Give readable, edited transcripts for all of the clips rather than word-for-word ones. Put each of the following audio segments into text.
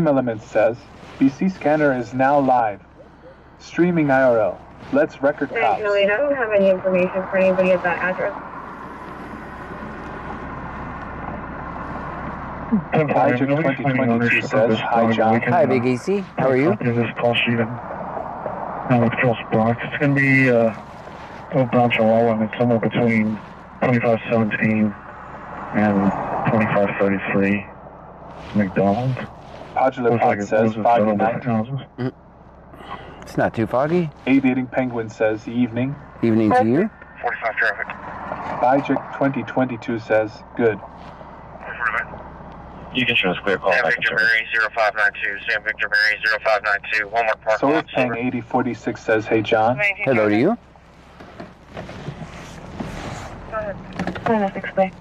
Element says, BC Scanner is now live. Streaming IRL. Let's record cops. Julie, I don't have any information for anybody at that address. Project 2022 says, hi John. Hi Big EC, how are you? This call sheet and with Phil Brock. It's going to be outbound Chihuahua, and it's somewhere between 2517 and 2533 McDonald's. Podular Pod says, foggy night. It's not too foggy. Aviating Penguin says, evening. Evening to you. 45 traffic. Project 2022 says, good. You can show us clear call. Sam Victor Mary 0592. Sam Victor Mary 0592. One more park. So Pang 8046 says, hey John. Hello to you. Go ahead. Explain.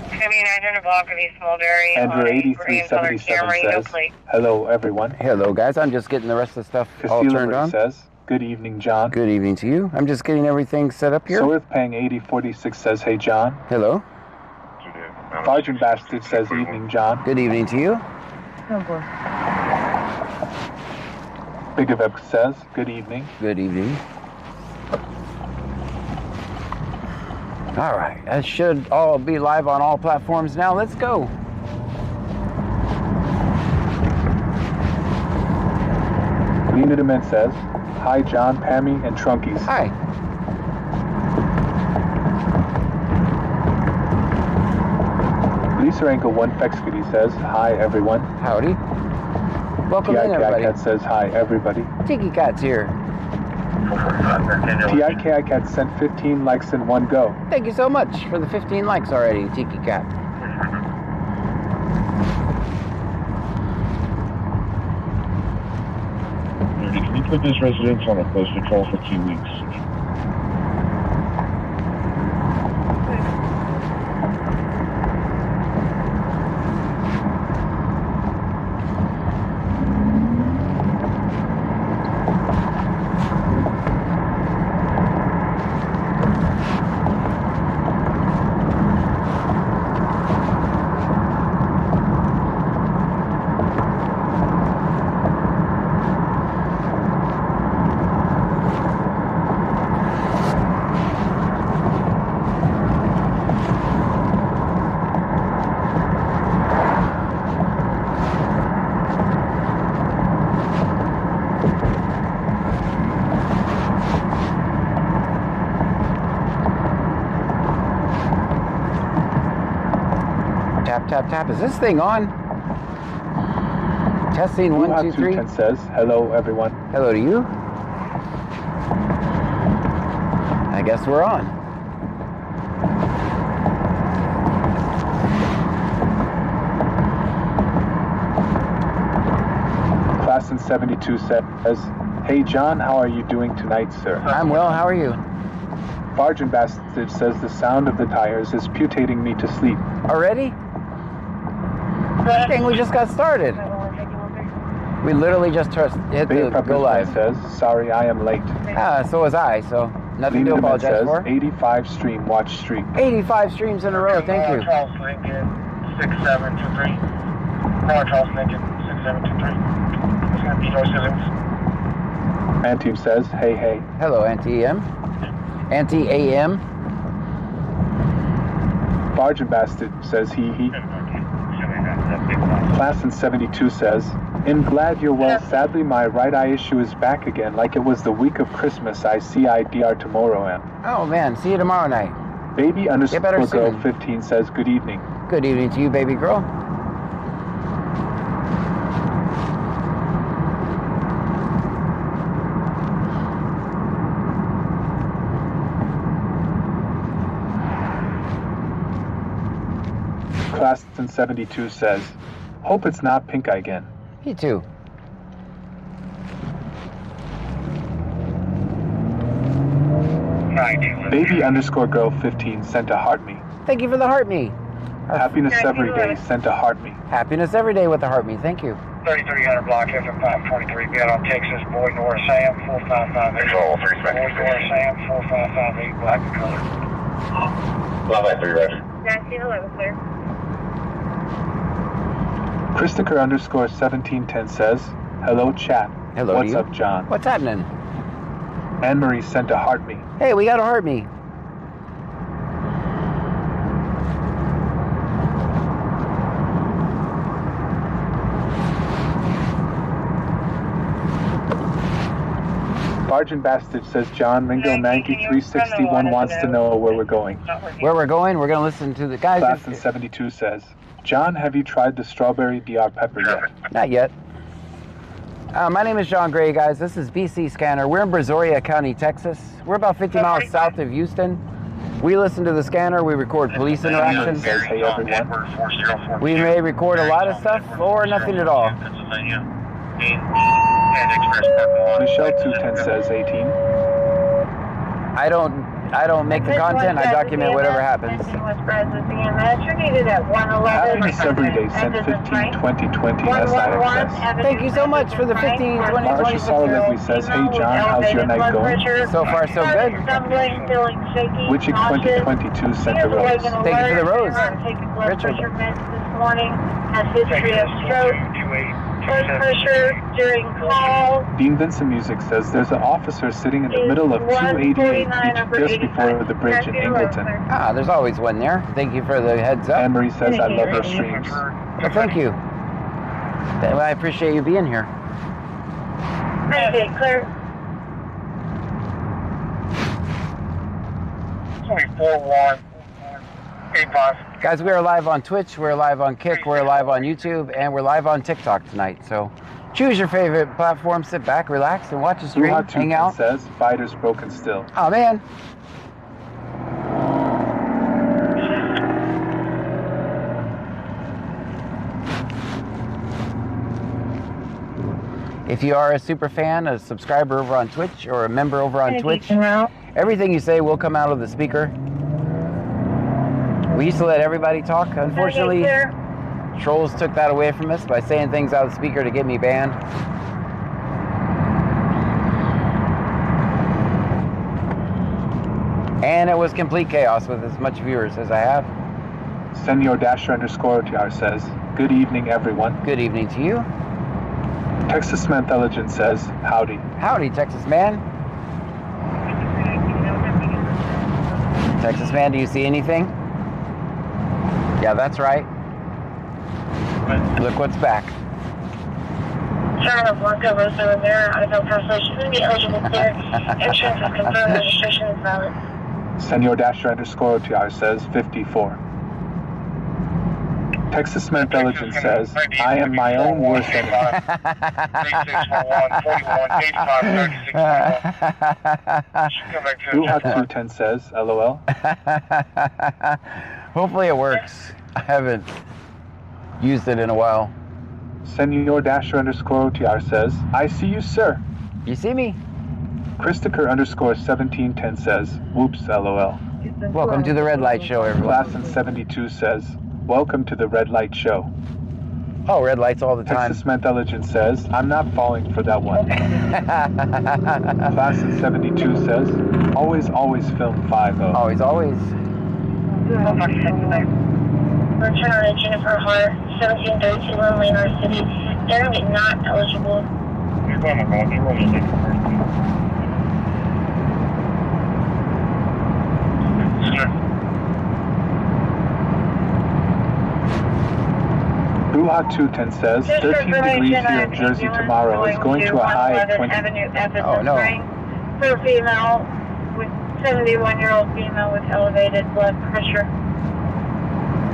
Heavy 900 block of East Mulberry. Andrew 8377 says, hello everyone. Hello guys, I'm just getting the rest of the stuff all turned on. Says, good evening John. Good evening to you. I'm just getting everything set up here. So Pang 8046 says, hey John. Hello. Sergeant Bastard says, evening John. Good evening to you. Oh boy. Bigavep says, good evening. Good evening. All right, that should all be live on all platforms now. Let's go. Leonidaman says, hi John, Pammy, and Trunkies. Hi. Lisa Angle 1 Fexkity says, hi everyone. Howdy. Welcome in everybody. Cat says, hi everybody. Tiki Cat's here. TIKI Cat sent 15 likes in one go. Thank you so much for the 15 likes already, Tiki Cat. Can you put this residence on a close patrol for 2 weeks? Tap, tap. Is this thing on? Testing 1, 2, 3. Says, hello everyone. Hello to you. I guess we're on. Class in 72 says, hey John, how are you doing tonight, sir? I'm well, how are you? Bargain Bastard says the sound of the tires is putating me to sleep. Already? Dang, we just got started. We literally just hit the go live. Says, sorry, I am late. So was I, so nothing to apologize says, for. 85 stream watch streak. 85 streams in a row, thank you. Charles Lincoln 6723. Charles Lincoln 6723. It's going to be your citizens. Anteam says, hey, hey. Hello, Anti-AM. Anti-AM. Bargain Bastard says, he. Class in 72 says, I'm glad you're well. Sadly, my right eye issue is back again like it was the week of Christmas. I see IDR tomorrow, M. Oh, man. See you tomorrow night. Baby underscore girl 15 says, good evening. Good evening to you, baby girl. Class in 72 says, hope it's not pink eye again. Me too. Baby underscore girl 15 sent a heart me. Thank you for the heart me. Happiness every day sent a heart me. Happiness every day with the heart me. Thank you. 3300 block FM 523. Be out on Texas. Boy North Sam 4558. Control 3 Boy North Sam 4558. Black and color. Fly by 3, roger. Nancy, hello, sir. Christopher underscore 1710 says, hello chat. Hello to What's you. up, John? What's happening? Anne-Marie sent a heart me. Hey, we got a heart me. Bargain Bastard says, John, Ringo 9361 wants to know where we're going. Where we're going, we're going to listen to the guys. Classen 72 says, John, have you tried the strawberry DR pepper yet? Not yet. My name is John Gray, guys. This is BC Scanner. We're in Brazoria County, Texas. We're about 50 miles south of Houston. We listen to the scanner. We record police interactions. Says, hey, everyone. We may record a lot of stuff or nothing at all. Michelle 210 says, 18. I don't make the content. I document whatever happens. Happiness every day sent 15 20 20 SIXS. Thank you so much for the 15 20 20. Marsha Solidly says, hey John, how's your night going? So far, so good. Witchick 2022 sent a rose. Thank you for the rose, Richard. This morning has history of stroke, blood pressure during call. Dean Vincent Music says there's an officer sitting in the middle of 288 Beach just before the bridge in Angleton. Ah, there's always one there. Thank you for the heads up. Anne-Marie says, I love your streams. Well, thank you. I appreciate you being here. Okay, clear. 4185. Guys, we are live on Twitch, we're live on Kick, we're live on YouTube, and we're live on TikTok tonight. So choose your favorite platform, sit back, relax, and watch the stream, hang out. Says, Fighter's broken still. Oh, man. If you are a super fan, a subscriber over on Twitch, or a member over on Twitch, everything you say will come out of the speaker. We used to let everybody talk. Unfortunately, trolls took that away from us by saying things out of the speaker to get me banned. And it was complete chaos with as much viewers as I have. Senor Dasher underscore OTR says, good evening, everyone. Good evening to you. Texas Man Intelligence says, howdy. Howdy, Texas Man. Texas Man, do you see anything? Yeah, that's right. Look what's back. Town of Blanca Rosa Rivera, Idaho Paso, shouldn't be eligible clear. Insurance is confirmed, registration is valid. Senor Dasher underscore OTR says, 54. Texas Man Intelligence says, I am my own worst enemy. 210 says, LOL. Hopefully it works. I haven't used it in a while. Senor Dasher underscore OTR says, I see you, sir. You see me? Christopher underscore 1710 says, whoops, LOL. Welcome to the Red Light Show, everyone. Classen 72 says, welcome to the Red Light Show. Oh, red lights all the time. Texas Intelligence says, I'm not falling for that one. Classen 72 says, always film 5-0. Always, always. Return Jennifer Hart, 1732 Leonard City. They're not eligible. Bruja 210 says, 13 degrees here in Jersey tomorrow is going to a high of 20. Oh, no. For a female, with 71-year-old female with elevated blood pressure.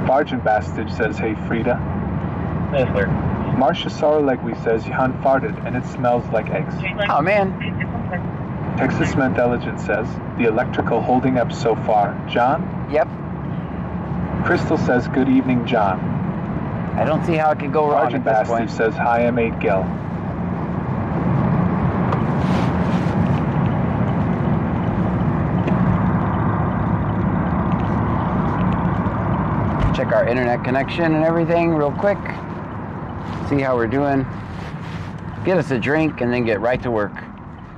Bargain Bastard says, hey Frida. Yes, sir. Marsha Sorlegwe says, Johan farted and it smells like eggs. Oh, man. Texas Intelligence says, the electrical holding up so far. John? Yep. Crystal says, good evening, John. I don't see how it could go wrong Bargain at this Bastard point. says, hi, M8 Gil. Check our internet connection and everything real quick. See how we're doing. Get us a drink and then get right to work.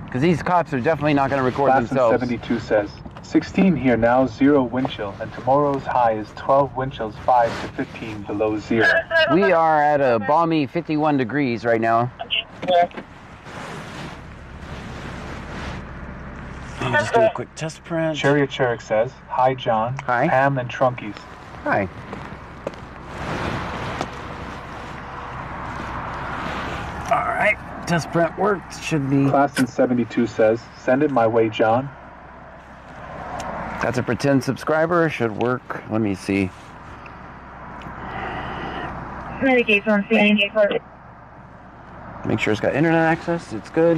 Because these cops are definitely not going to record Classen themselves. 72 says, 16 here now, 0 wind chill, and tomorrow's high is 12, wind chills 5 to 15 below 0. We are at a balmy 51 degrees right now. I'll just do a quick test print. Chariot Churik says, hi John, Hi. Pam, and Trunkies. Hi. All right, test print worked. Should be. Class in 72 says, send it my way, John. That's a pretend subscriber. Should work. Let me see. Medicaid on scene. Make sure it's got internet access. It's good.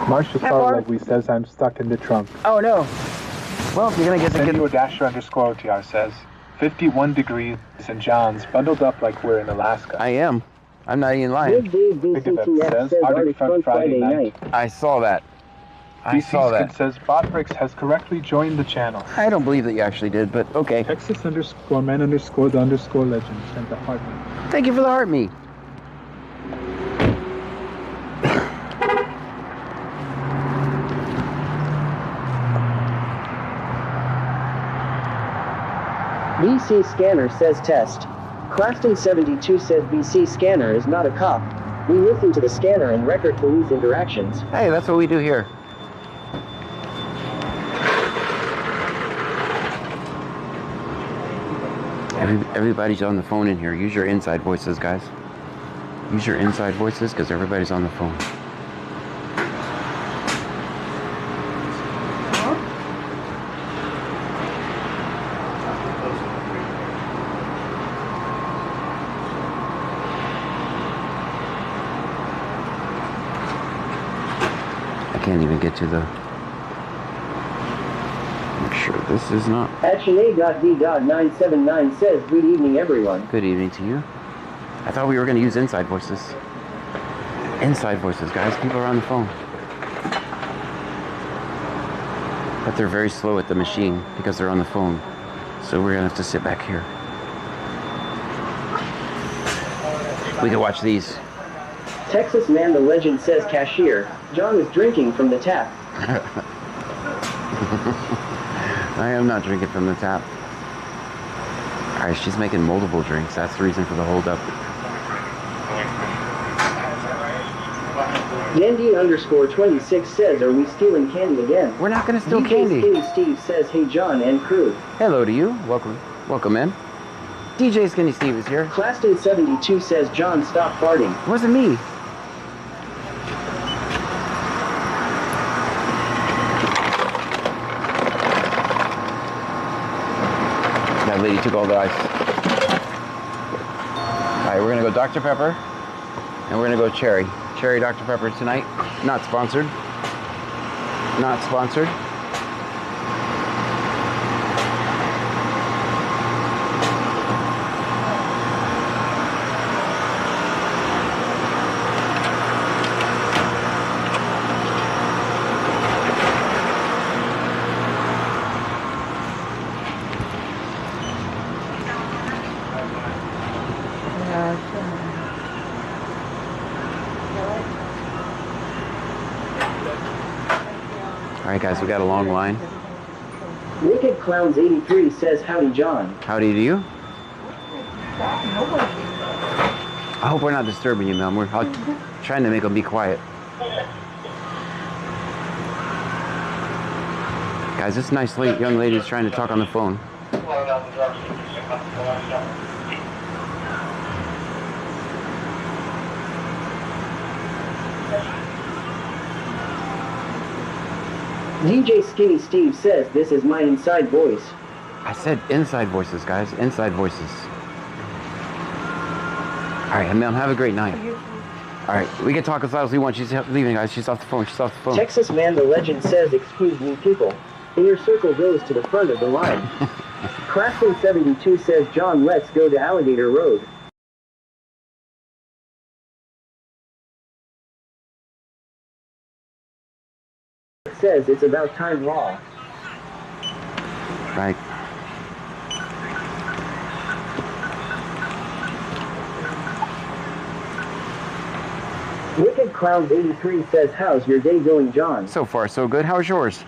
Marcia Starlovely says, I'm stuck in the trunk. Oh no. Well, if you're gonna get the Senor good. Dasher underscore OTR says, 51 degrees in John's, bundled up like we're in Alaska. I am. I'm not even lying. BCTF says, Arctic Front Friday night. I saw that. I saw that. says, Botbricks has correctly joined the channel. I don't believe that you actually did, but okay. Texas underscore man underscore the underscore legend sent the heart. Thank you for the heart me. BC Scanner says test. Claston 72 says BC Scanner is not a cop. We listen to the scanner and record police interactions. Hey, that's what we do here. Everybody's on the phone in here. Use your inside voices, guys. Use your inside voices because everybody's on the phone. I can't even get to the... Make sure this is not... Action8.D.979 says, good evening everyone. Good evening to you. I thought we were going to use inside voices. Inside voices, guys. People are on the phone. But they're very slow at the machine because they're on the phone. So we're going to have to sit back here. We can watch these. Texas Man the Legend says cashier. John is drinking from the tap. I am not drinking from the tap. Alright, she's making multiple drinks. That's the reason for the holdup. Dandy underscore 26 says, are we stealing candy again? We're not going to steal DJ candy. Skinny Steve says, hey John and crew. Hello to you. Welcome. Welcome in. DJ Skinny Steve is here. Claston 72 says, John, stop farting. It wasn't me. That lady took all the ice. Alright, we're gonna go Dr. Pepper and we're gonna go cherry. Cherry Dr. Pepper tonight. Not sponsored. Not sponsored. Alright guys, we got a long line. Wicked Clowns 83 says, howdy John. Howdy to you. I hope we're not disturbing you, ma'am. We're trying to make them be quiet. Guys, this nice young lady is trying to talk on the phone. DJ Skinny Steve says, this is my inside voice. I said inside voices, guys. Inside voices. Alright, ma'am, have a great night. Alright, we can talk as loud as we want. She's leaving, guys. She's off the phone. She's off the phone. Texas Man the Legend says, excuse me people. Inner circle goes to the front of the line. Crafton 72 says, John, let's go to Alligator Road. Says it's about time raw. Right. Wicked Clowns 83 says, how's your day going, John? So far, so good. How's yours?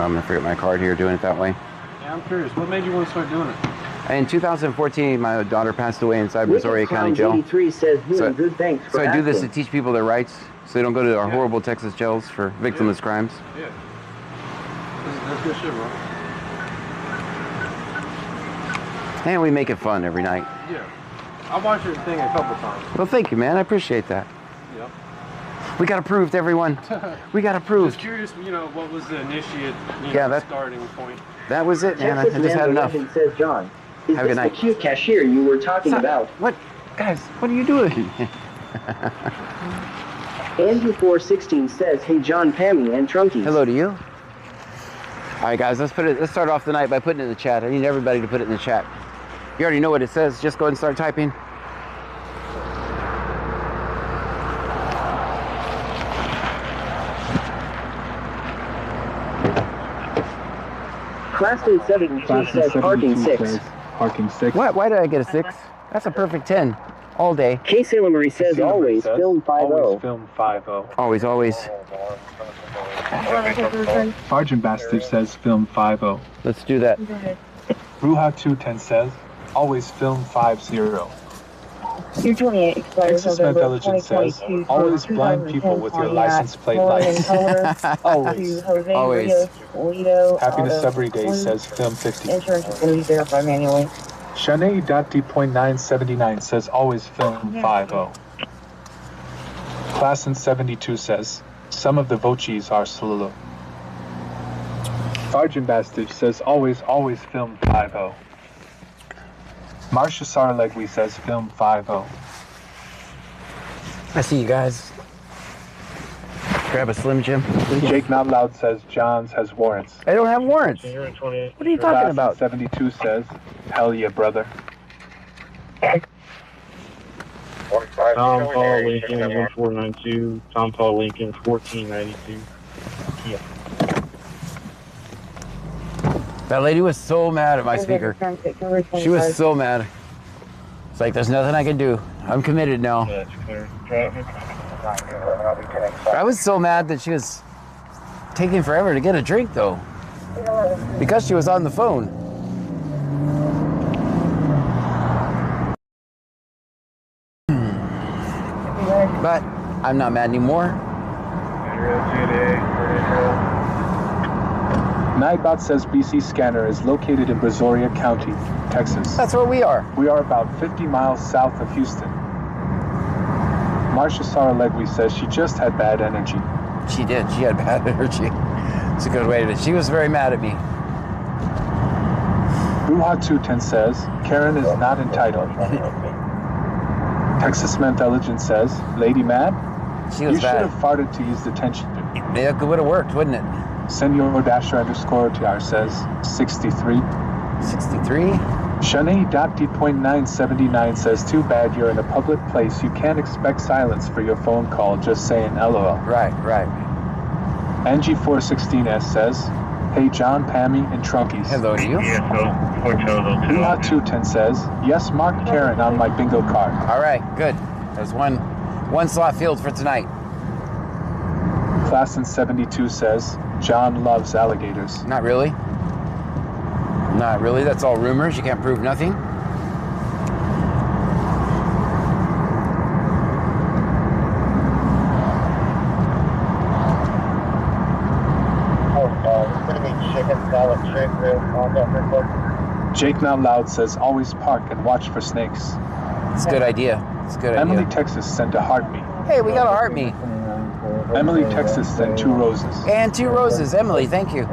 I'm gonna forget my card here doing it that way. Yeah, I'm curious. What made you want to start doing it? In 2014, my daughter passed away inside Brazoria County Jail. 83 says So- good, thanks for So I do this to asking. teach people their rights, so they don't go to our horrible Texas jails for victimless crimes. Yeah. That's good shit, bro. And we make it fun every night. Yeah. I watched your thing a couple times. Well, thank you, man. I appreciate that. Yep. We got approved, everyone. We got Just approved. curious, what was the initiate, Yeah, that- starting point? That was it, man. I Texas just had Man enough. Legend says John. Is Have a this good the night. cute cashier you were talking about? What? Guys, what are you doing? Angie416 says, hey John, Pammy, and Trunkies. Hello to you. All right, guys, let's start off the night by putting it in the chat. I need everybody to put it in the chat. You already know what it says. Just go ahead and start typing. Claston 72 Class says parking 6. says parking 6. What? Why did I get a 6? That's a perfect 10. All day. K. Sailor Marie says Casino always, says, film 5-0. Always film 5-0. Always, always. Sergeant Bastard says film 5-0. Let's do that. Bruja 210 says always film 5-0. Your 28 expires Texas November Intelligence says 2022. always blind people with your license plate lights. Always. Jose Always. Rios, Toledo, Happiness Auto, every day says film 50. Insurance is going to be verified manually. Shanae.D.979 says always film 5-0. Class in 72 says some of the voces are solo. Sergeant Bastard says always film 5-0. Marcia Sarlegui says film 5-0. I see you guys. Grab a Slim Jim. Jake Not Loud says Johns has warrants. I don't have warrants. What are you talking Class in about? 72 says hell yeah, brother. Tom Paul Lincoln 1492. Tom Paul Lincoln 1492. That lady was so mad at my speaker. She was so mad. It's like, there's nothing I can do. I'm committed now. That's clear. Traffic. I was so mad that she was taking forever to get a drink, though. Because she was on the phone. But I'm not mad anymore. Nightbot says BC Scanner is located in Brazoria County, Texas. That's where we are. We are about 50 miles south of Houston. Marcia Saralegui says she just had bad energy. She did. She had bad energy. It's a good way to. She was very mad at me. Bruja 210 says Karen is not entitled. Texas Intelligence says, Lady Mad, She was you should bad. have farted to use detention. Yeah, it would have worked, wouldn't it? Senor Dasher underscore TR says 63. 63. Shanae.D.979 says, too bad you're in a public place. You can't expect silence for your phone call, just saying LOL. Right, right. Angie416S says, hey John, Pammy, and Trunkies. Hello to you. Bruja 210 says, yes, mark Karen on my bingo card. All right, good. There's one slot filled for tonight. Class in 72 says, John loves alligators. Not really. Not really. That's all rumors. You can't prove nothing. Jake Not Loud says, always park and watch for snakes. It's a good idea. It's a good Emily, idea. Texas sent a heart me. Hey, we got a heart me. Emily, Texas sent 2 roses. And 2 roses. Emily, thank you.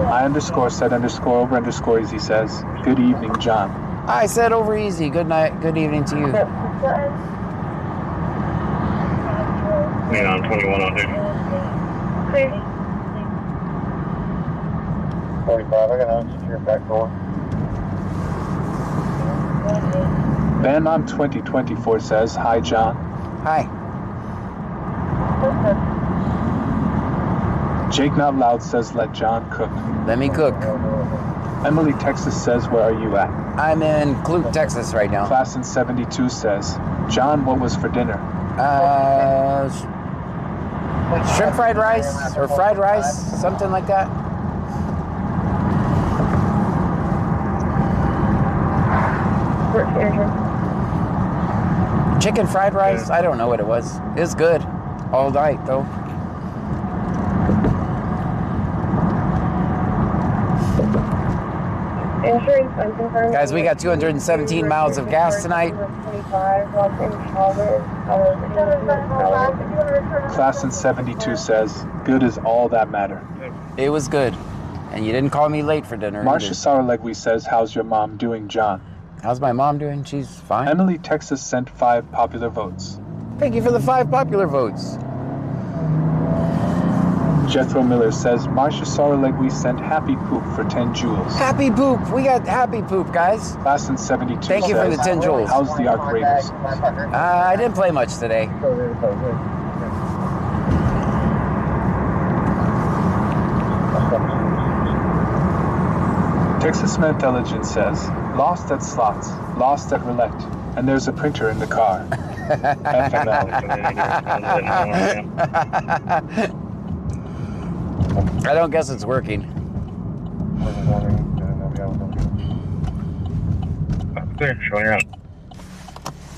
I underscore said underscore over underscore easy says, good evening, John. I said over easy. Good night. Good evening to you. Man, I'm 2100. 45, I got to secure back door. Ben Mom 2024 says, hi, John. Hi. Jake Not Loud says, let John cook. Let me cook. Emily, Texas says, where are you at? I'm in Clute, Texas right now. Class in 72 says, John, what was for dinner? Shrimp fried rice or fried rice, something like that. Chicken fried rice? I don't know what it was. It's good. All night though. Guys, we got 217 miles of gas tonight. Class in 72 says, good is all that matter. It was good. And you didn't call me late for dinner. Marcia either. Sauerlegui says, how's your mom doing, John? How's my mom doing? She's fine. Emily, Texas sent 5 popular votes. Thank you for the 5 popular votes. Jethro Miller says, Marcia Sauerlegui sent happy poop for 10 joules. Happy poop. We got happy poop, guys. Class in 72 Thank you says, for the 10 joules. how's the Arc Raiders? I didn't play much today. Texas Intelligence says, lost at slots, lost at roulette, and there's a printer in the car. I don't guess it's working.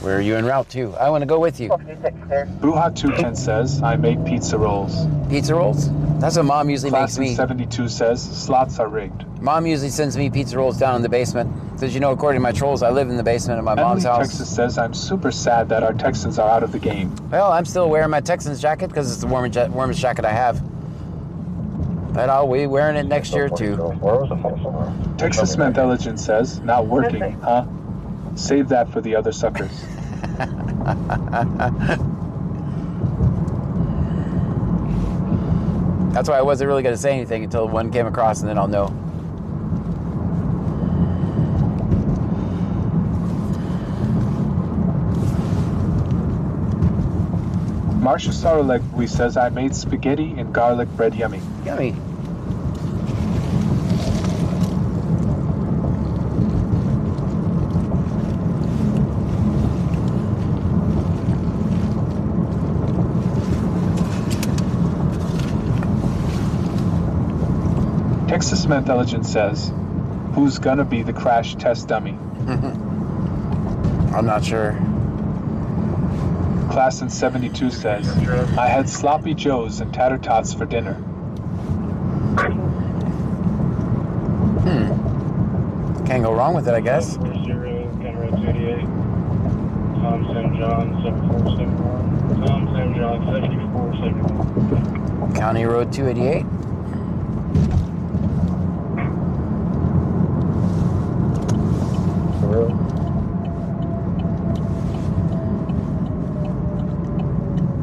Where are you en route to? I want to go with you. Bruja 210 says, I make pizza rolls. Pizza rolls? That's what Mom usually Class makes in me. 72 says, slots are rigged. Mom usually sends me pizza rolls down in the basement. Because, you know, according to my trolls, I live in the basement of my mom's Emily, house. Texas says, I'm super sad that our Texans are out of the game. Well, I'm still wearing my Texans jacket because it's the warmest jacket I have. But I'll be wearing it next year, too. Texas Intelligence says, not working, huh? Save that for the other suckers. That's why I wasn't really going to say anything until one came across, and then I'll know. Marcia Sauerlegui says, I made spaghetti and garlic bread yummy. Yummy. Texas Intelligence says, who's gonna be the crash test dummy? I'm not sure. Class in 72 says, I had sloppy joes and tater tots for dinner. Can't go wrong with it, I guess. 0, County Road 288. Tom St. John 7471. Tom St. John 7471. County Road 288.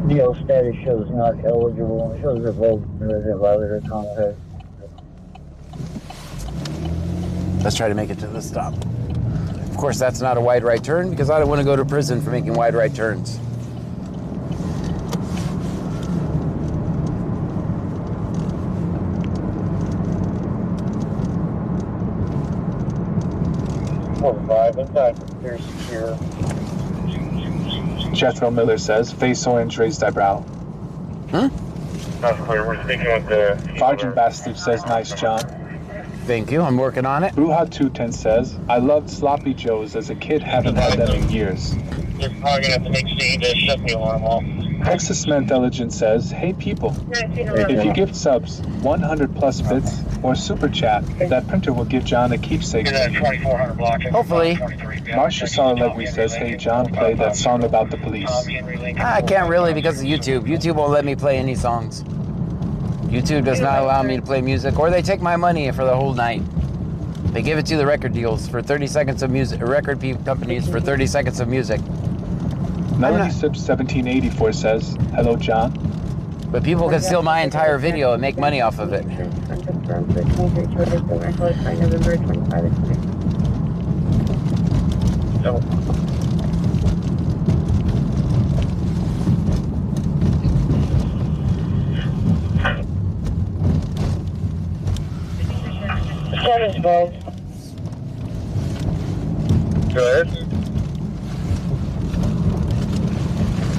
DL status shows not eligible. It shows revoked resident violator contact. Let's try to make it to the stop. Of course, that's not a wide right turn because I don't want to go to prison for making wide right turns. Very secure. Jethro Miller says, face orange, raised eyebrow. Not clear. We're speaking with the... Sergeant Bastard says, nice, John. Thank you. I'm working on it. Bruja 210 says, I loved sloppy joes as a kid, haven't had them in years. You're probably going to have to make C to shut the alarm off. Texas Intelligence says, hey people, if you gift subs 100 plus bits or super chat, that printer will give John a keepsake. You're at 2400 block. Hopefully. Marcia Sauerlegui says, hey John, play that song about the police. I can't really because of YouTube. YouTube won't let me play any songs. YouTube does not allow me to play music, or they take my money for the whole night. They give it to the record deals for 30 seconds of music, record companies for 30 seconds of music. Melody Sips 1784 says, hello John. But people can steal my entire video and make money off of it. Seven's involved. Go ahead.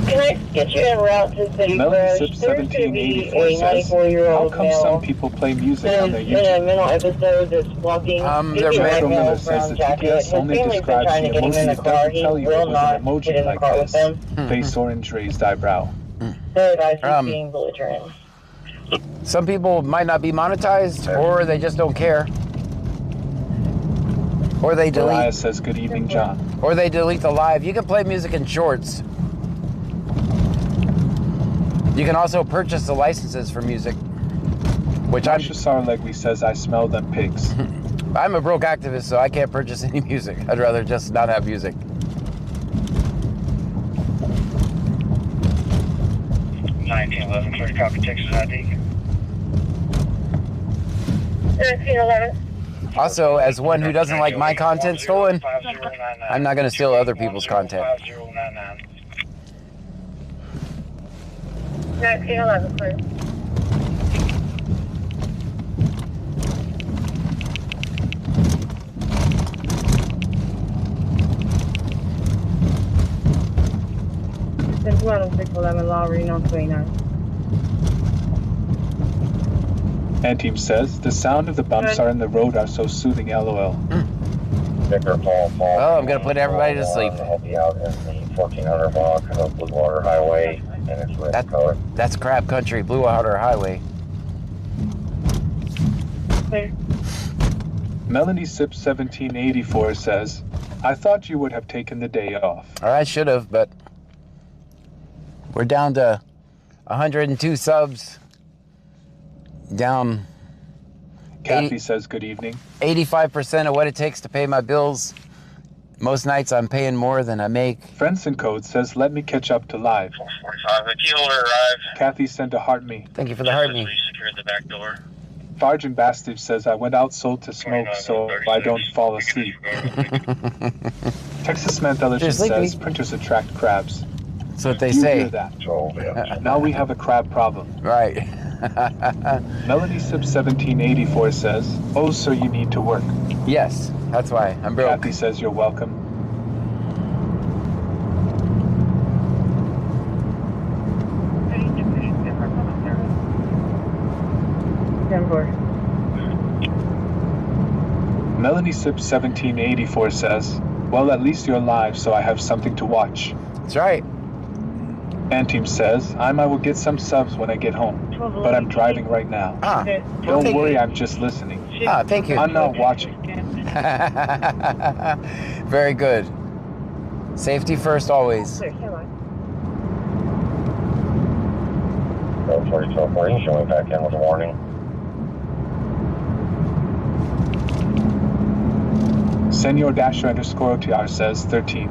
Can Get you en route to City Melody Crush. Sip There's going to be 1784 a says, 94-year-old how come male some people play music on their who's in a YouTube? mental episode that's blocking they're his Metro male. Miller says the jacket. His TPS only family's been describes trying the to get him in emoji. the It car. doesn't He tell you it will was an not get emoji in the like car with this. them. Face orange raised eyebrow. Third eyes being belligerent. Some people might not be monetized, or they just don't care. Or they Mariah delete. says, good evening, John. Or they delete the live. You can play music in shorts. You can also purchase the licenses for music, which I'm. Ashasar Legwe says, I smell them pigs. I'm a broke activist, so I can't purchase any music. I'd rather just not have music. 1911, clear copy, Texas ID. 1311. Also, as one who doesn't like my content stolen, 5099. I'm not going to steal other people's content. 5099. 1911, clear. It's 611 Law, Reno 29. Anteam says, the sound of the bumps are in the road are so soothing, lol. Victor Paul. Oh, I'm going to put everybody to sleep. I'll be out in the 1400 block of Bluewater Highway, and it's red color. That's crap country, Blue Water Highway. Melanie Sip 1784 says, I thought you would have taken the day off. Or I should have, but we're down to 102 subs. Down Kathy says, good evening. 85% of what it takes to pay my bills. Most nights I'm paying more than I make. Friends and Code says, let me catch up to live. 445. The key holder arrived. Kathy sent a heart me. Thank you for the heart me. We secured the back door. Sergeant Bastage says, I went outside to smoke so I don't fall asleep. Texas Man Intelligence says, printers attract crabs. That's what they You say. hear that? Now we have a crab problem. Right. Melody Sip 1784 says, oh, so you need to work. Yes, that's why. I'm broke. Kathy says, you're welcome. Melanie Sip 1784 says, well, at least you're alive, so I have something to watch. That's right. Anteam says, I will get some subs when I get home, but I'm driving right now. Ah, Don't worry, I'm just listening. ah, thank you. I'm not watching. Very good. Safety first always. 4240, showing back in with a warning. Senor Dasher underscore OTR says 13.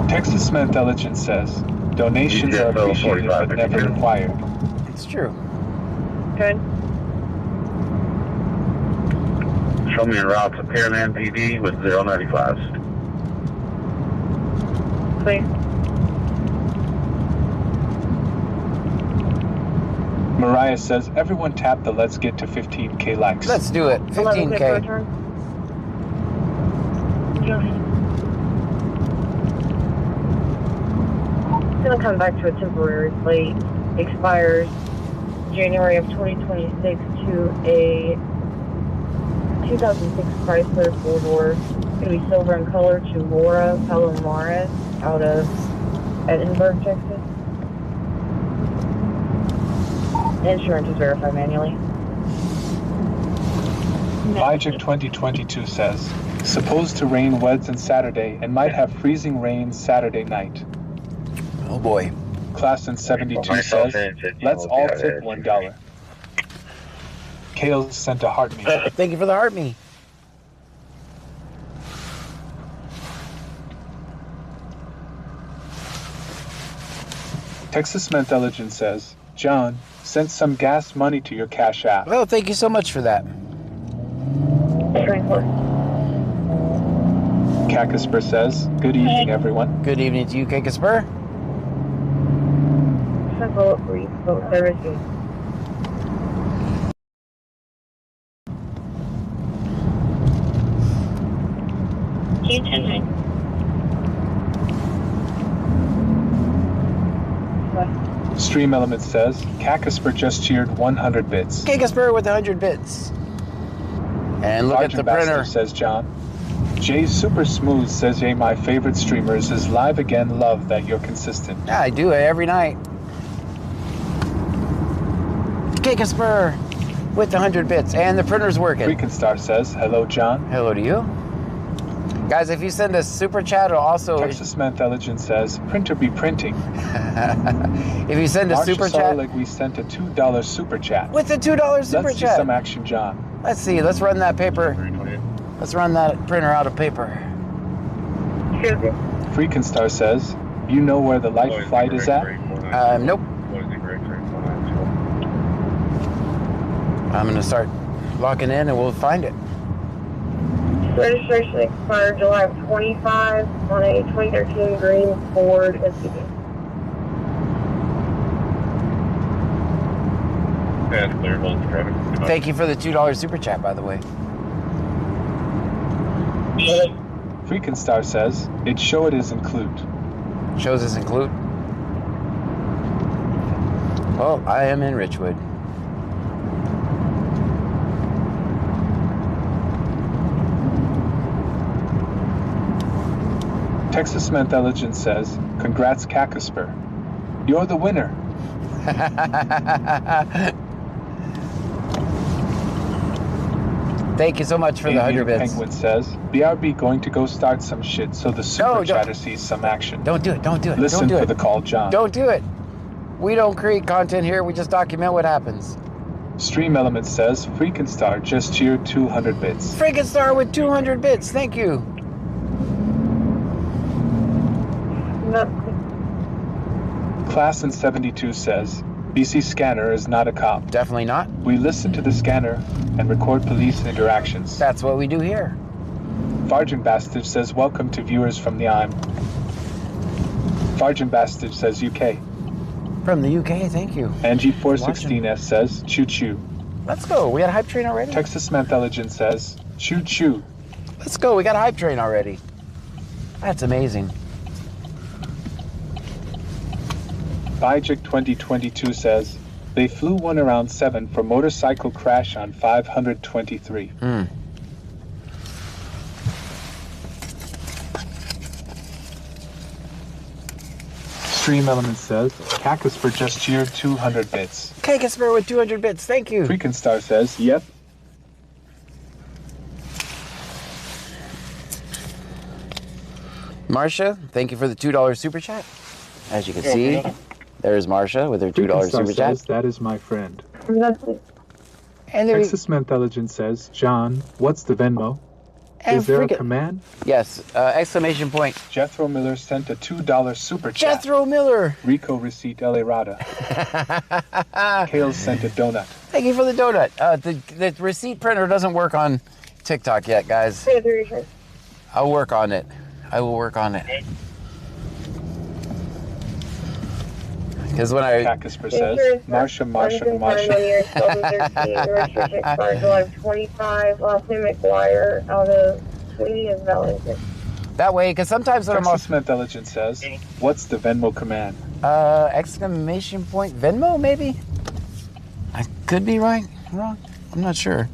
Texas Man Intelligence says, donations are appreciated but never required. It's true. Good. Show me en route to Pearland PD with 095s. Please. Mariah says, everyone tap the let's get to 15K likes. Let's do it. 15K. It's going to come back to a temporary plate. Expires January of 2026 to a 2006 Chrysler 4-door. It's going to be silver in color to Laura Palomares out of Edinburgh, Texas. Insurance is verified manually. Logic 2022 says, supposed to rain Wednesday and Saturday and might have freezing rain Saturday night. Oh boy. Class in 72 says, let's all tip $1. Kale sent a heart me. Thank you for the heart me. Texas Man Intelligence says, John, sent some gas money to your Cash App. Well, thank you so much for that. Kakasper says, good evening, everyone. Good evening to you, Kakasper. Central Brief Boat Services. Bye. Stream Element says, Cacasper just cheered 100 bits. Cacasper with 100 bits. And look at the printer. Says John. Jay Super Smooth says, Jay, my favorite streamers is live again. Love that you're consistent. Yeah, I do it every night. Cacasper with 100 bits. And the printer's working. Freakin' Star says, hello, John. Hello to you. Guys, if you send a super chat, it'll also... Texas Manthelogen says, printer be printing. If you send a super chat... like we sent a $2 super chat. With the $2 super Let's chat. see some action, John. Let's see. Let's run that paper. Let's run that printer out of paper. Freakin' Star says, you know where the light flight is at? Nope. I'm going to start locking in and we'll find it. Registration expired July of 25 on a 2013 green Ford SUV. Thank you for the $2 super chat, by the way. Freakin' Star says, it show it is include. Shows us include. Oh, I am in Richwood. Texas Manthelogen says, congrats, Cacasper. You're the winner. Thank you so much for the 100 bits. Penguin says, BRB going to go start some shit so the super chatter sees some action. Don't do it. Don't do it. Listen don't do for it. the call, John. Don't do it. We don't create content here. We just document what happens. Stream Element says, Freakin' Star just cheered 200 bits. Freakin' Star with 200 bits. Thank you. Class in 72 says, BC Scanner is not a cop. Definitely not. We listen to the scanner and record police interactions. That's what we do here. Vargin Bastard says, welcome to viewers from the IM. Vargin Bastard says, UK. From the UK, thank you. Angie416S says, choo choo. Let's go. We got a hype train already? Texas Manthelogen says, choo choo. Let's go. We got a hype train already. That's amazing. Bijik 2022 says, they flew one around 7 for motorcycle crash on 523. Stream Element says, Cacasper just cheered 200 bits. Cacasper with 200 bits, thank you. Freakin' Star says, yep. Marsha, thank you for the $2 super chat. As you can see, there's Marsha with her $2 super chat. Says, that is my friend. And Texas Manthelogen says, John, what's the Venmo? Is there a command? Yes, exclamation point. Jethro Miller sent a $2 super chat. Jethro Miller. Rico receipt LA Rada. Kale sent a donut. Thank you for the donut. The receipt printer doesn't work on TikTok yet, guys. I'll work on it. I will work on it. Because when I... Cacasper says, Marsha. July 25, last name McGuire, out of Sweeney and Wellington. That way, because sometimes when I'm off... Texas Manthelogen says, what's the Venmo command? Exclamation point Venmo, maybe? I could be right, wrong. I'm not sure.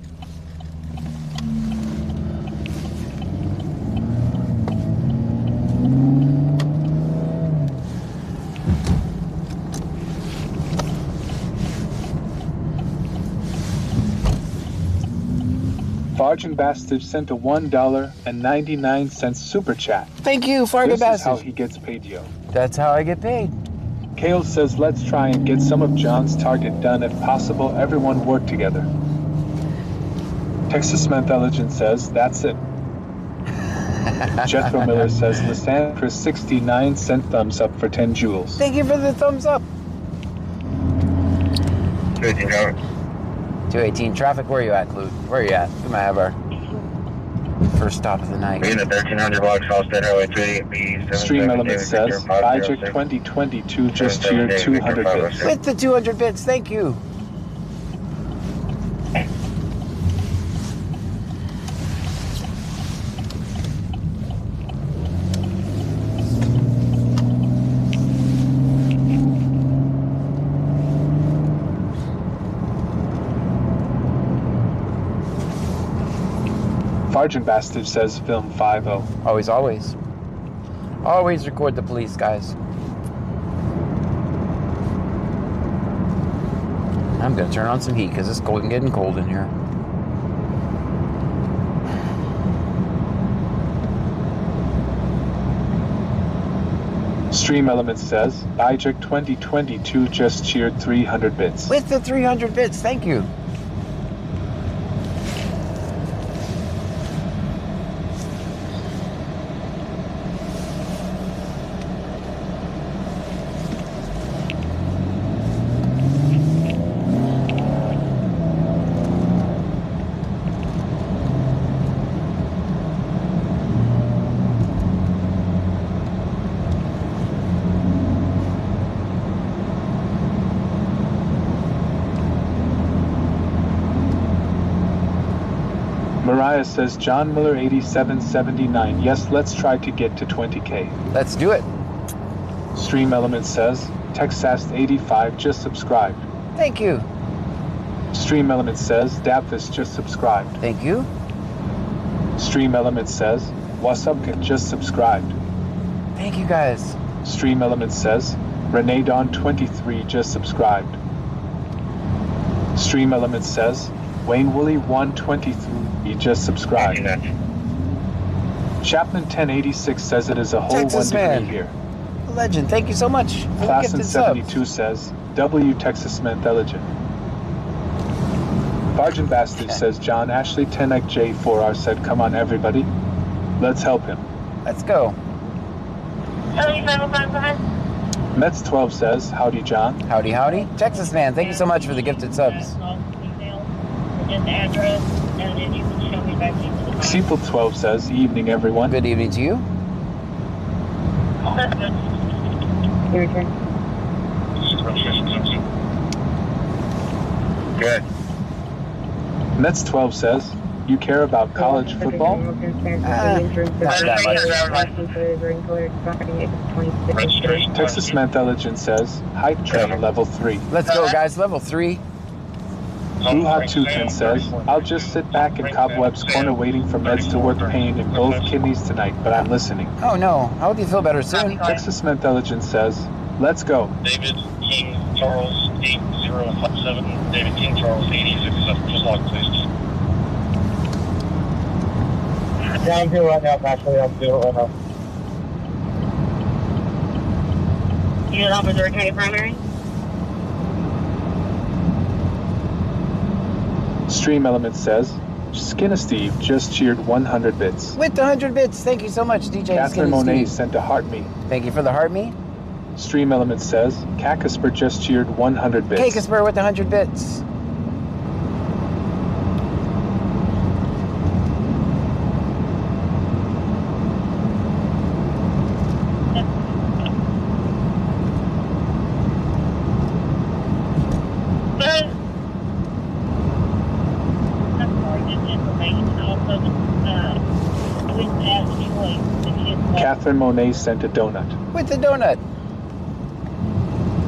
Fargin Bastard sent a $1.99 super chat. Thank you, Fargin Bastard. This is how he gets paid, yo. That's how I get paid. Kale says, let's try and get some of John's target done if possible. Everyone work together. Texas Manthelogen says, that's it. Jethro Miller says, Lysandra 69 sent thumbs up for 10 joules. Thank you for the thumbs up. 218 traffic, where are you at, Clute? Where are you at? We might have our first stop of the night. In the 1300 blocks, Halstead Highway 3B. Stream Element says, Bijik 2022 just cheered 200 bits. With the 200 bits, thank you. Bargain Bastard says film 5-0. Always, always. Always record the police, guys. I'm gonna turn on some heat because it's getting cold in here. Stream Element says, Bijak 2022 just cheered 300 bits. With the 300 bits, thank you. Mariah says, John Miller 8779. Yes, let's try to get to 20K. Let's do it. Stream Element says, Texas 85 just subscribed. Thank you. Stream Element says, Dapvis just subscribed. Thank you. Stream Element says, What's up, just subscribed. Thank you, guys. Stream Element says, Renee Dawn 23 just subscribed. Stream Element says, Wayne Woolley 123 just subscribed. Chapman 1086 says it is a whole Texas 1 degree man. here. Legend, thank you so much. for the Classen gifted 72 subs. says, W Texas Mentheligen. Bargain Bastard says, John Ashley 10XJ4R said, come on everybody, let's help him. Let's go. Mets 12 says, howdy John. Howdy, howdy. Texas man, thank you so much for the gifted subs. Seaple 12 says, evening everyone. Good evening to you. Your turn. Good. Mets 12 says, you care about college football? Not that much. Texas Mentheligen says, hype train level 3. Let's go, guys. Level 3. Blue Hot 210 says, I'll just sit back in Cobweb's corner waiting for meds to work pain in both kidneys tonight, but I'm listening. Oh no, I hope you feel better soon. Texas Mentheligen says, let's go. David King Charles 8057. David King Charles 8067. Just log, please. Yeah, I'm doing it right now, actually. I'm doing it right now. You help with the County primary? Stream Element says, Skinna Steve just cheered 100 bits. With the 100 bits, thank you so much, DJ Catherine Skinny Monet Steve. sent a heart me. Thank you for the heart me. Stream Element says, Kakasper just cheered 100 bits. Kakasper with the 100 bits. Catherine Monet sent a donut. With the donut.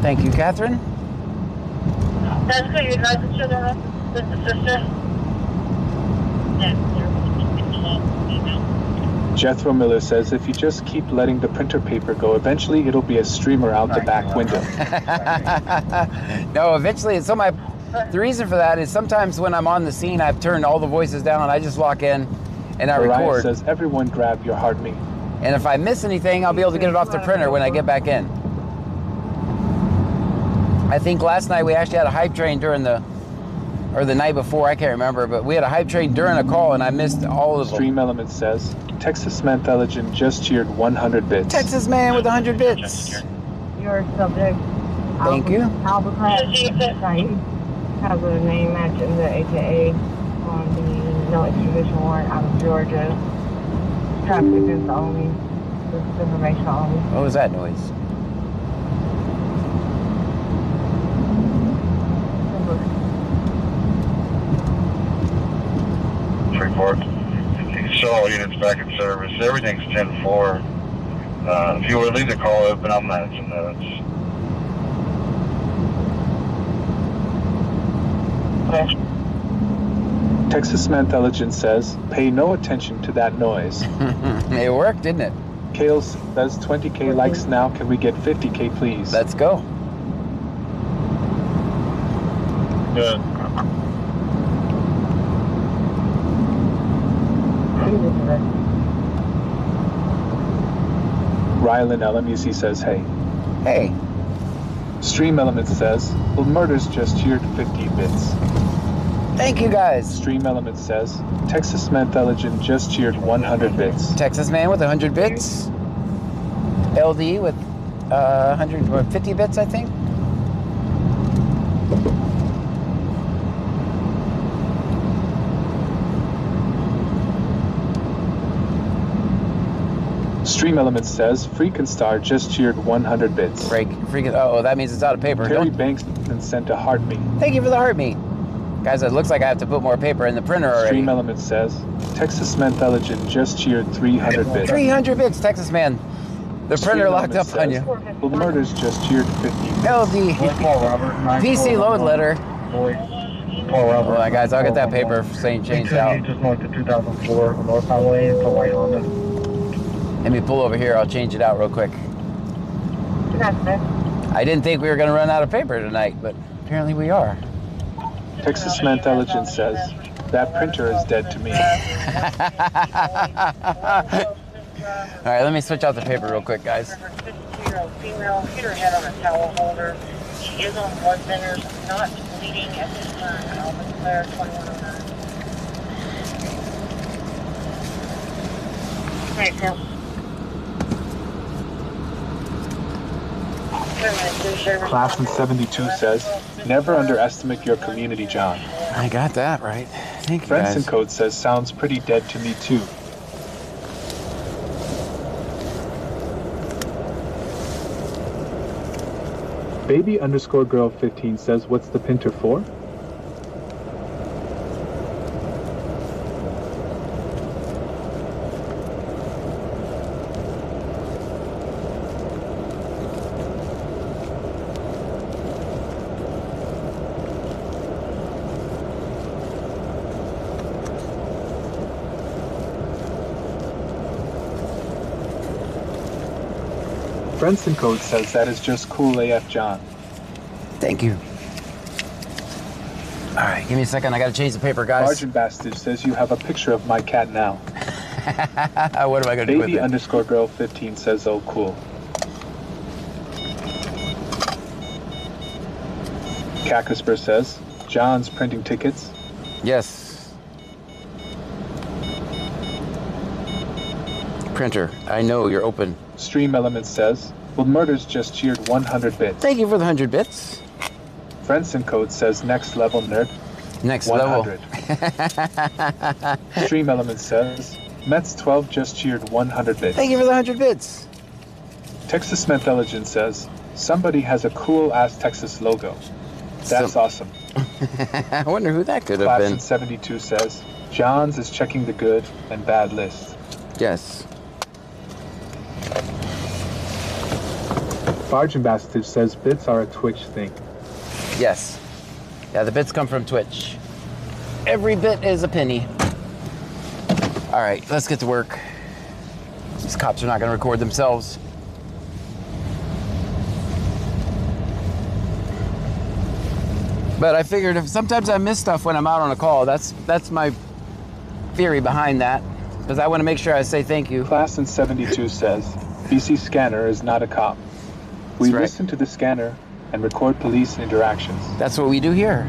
Thank you, Catherine. That's good. Your license sugar with the sister. Jethro Miller says, if you just keep letting the printer paper go, eventually it'll be a streamer out the back window. No, eventually. So the reason for that is sometimes when I'm on the scene, I've turned all the voices down. I just walk in and I Mariah record. says, everyone grab your heart me. And if I miss anything, I'll be able to get it off the printer when I get back in. I think last night we actually had a hype train or the night before, I can't remember, but we had a hype train during a call and I missed all of them. Stream Element says, Texas Mentheligen just cheered 100 bits. Texas man with 100 bits. Your subject. Thank you. Albuquerque site has a name matching the AKA on the no extradition warrant out of Georgia. Traffic against only. This is information only. What was that noise? Report. Show all units back in service. Everything's 10-4. If you would leave the call open, I'll manage some notes. Texas Manthelogen says, pay no attention to that noise. It worked, didn't it? Kale says 20K likes now. Can we get 50K, please? Let's go. Good. Rylan LMUC says, hey. Hey. Stream Element says, well, murder's just cheered 50 bits. Thank you, guys. Stream Element says, Texas Manthelogen just cheered 100 bits. Texas Man with 100 bits. LD with 150 bits, I think. Stream Element says, Freakinstar just cheered 100 bits. Freaking, oh, that means it's out of paper. Terry Banks sent a heart me. Thank you for the heart me. Guys, it looks like I have to put more paper in the printer already. Stream Element says, Texas Manthelogen just cheered 300 bits. 300 bits, Texas Man. The printer locked up on you. Well, murder's just cheered 50. LD. Paul Robert. PC load letter. Boy. Paul Robert. Hold on, guys, I'll get that paper saying changed out. Just north of 2004 North Highway to White Honda. Let me pull over here. I'll change it out real quick. I didn't think we were going to run out of paper tonight, but apparently we are. Texas Manthelogen says, that printer is dead to me. All right, let me switch out the paper real quick, guys. Female, hit her head on a towel holder. She is on blood thinners, not bleeding at this time. I'll declare 2109. Alright, Phil. Class in 72 says, never underestimate your community, John. I got that right. Thank you, Friends guys. and Code says, sounds pretty dead to me, too. Baby_girl15 says, what's the printer for? Friends and Code says, that is just cool AF, John. Thank you. All right, give me a second. I got to change the paper, guys. Sergeant Bastard says, you have a picture of my cat now. What am I going to do with it? Baby_girl15 says, oh, cool. Cactusper says, John's printing tickets. Yes. Printer, I know you're open. Stream Element says, well, murder's just cheered 100 bits. Thank you for the 100 bits. Friends and Code says, next level, nerd. Next 100. level. Stream Element says, Mets 12 just cheered 100 bits. Thank you for the 100 bits. Texas Manthelogen says, somebody has a cool-ass Texas logo. That's awesome. I wonder who that could have Class been. in 72 says, Johns is checking the good and bad list. Yes. Barge Ambassador says, bits are a Twitch thing. Yes. Yeah, the bits come from Twitch. Every bit is a penny. All right, let's get to work. These cops are not going to record themselves. But I figured if sometimes I miss stuff when I'm out on a call, that's my theory behind that, because I want to make sure I say thank you. Class in 72 says, BC Scanner is not a cop. We That's right. listen to the scanner and record police interactions. That's what we do here.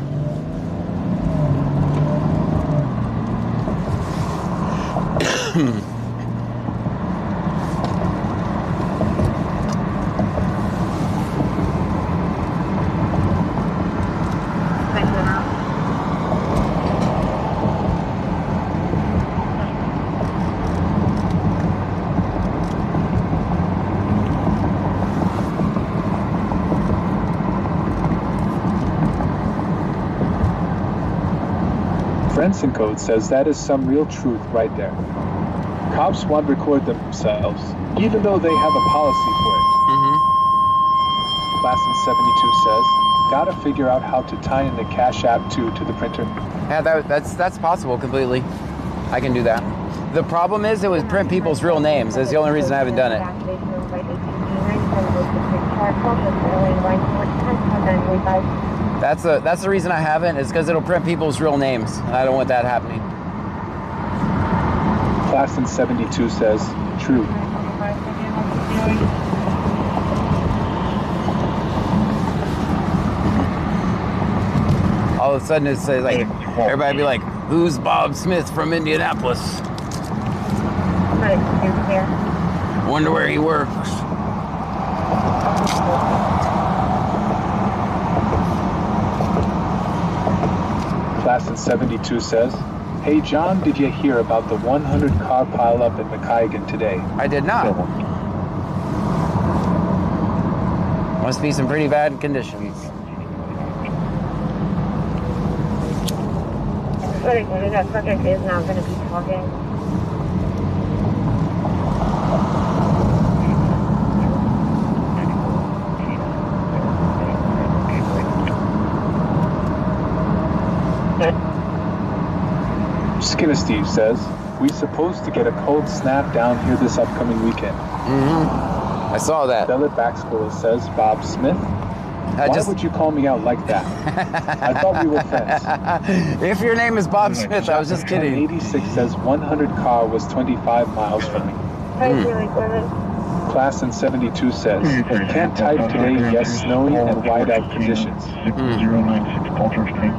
Friends and Code says that is some real truth right there. Cops won't record themselves, even though they have a policy for it. Class in 72 says, gotta figure out how to tie in the Cash App to the printer. Yeah, that's possible completely. I can do that. The problem is it would print people's real names. That's the only reason I haven't done it. That's the reason I haven't, is because it'll print people's real names, and I don't want that happening. Class in 72 says, true. All of a sudden it's like, everybody be like, who's Bob Smith from Indianapolis? Wonder where he works. Class in 72 says, hey John, did you hear about the 100 car pileup in McKeigan today? I did not. Must be some pretty bad conditions. That subject is now going to be talking. Skinner Steve says, we supposed to get a cold snap down here this upcoming weekend. I saw that. Bella Backschooler says, Bob Smith, why would you call me out like that? I thought we were friends. If your name is Bob Smith, I was just kidding. 86 says 100 car was 25 miles from me. Class in 72 says, can't type today, yes, snowy and whiteout conditions.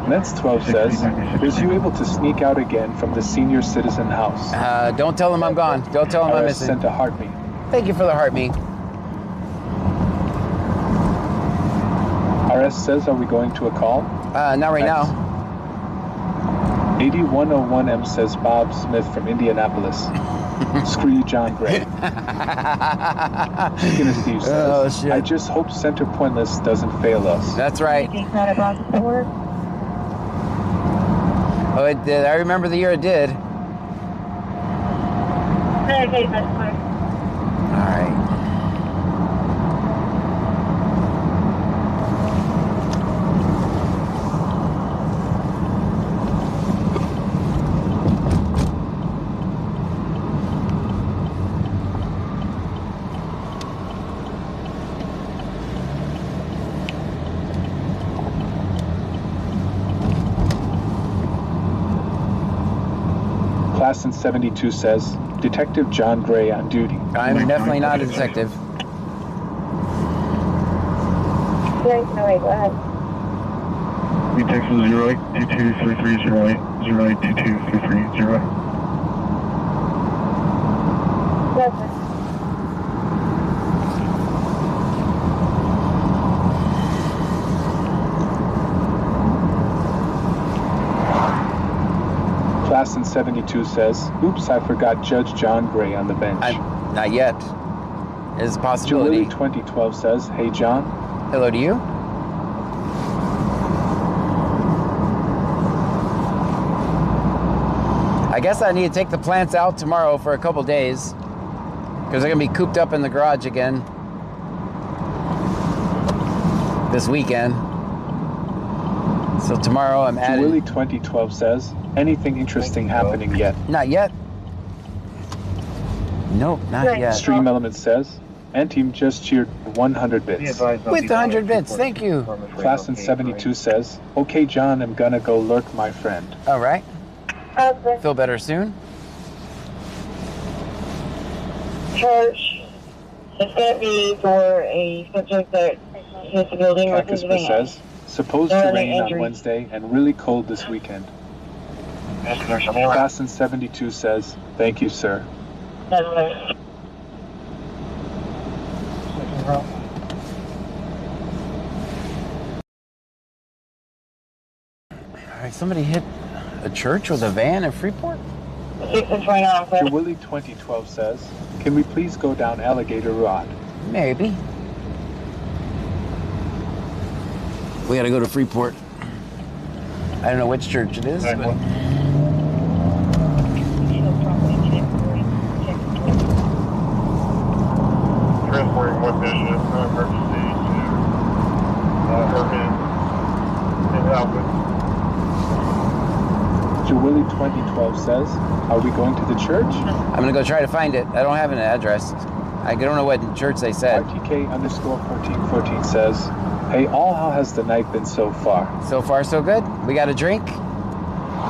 Nets 12 says, was you able to sneak out again from the senior citizen house? Don't tell him I'm gone. Don't tell him I'm missing. Sent a heart me. Thank you for the heart me. RS says, are we going to a call? Not right now. 8101M says, Bob Smith from Indianapolis. Screw you, John Gray. Skinner Steve says, oh, shit. I just hope Center Pointless doesn't fail us. That's right. Oh, it did. I remember the year it did. All right. Class in 72 says, Detective John Gray on duty. I'm definitely not a detective. No, wait, go ahead. We text was 08223308, 08223308. Yes, sir. Class in 72 says, oops, I forgot Judge John Gray on the bench. Not yet. Is a possibility. Julie 2012 says, hey John. Hello to you. I guess I need to take the plants out tomorrow for a couple days because they're going to be cooped up in the garage again this weekend. So tomorrow I'm adding... Willie 2012 says, anything interesting happening yet? Not yet. Nope, not yet. Stream Element says, N-Team just cheered 100 bits. With 100 bits, thank you. Class in 72 says, okay John, I'm gonna go lurk my friend. All right. Okay. Feel better soon? Church. It's going to be for a subject that hits the building with his van. says, supposed to rain on Wednesday and really cold this weekend. Class in 72 says, thank you, sir. All right, somebody hit a church with a van in Freeport? 6 and 29, sir. Willie 2012 says, can we please go down Alligator Rod? Maybe. We gotta go to Freeport. I don't know which church it is, but... Transporting one patient, emergency to Irving. Willie 2012 says, are we going to the church? I'm gonna go try to find it. I don't have an address. I don't know what church they said. RTK_1414 says, hey, how has the night been so far? So far, so good. We got a drink.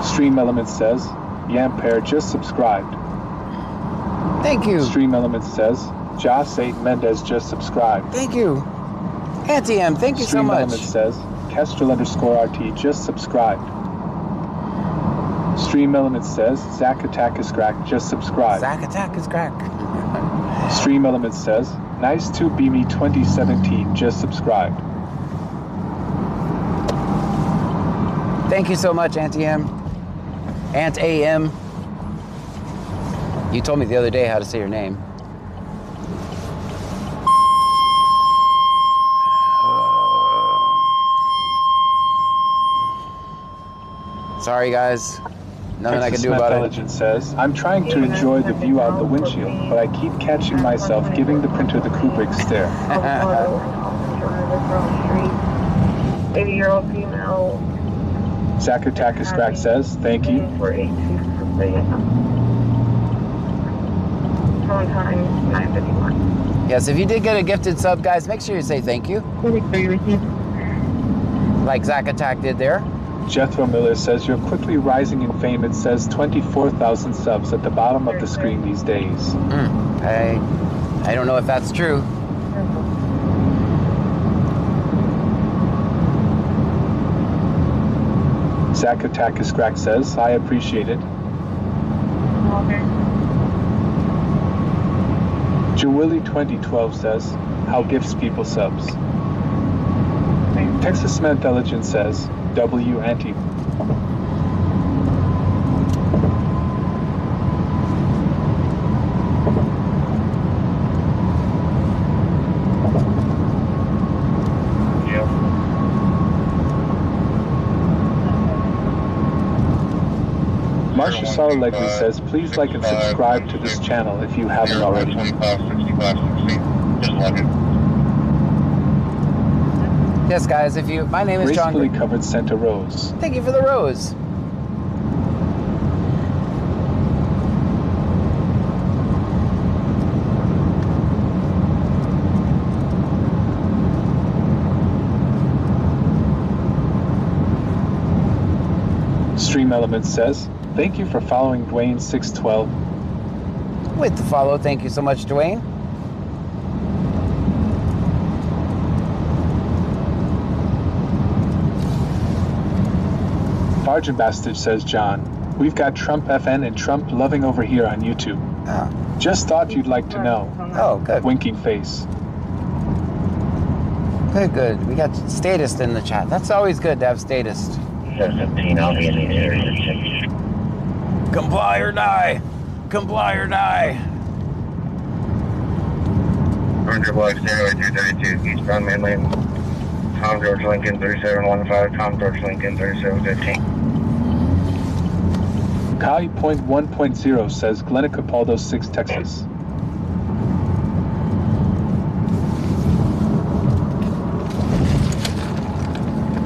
Stream Element says, Yampair just subscribed. Thank you. Stream Element says, Josh 8 Mendez just subscribed. Thank you. Auntie M, thank you so Stream much. Element says, Kestrel_RT just subscribed. Stream Element says, Zack Attack is crack just subscribed. Zack Attack is crack. Stream Element says, nice to be me 2017 just subscribed. Thank you so much, Auntie M. Aunt AM. You told me the other day how to say your name. Sorry, guys. Nothing I can do about it. Says, I'm trying to enjoy the view out the windshield, but I keep catching myself giving the printer the Kubrick stare. 80-year-old female. Zack Attack is crack says, thank you. Yes, if you did get a gifted sub, guys, make sure you say thank you. Like Zack Attack did there. Jethro Miller says, you're quickly rising in fame. It says 24,000 subs at the bottom of the screen these days. I don't know if that's true. Zack Attack is crack says, I appreciate it. Jawilly 2012 says, how gifts people subs. Texas Man Intelligence says, W anti. Marsha Legly says, please like and subscribe to this channel if you haven't already. Yes, guys, my name is John. Gracefully covered Santa Rose. Thank you for the rose. Stream Element says, thank you for following Dwayne 612. With the follow, thank you so much, Dwayne. Bargain Bastard says, John, we've got Trump FN and Trump loving over here on YouTube. Oh. Just thought you'd like to know. Oh, good. Winking face. Good. We got statist in the chat. That's always good to have statist. 17, I'll be in the area. Comply or die. Comply or die. Ranger Black, Stereo 232, eastbound main lane. Tom George Lincoln 3715, Tom George Lincoln 3715. Kai .1.0 says, Glenna Capaldo 6, Texas.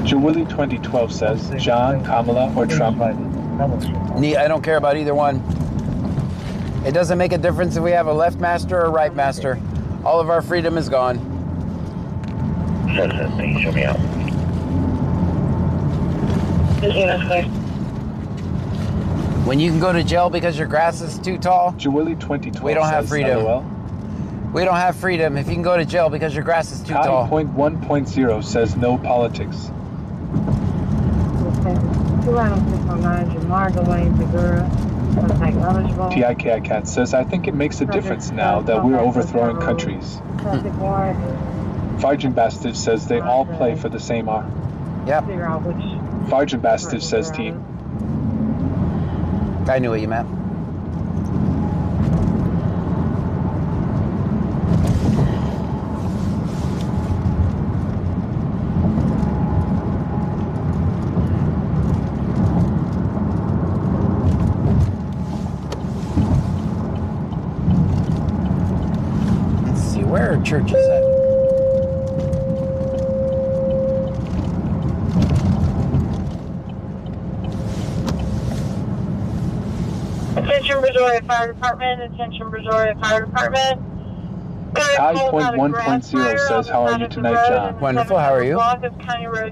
Jawilly 2012 says, John, Kamala, or Trump? I don't care about either one. It doesn't make a difference if we have a left master or a right master. All of our freedom is gone. Show me out. When you can go to jail because your grass is too tall, Jawilly 2012 we don't have says, freedom. LOL. We don't have freedom if you can go to jail because your grass is too tall. Kai .1.0 says, no politics. 20609, Jamar Delaney Segura. TIKI Cat says, I think it makes a difference now that we're overthrowing countries. Farjan Bastard says they all play for the same R. Yep. Farjan Bastard says team. I knew what you meant. Let's see, where are churches at? Brazoria Fire Department. Attention, Brazoria Fire Department. Kai Point 1.0 says, how are you tonight, John? Wonderful, how are you?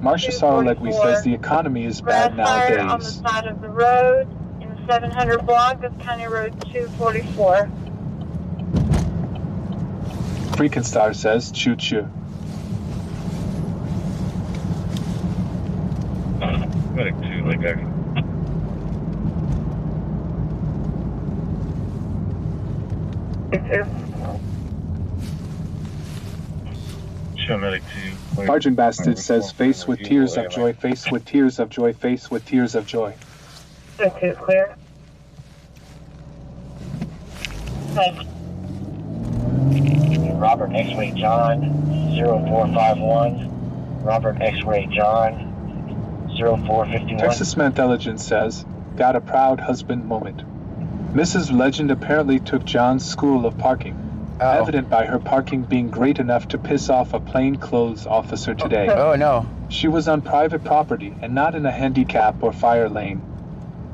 Marcia Sarlegwe says the economy is bad Fire on the nowadays. side of the road in the 700 block of County Road 244. Freakenstar says, choo choo. Medic 2, Lake Action. Show Medic 2. Sergeant Bastard says, face with tears of joy, face with tears of joy, face with tears of joy. Okay, clear. Robert X-Ray John, 0451. Robert X-Ray John, 0451. Texas Intelligence says, got a proud husband moment. Mrs. Legend apparently took John's school of parking. Evident by her parking being great enough to piss off a plainclothes officer today. Oh, no. She was on private property and not in a handicap or fire lane.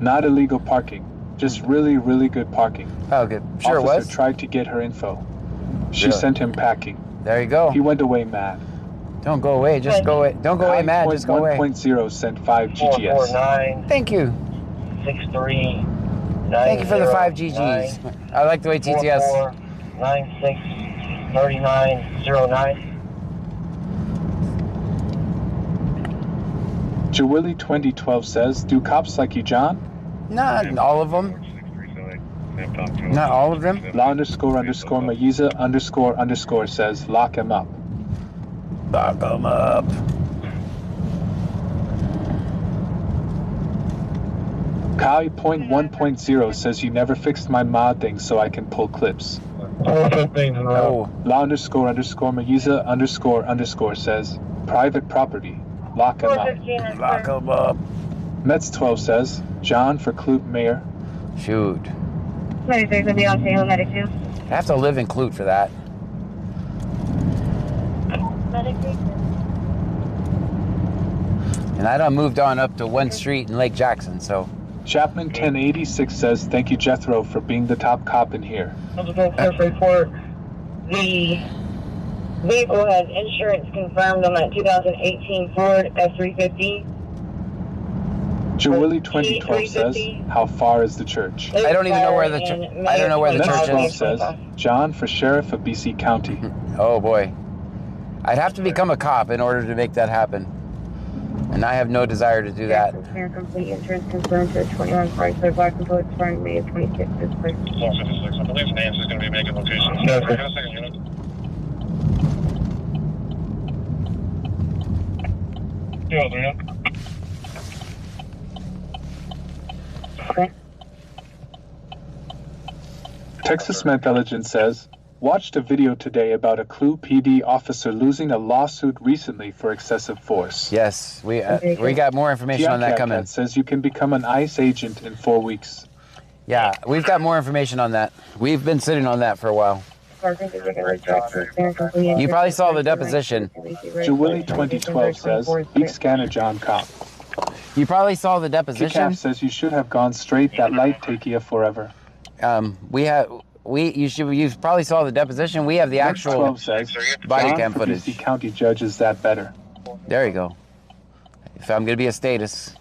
Not illegal parking, just really, really good parking. Oh, good. Sure it Officer was. tried to get her info. She Really? sent him packing. There you go. He went away mad. Don't go away. Just go away. Don't go away, Matt. Just go away. 1.0 sent 5 GGS. 449 Thank you. 63 Thank you for the 5 GGs. I like the way TTS. 96 3909. Jawilly 2012 says, do cops like you, John? Not all of them. Not all of them. La underscore underscore Mayiza underscore underscore says, lock him up. Lock them up. Kai Point 1.0 says you never fixed my mod thing so I can pull clips. Oh. La underscore underscore Mayiza underscore underscore says, private property. Lock him up. 415 is Lock clear. them up. Mets 12 says, John for Clute Mayor. Shoot. 26 will be on Taylor Medic 2. I have to live in Clute for that. Medic 2. And I done moved on up to 1 Street in Lake Jackson, so. Chapman 1086 says, thank you, Jethro, for being the top cop in here. Report. The vehicle has insurance confirmed on that 2018 Ford F-350. Jawilly 2012 says, how far is the church? I don't even know where the I don't know where the Mets church 12 is. says, John for Sheriff of BC County. Oh boy. I'd have to become a cop in order to make that happen. And I have no desire to do that. Complete insurance confirmed for 21 Chrysler Black and Blue expiring May of 26 is clear. 156. I believe Nancy's going to be making locations. Yeah, Got a second unit. Yeah, there. Okay. Texas Intelligence says, watched a video today about a Clue PD officer losing a lawsuit recently for excessive force. Yes, we got more information on that coming. Cat says you can become an ICE agent in 4 weeks. Yeah, we've got more information on that. We've been sitting on that for a while. You probably saw the deposition. Jawilly 2012 says, Big Scanner John Cop. You probably saw the deposition. Kickaff says you should have gone straight. That light take you forever. You probably saw the deposition. We have the actual 12 says, body John cam for footage. BC County judge is that better. There you go. If I'm gonna be a status,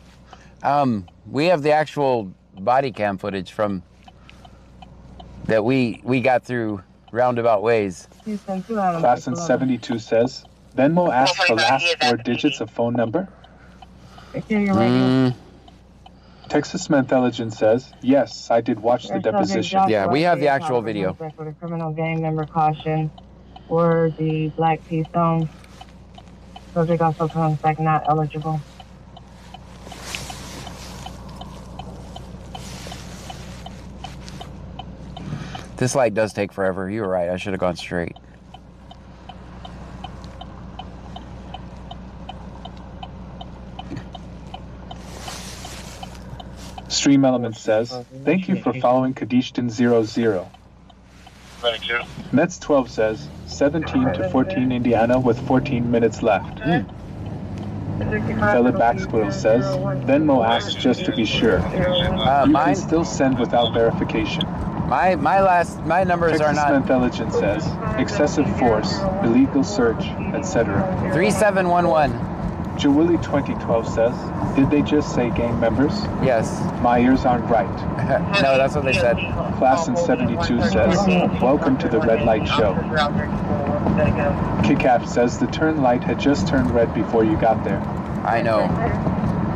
we have the actual body cam footage from that we got through roundabout ways. Class in 72 says, Venmo asks for last 4 digits of phone number. Texas Intelligence says, yes, I did watch the deposition. Yeah, we have the actual video. For the criminal gang member caution or the Black Keystone. Subject also comes back not eligible. This light does take forever. You were right. I should have gone straight. Stream Element says, thank you for following Kadishtan 00. Medic 2. Mets 12 says, 17 to 14 Indiana with 14 minutes left. Fella Backsquirrel says, Venmo asks just to be sure. You can still send without verification. My numbers are Texas not. Intelligence says, excessive force, illegal search, etc. 3711. Jawilly 2012 says, did they just say gang members? Yes. My ears aren't right. No, that's what they said. Klassen 72 says, welcome to the red light show. Kickaff says the turn light had just turned red before you got there. I know.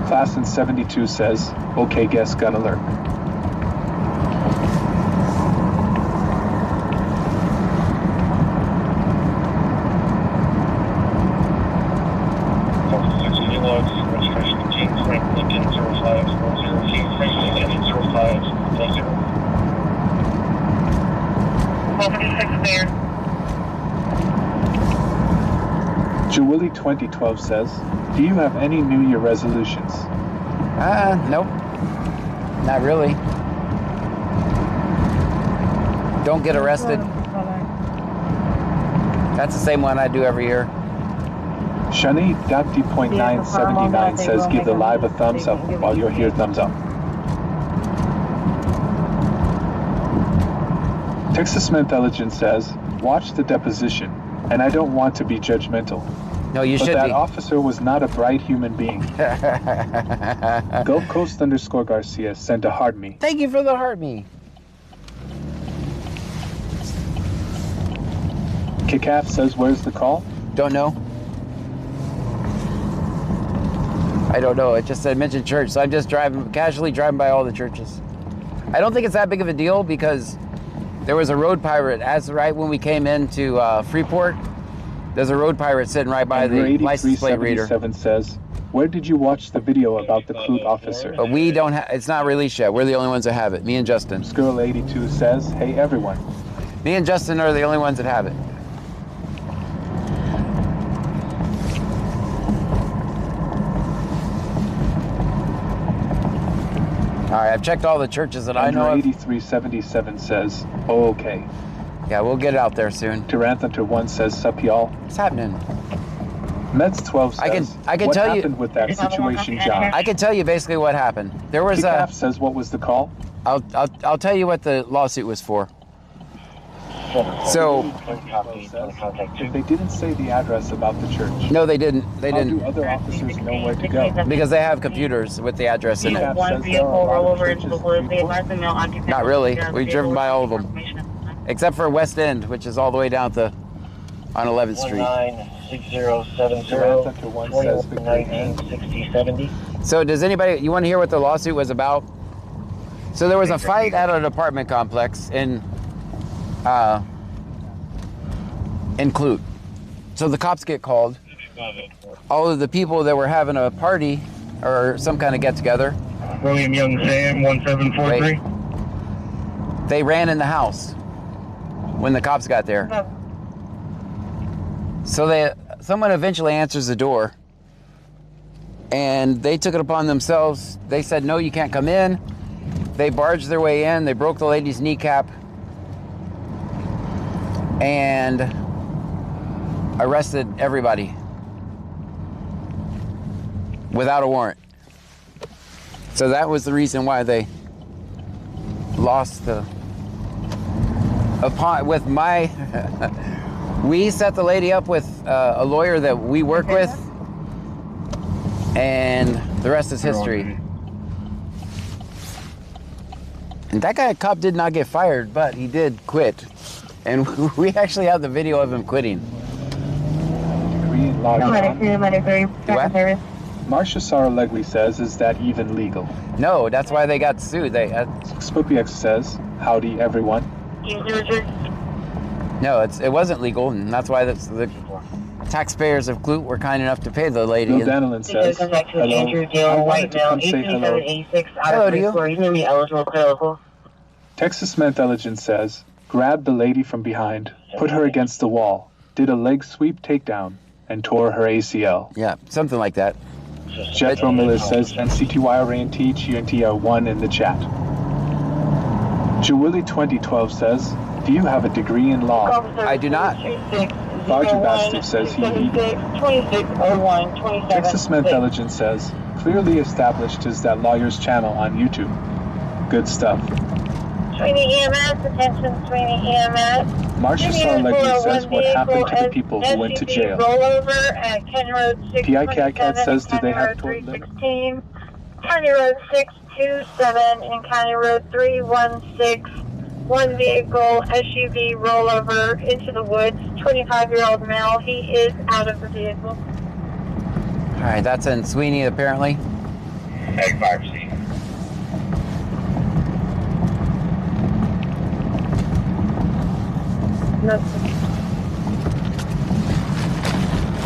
Klassen 72 says, okay, guess gonna lurk. Jawilly 2012 says, do you have any New Year resolutions? Nope. Not really. Don't get arrested. That's the same one I do every year. Shani.D.979 says, give the live a thumbs up while you're here, thumbs up. Texas Intelligence says, watch the deposition, and I don't want to be judgmental. No, you should be. But that officer was not a bright human being. Gulf Coast _Garcia sent a heart me. Thank you for the heart me. Kickaff says, where's the call? Don't know. I don't know. It just said mention church, so I'm just casually driving by all the churches. I don't think it's that big of a deal because there was a road pirate right when we came into Freeport. There's a road pirate sitting right by the license plate reader. 8377 says, where did you watch the video about the Clute officer? But we don't have, it's not released yet. We're the only ones that have it. Me and Justin. Skirl 82 says, hey everyone. Me and Justin are the only ones that have it. All right, I've checked all the churches that I know of. 8377 says, oh, okay. Yeah, we'll get it out there soon. Tyranthunter 1 says, sup y'all. What's happening? Meds 12 says, I can what tell happened with that situation, John? I can tell you basically what happened. There was Kickaff says, what was the call? I'll tell you what the lawsuit was for. So they didn't say the address about the church. No, they didn't. They How didn't. do other officers know where to go? Because they have computers with the address in it. One vehicle roll over into the woods. They advise the male occupant. Not really. We've driven by all of them, except for West End, which is all the way down on 11th Street. 196070. So does anybody? You want to hear what the lawsuit was about? So there was a fight at an apartment complex in Clute. So the cops get called. All of the people that were having a party or some kind of get-together. William Young Sam 1743. They ran in the house when the cops got there. So someone eventually answers the door, and they took it upon themselves. They said, no, you can't come in. They barged their way in. They broke the lady's kneecap and arrested everybody without a warrant. So that was the reason why they lost with my we set the lady up with a lawyer that we work with, and the rest is history. And that cop did not get fired, but he did quit. And we actually have the video of him quitting. Marcia Sarah Legley says, is that even legal? No, that's why they got sued. Spoopyx says, howdy everyone. No, it wasn't legal, and that's why the taxpayers of Clute were kind enough to pay the lady. Bill Danilin says, hello, I wanted to come say hello. Hello to you. Texas Intelligence says, grabbed the lady from behind, put her against the wall, did a leg sweep takedown, and tore her ACL. Yeah, something like that. Jethro Miller says, NCTYRANT, GNT are one in the chat. Jawilly 2012 says, do you have a degree in law? I do not. Roger Bastard says he 2601 27. Texas Intelligence says, clearly established is that lawyer's channel on YouTube. Good stuff. Sweeney EMS, attention Sweeney EMS. Marcia Sarleggy says what happened to the people who went to jail. Rollover at County Road 627 Cat says, do they have County total Road 316, County Road 627, and County Road 316. One vehicle, SUV, rollover into the woods. 25-year-old male. He is out of the vehicle. All right, that's in Sweeney apparently. A5C.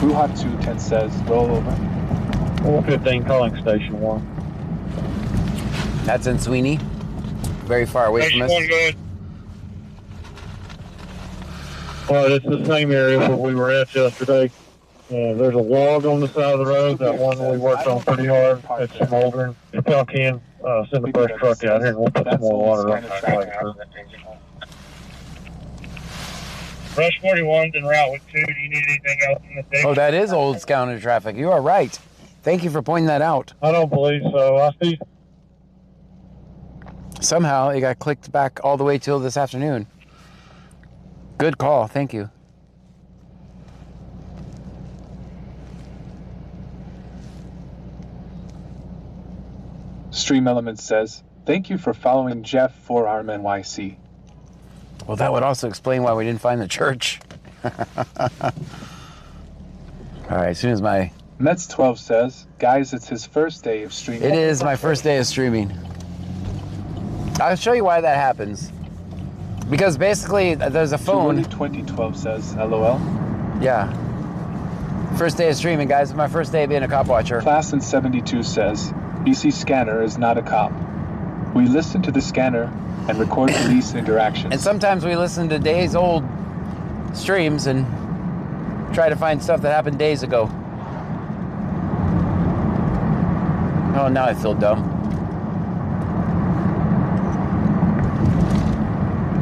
Bruja 210 says, roll over. 115 calling station 1. That's in Sweeney. Very far away from us. Well, it's the same area where we were at yesterday. There's a log on the side of the road, that one we worked on pretty hard. It's smoldering. If y'all can, send the first truck out here and we'll put some more water on that place. Rush 41's en route with 2. Do you need anything else in the station? Oh, that is old County traffic. You are right. Thank you for pointing that out. I don't believe so. I see. Somehow it got clicked back all the way till this afternoon. Good call. Thank you. Stream Elements says, thank you for following Jeff for Arm NYC. Well, that would also explain why we didn't find the church. All right, as soon as my... Mets 12 says, guys, it's his first day of streaming. It is my first day of streaming. I'll show you why that happens. Because basically, there's a phone. 2012 says, LOL. Yeah. First day of streaming, guys. It's my first day of being a cop watcher. Class in 72 says, BC Scanner is not a cop. We listen to the scanner and record police interactions. And sometimes we listen to days old streams and try to find stuff that happened days ago. Oh, now I feel dumb.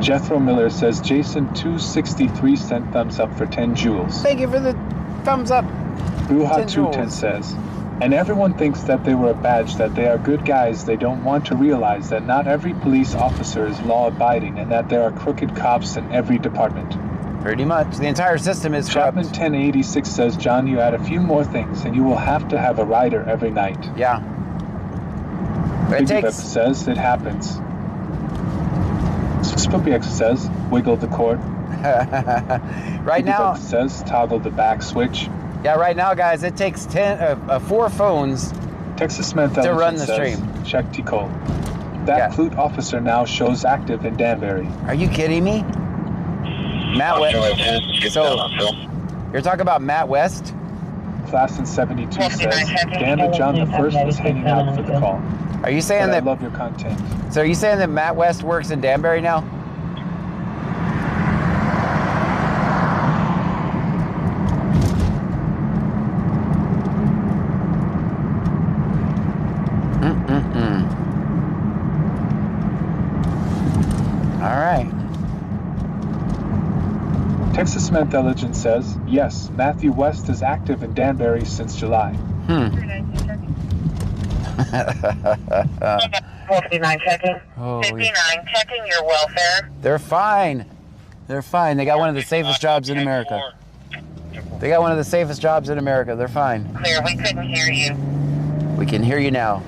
Jethro Miller says, Jason 263 sent thumbs up for 10 joules. Thank you for the thumbs up. Bruja 210 says, and everyone thinks that they were a badge, that they are good guys. They don't want to realize that not every police officer is law-abiding and that there are crooked cops in every department. Pretty much. The entire system is corrupt. Chapman 1086 says, John, you add a few more things and you will have to have a rider every night. Yeah. It takes... says, it happens. Spoopiex says, wiggle the cord. Right now... says, toggle the back switch. Yeah, right now, guys, it takes 4 phones Texas to run the stream. Check T-Cole. That flute officer now shows active in Danbury. Are you kidding me? Matt West. So, you're talking about Matt West? Class in 72 says, damn it, John the First was hanging out for the call. Are you saying that... I love your content. So are you saying that Matt West works in Danbury now? All right. Texas Intelligence says, yes, Matthew West is active in Danbury since July. 59 checking. 59 checking your welfare. They're fine. They're fine. They got one of the safest jobs in America. They got one of the safest jobs in America. They're fine. Clear, we couldn't hear you. We can hear you now.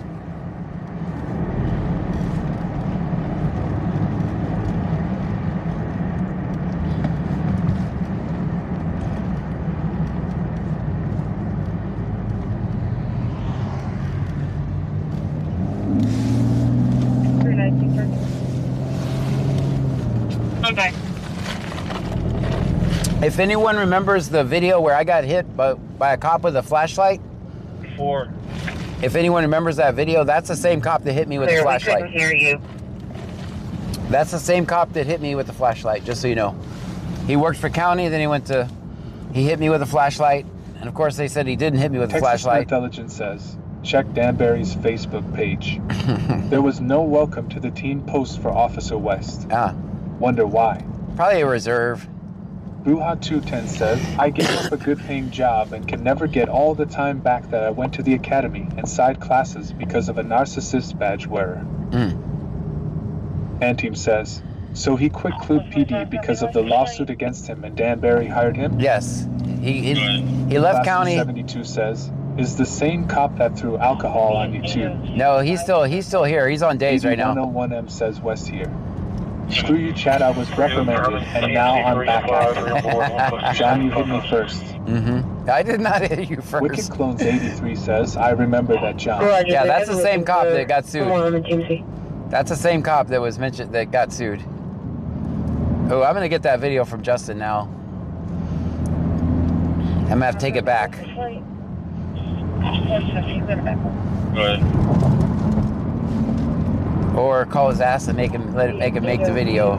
Okay. If anyone remembers the video where I got hit by a cop with a flashlight, 4. If anyone remembers that video, that's the same cop that hit me with Clear, the flashlight. we couldn't hear you. That's the same cop that hit me with the flashlight, just so you know. He worked for county, then he hit me with a flashlight, and of course they said he didn't hit me with a flashlight. Intelligence says, check Danbury's Facebook page. There was no welcome to the teen post for Officer West. Ah. Wonder why. Probably a reserve. Bruja 210 says, I gave up a good paying job and can never get all the time back that I went to the academy and side classes because of a narcissist badge wearer. Anteam says, so he quit Clute PD because of the lawsuit against him and Danbury hired him? Yes. He left county. 72 says, is the same cop that threw alcohol on you too? No, he's still here. He's on days right now. 101M says West here. Screw you, Chad, I was reprimanded, and now I'm back at it. John, you hit me first. I did not hit you first. Wicked Clones 83 says, I remember that, John. Yeah, that's the same cop that got sued. That's the same cop that was mentioned that got sued. Oh, I'm gonna get that video from Justin now. I'm gonna have to take it back. Go ahead. Or call his ass and make him make the video.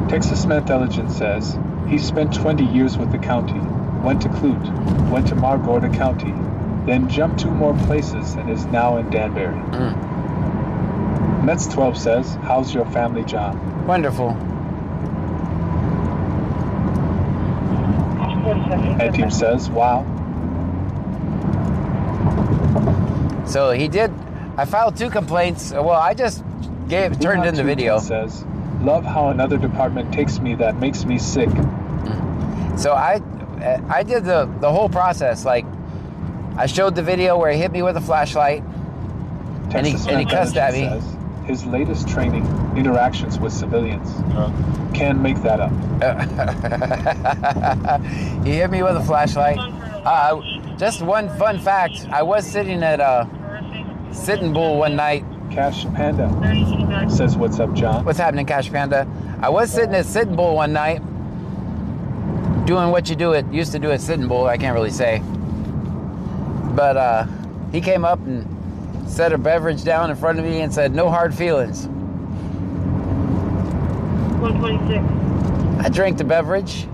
Texas Intelligence says he spent 20 years with the county, went to Clute, went to Margorda County, then jumped 2 more places and is now in Danbury. Mets 12 says, how's your family, John? Wonderful. Anteam says, wow. So he did. I filed 2 complaints. Well, I just turned in the video. Says, love how another department takes me that makes me sick. So I did the whole process. Like, I showed the video where he hit me with a flashlight, and he cussed at me. Says, his latest training, interactions with civilians. Can't make that up. He hit me with a flashlight. Just one fun fact. I was sitting at Sitting Bull one night. Cash Panda says, what's up, John? What's happening, Cash Panda? I was sitting at Sitting Bull one night, doing what you used to do at Sitting Bull. I can't really say. But he came up and set a beverage down in front of me and said, no hard feelings. 126. I drank the beverage.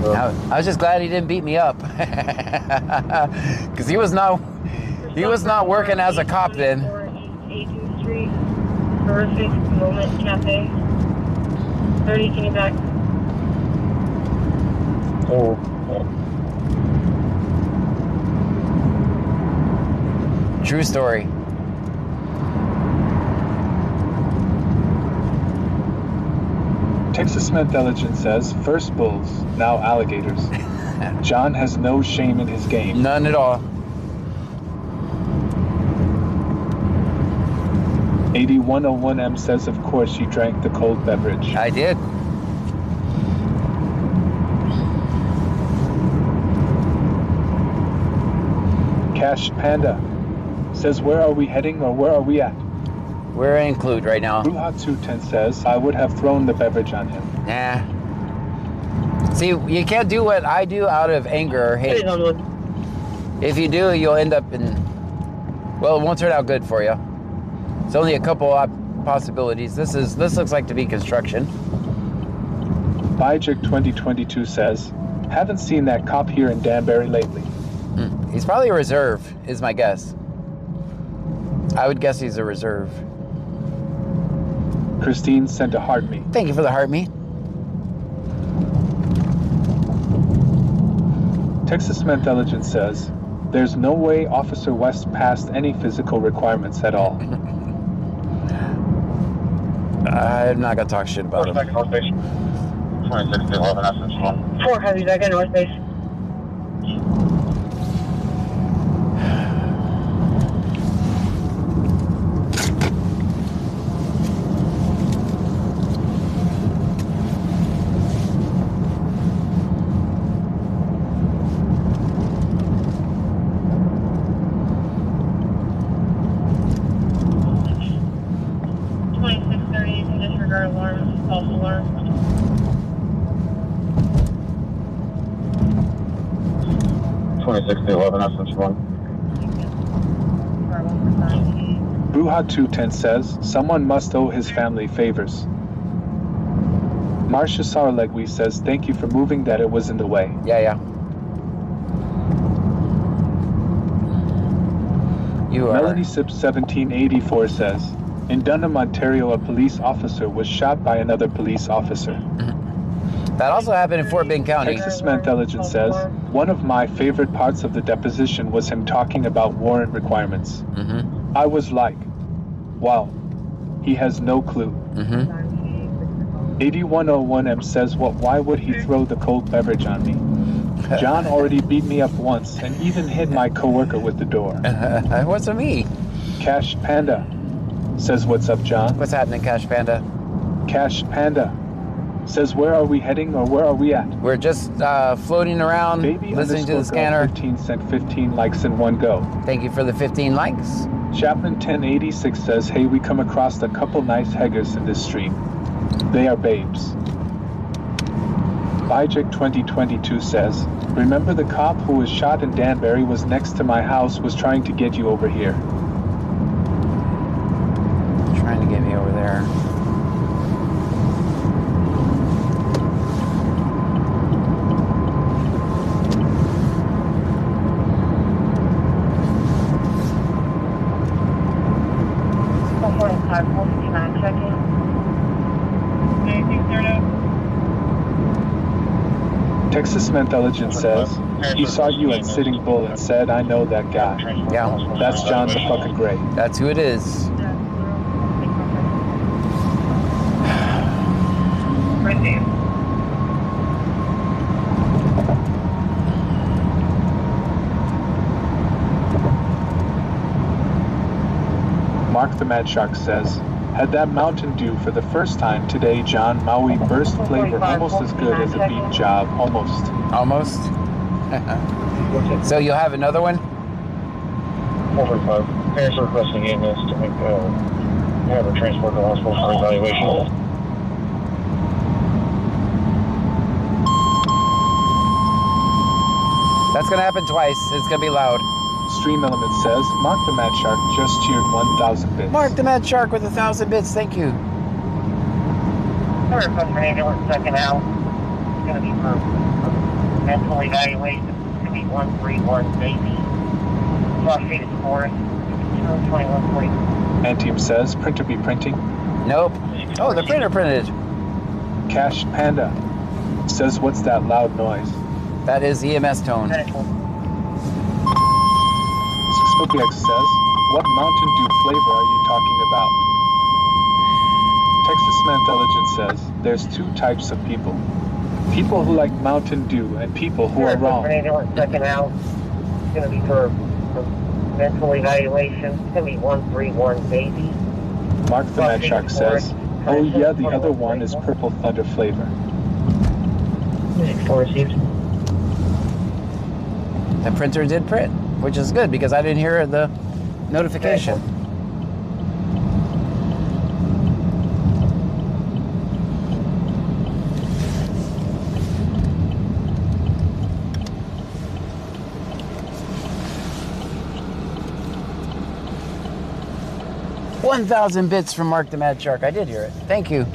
I was just glad he didn't beat me up. Because he was not working as a cop then. 18th Street, Horrific Moment Cafe. 30, can you back? True story. Texas Intelligence says, first bulls, now alligators. John has no shame in his game. None at all. 8101M says, of course you drank the cold beverage. I did. Cash Panda says, where are we heading or where are we at? We're in Clute right now. Bruja 210 says, I would have thrown the beverage on him. Nah. See, you can't do what I do out of anger or hate. If you do, you'll end up in... Well, it won't turn out good for you. It's only a couple of possibilities. This looks like to be construction. Bijik 2022 says, haven't seen that cop here in Danbury lately. He's probably a reserve, is my guess. I would guess he's a reserve. Christine sent a heart me. Thank you for the heart me. Texas Intelligence says, there's no way Officer West passed any physical requirements at all. I'm not gonna talk shit about him. 4 heavy back at North Base. False alarm. 26 to 11, essence 1. Bruja 210 says, someone must owe his family favors. Marcia Sarlegui says, thank you for moving that it was in the way. Yeah. You are. Melanie Sips 1784 says, in Dunham, Ontario, a police officer was shot by another police officer. That also happened in Fort Bend County. Texas Mantelligent says, one of my favorite parts of the deposition was him talking about warrant requirements. I was like, wow, he has no clue. 8101M says, why would he throw the cold beverage on me? John already beat me up once and even hit my coworker with the door. It wasn't me. Cash Panda says, what's up, John? What's happening, Cash Panda? Cash Panda says, where are we heading or where are we at? We're just floating around, Baby listening to the scanner. 15 sent 15 likes in one go. Thank you for the 15 likes. Chaplain 1086 says, hey, we come across a couple nice heggers in this stream. They are babes. Bijik 2022 says, remember the cop who was shot in Danbury was next to my house was trying to get you over here. Trying to get me over there. Texas Mantelligent says, he saw you at Sitting Bull and said, I know that guy. Yeah. That's John the fucking Gray. That's who it is. Mark the Mad Shark says, had that Mountain Dew for the first time today, John. Maui burst flavor almost as good as a beat job. Almost. Almost? So you'll have another one? 445. Parents are requesting EMS to make have a transport to the hospital for evaluation. That's going to happen twice. It's going to be loud. Stream Element says, Mark the Mad Shark just cheered 1,000 bits. Mark the Mad Shark with 1,000 bits. Thank you. We're from an ambulance second out. It's going to be for mental evaluation. It's going to be 131 baby. Phosphate Forest. 2140. Anteam says, printer be printing. Nope. Oh, the printer printed. Cash Panda says, what's that loud noise? That is EMS tone. Spookx says, what Mountain Dew flavor are you talking about? Texas Mantelligent says, there's two types of people. People who like Mountain Dew and people who are wrong. Second out. It's going to be for mental evaluation. It's going to be 131 baby. Mark the Mad Shark says, oh yeah, the other one is Purple Thunder flavor. Music 4 received. The printer did print, which is good because I didn't hear the notification. $1,000 bits from Mark the Mad Shark. I did hear it. Thank you.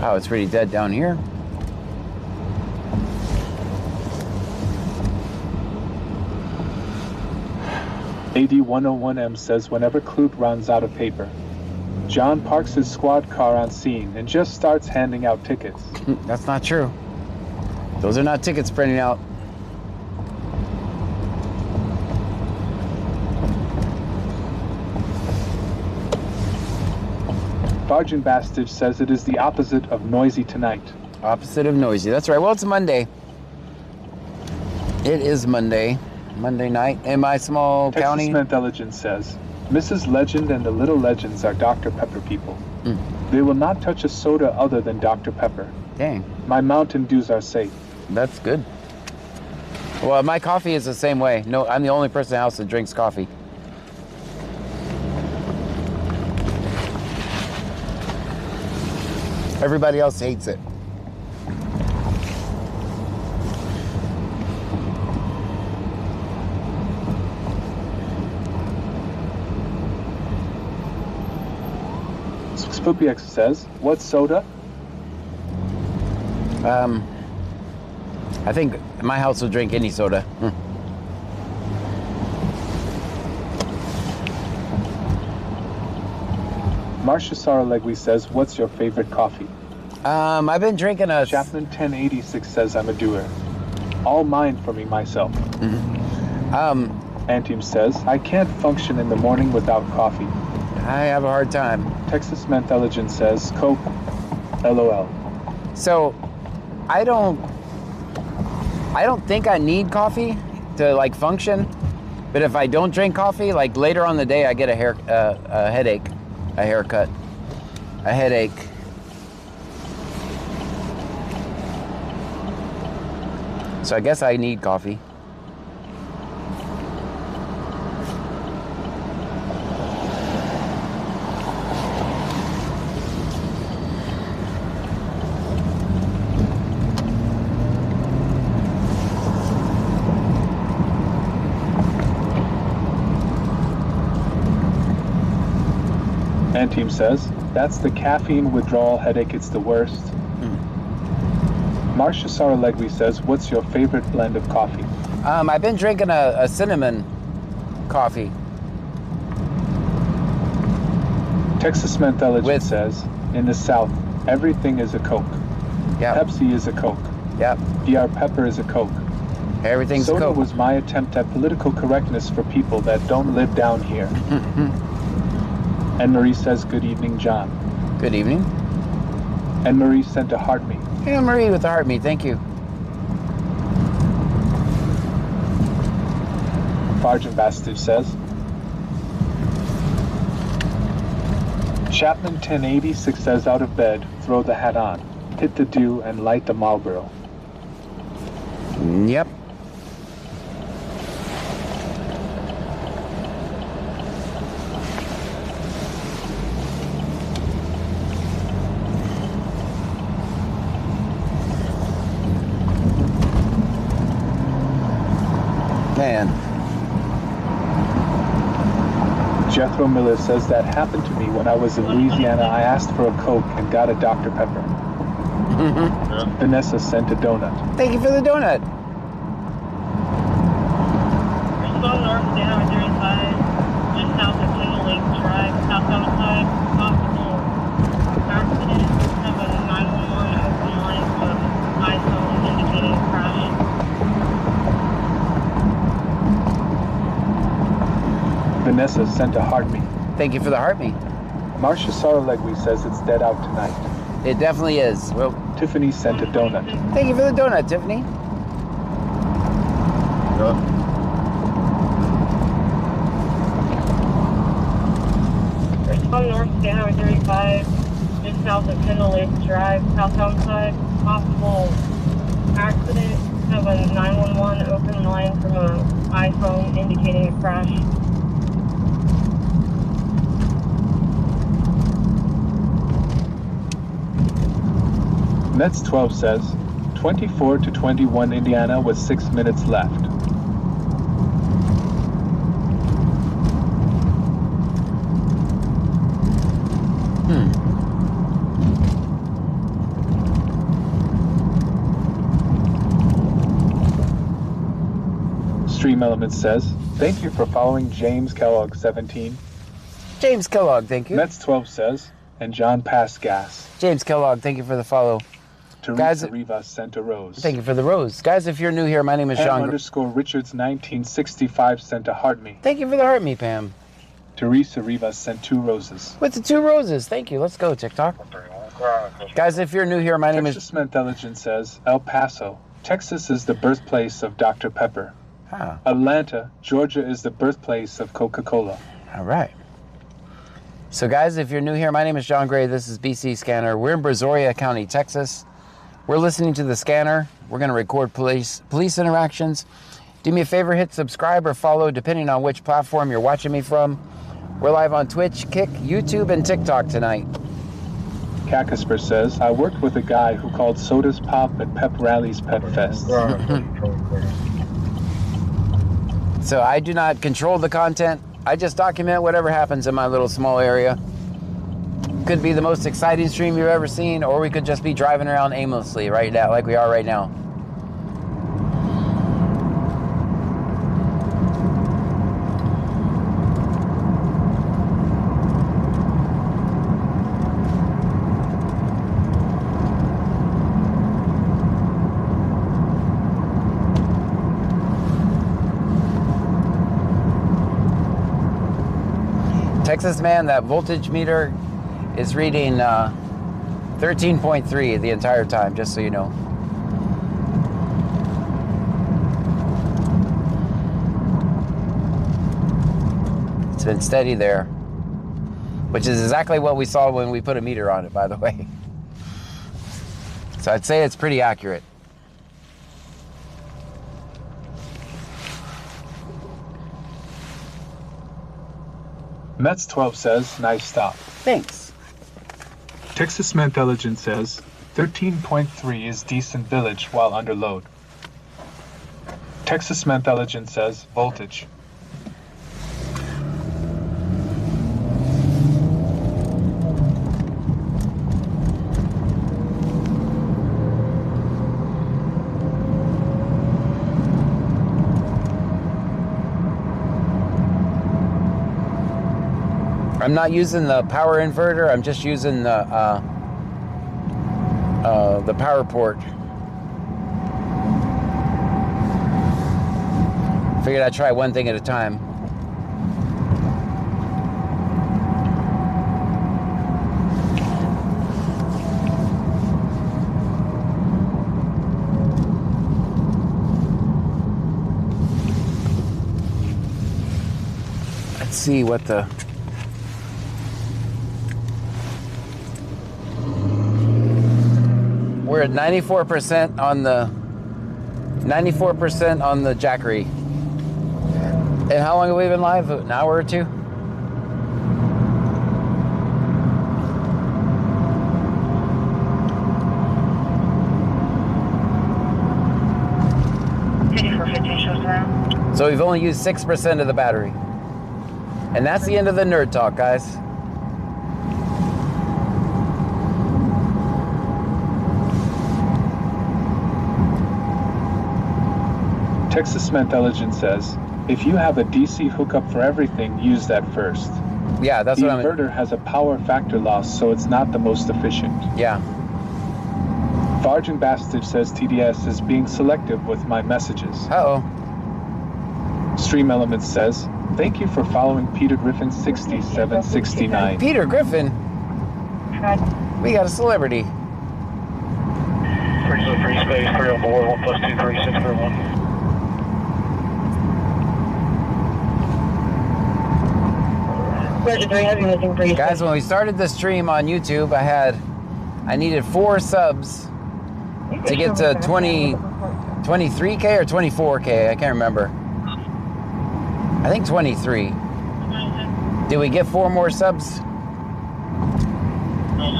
Oh, it's pretty dead down here. AD101M says whenever Clute runs out of paper, John parks his squad car on scene and just starts handing out tickets. That's not true. Those are not tickets printing out. Bargain Bastard says it is the opposite of noisy tonight. Opposite of noisy. That's right. Well, it's Monday. It is Monday. Monday night in my small Texas county. Menthelogen says, Mrs. Legend and the Little Legends are Dr. Pepper people. They will not touch a soda other than Dr. Pepper. Dang. My Mountain Dews are safe. That's good. Well, my coffee is the same way. No, I'm the only person in the house that drinks coffee. Everybody else hates it. Spoopyx says, what soda? I think my house will drink any soda. Marcia Saralegui says, what's your favorite coffee? I've been drinking a... Chaplin 1086 says, I'm a doer. All mine for me myself. Antim says, I can't function in the morning without coffee. I have a hard time. Texas Menthelogen says, Coke, LOL. So, I don't think I need coffee to like function, but if I don't drink coffee, like later on in the day, I get a headache, a haircut, a headache. So I guess I need coffee. Team says, that's the caffeine withdrawal headache, it's the worst. Marcia Saralegui says, what's your favorite blend of coffee? I've been drinking a cinnamon coffee. Texas Menthelogen says, in the South, everything is a Coke. Yep. Pepsi is a Coke. Yep. DR Pepper is a Coke. Everything's a Soda Coke. was my attempt at political correctness for people that don't live down here. And Marie says, good evening, John. Good evening. And Marie sent a heart me. Hey, Marie with the heart me, thank you. Bargain Bastard says, Chaplin 1086 says, out of bed, throw the hat on, hit the dew, and light the Marlboro. Yep. Man. Jethro Miller says that happened to me when I was in Louisiana. I asked for a Coke and got a Dr. Pepper. Vanessa sent a donut. Thank you for the donut. Respond north down 35, just south of Kendall Lake Drive, southbound side, possible accident, have a 911 open line from iPhone indicating crash. Vanessa sent a heart me. Thank you for the heart me. Marcia Saralegui says it's dead out tonight. It definitely is. Well, Tiffany sent a donut. thank you for the donut, Tiffany. Respond north down 35, just south of Kendall Lake Drive, southbound side, possible accident, have a 911 open line from an iPhone indicating a crash. Mets 12 says, 24-21 Indiana with 6 minutes left. Stream Elements says, thank you for following James Kellogg 17. James Kellogg, thank you. Mets 12 says, and John Pass Gas. James Kellogg, thank you for the follow. Teresa Rivas sent a rose. Thank you for the rose. Guys, if you're new here, my name is Pam Sean. _Richards 1965 sent a heart me. Thank you for the heart me, Pam. Teresa Rivas sent 2 roses. With the 2 roses. Thank you. Let's go, TikTok. Guys, if you're new here, my name is... Texas Intelligence says, El Paso, Texas is the birthplace of Dr. Pepper. Huh. Atlanta, Georgia is the birthplace of Coca-Cola. All right. So guys, if you're new here, my name is John Gray. This is BC Scanner. We're in Brazoria County, Texas. We're listening to the scanner. We're going to record police interactions. Do me a favor, hit subscribe or follow, depending on which platform you're watching me from. We're live on Twitch, Kick, YouTube, and TikTok tonight. Kakasper says, I worked with a guy who called sodas pop at Pep Rally's Pet Fest. So I do not control the content. I just document whatever happens in my little small area. Could be the most exciting stream you've ever seen, or we could just be driving around aimlessly right now, like we are right now. Texas man, that voltage meter is reading 13.3 the entire time, just so you know. It's been steady there, which is exactly what we saw when we put a meter on it, by the way. So I'd say it's pretty accurate. Mets 12 says, nice stop. Thanks. Texas Intelligence says, 13.3 is decent village while under load. Texas Intelligence says, voltage. I'm not using the power inverter. I'm just using the power port. Figured I'd try one thing at a time. Let's see what the... We're at 94% on the 94% on the Jackery. And how long have we been live? An hour or 2? So we've only used 6% of the battery. And that's the end of the nerd talk, guys. Texas Intelligence says, if you have a DC hookup for everything, use that first. Yeah, that's the what I'm... The inverter has a power factor loss, so it's not the most efficient. Yeah. Vargin Bastard says TDS is being selective with my messages. Uh-oh. Stream Elements says, thank you for following Peter Griffin 6769. Peter Griffin? We got a celebrity. Free space, 3 on board, 1 plus 2, 3, 6, 3, 1. Guys, when we started the stream on YouTube, I needed 4 subs to get to 23K or 24K. I can't remember. I think 23. Did we get 4 more subs?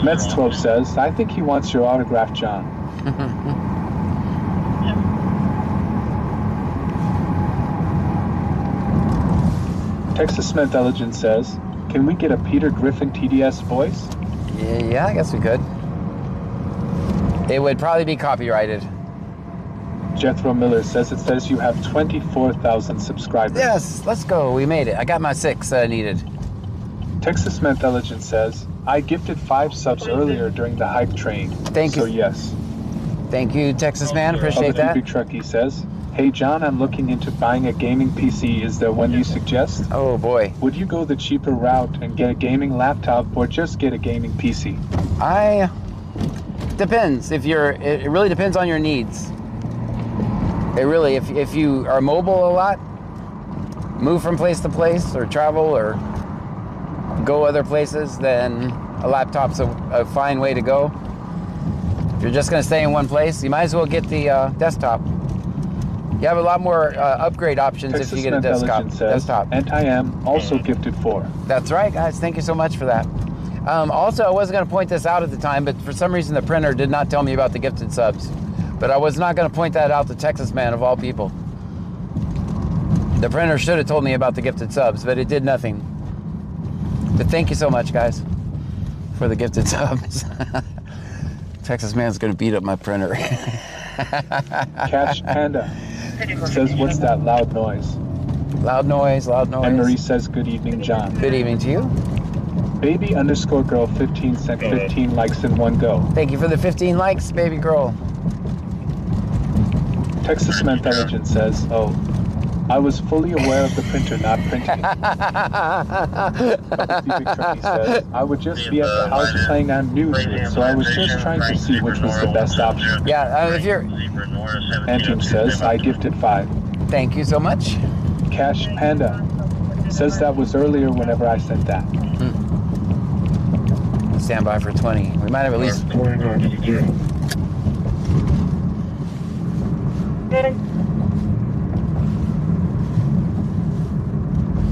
Mets 12 says, I think he wants your autograph, John. Texas Intelligence says, can we get a Peter Griffin TDS voice? Yeah, I guess we could. It would probably be copyrighted. Jethro Miller says it says you have 24,000 subscribers. Yes, let's go. We made it. I got my 6 that I needed. Texas Intelligence says, I gifted 5 subs earlier during the hype train. Thank you. So yes. Thank you, Texas man. Appreciate that. Truckee says, Hey John, I'm looking into buying a gaming PC. Is there one you suggest? Oh boy. Would you go the cheaper route and get a gaming laptop or just get a gaming PC? Depends. It really depends on your needs. It really, if you are mobile a lot, move from place to place or travel or go other places, then a laptop's a fine way to go. If you're just gonna stay in one place, you might as well get the desktop. You have a lot more upgrade options if you get a desktop. Anti-am also gifted 4. That's right, guys. Thank you so much for that. Also, I wasn't going to point this out at the time, but for some reason the printer did not tell me about the gifted subs. But I was not going to point that out to Texas Man of all people. The printer should have told me about the gifted subs, but it did nothing. But thank you so much, guys, for the gifted subs. Texas Man's going to beat up my printer. Cash Panda says, what's that loud noise? Loud noise, loud noise. And Marie says, good evening, John. Good evening to you. Baby_girl 15 sent 15 likes in one go. Thank you for the 15 likes, baby girl. Texas Intelligence says, oh, I was fully aware of the printer not printing it. Stevie Cookie says, I would just be at the house playing on Newsweek, so I was just trying to see which was the best option. Yeah, if you're... Antim says, I gifted 5. Thank you so much. Cash Panda says that was earlier whenever I sent that. Stand by for 20. We might have at least...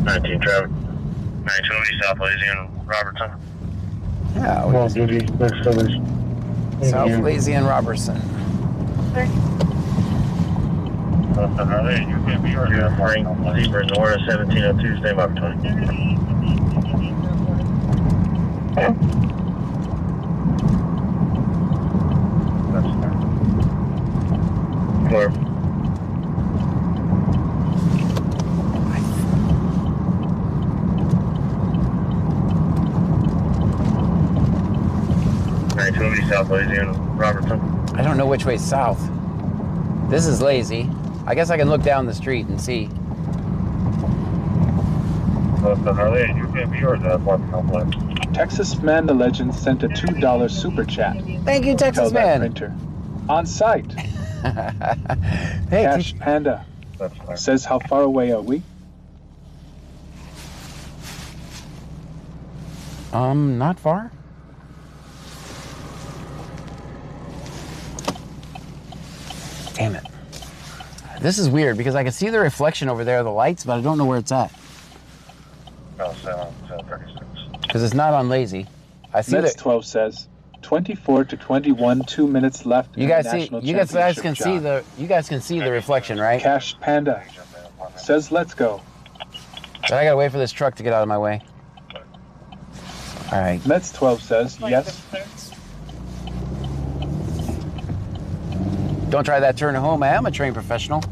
19 traffic. 920 South Lazy and Robertson. Yeah, Well, duty, next service. South Lazy and Robertson. You can be Frank Zebra Nora 1702, stand by for 20. Clear. South Lazy and Robertson. I don't know which way's south. This is Lazy. I guess I can look down the street and see. Texas Man the Legend sent a $2 super chat. Thank you, Texas Man. Printer. On site. Hey, Cash Panda says, how far away are we? Not far. Damn it. This is weird because I can see the reflection over there of the lights, but I don't know where it's at. Because it's not on Lazy. I see Next 12 says 24 to 21, 2 minutes left. You guys see? You guys can see the. You guys can see the reflection, right? Cash Panda says, "Let's go." But I gotta wait for this truck to get out of my way. All right. Mets 12 says, "Yes." Don't try that turn at home. I am a trained professional.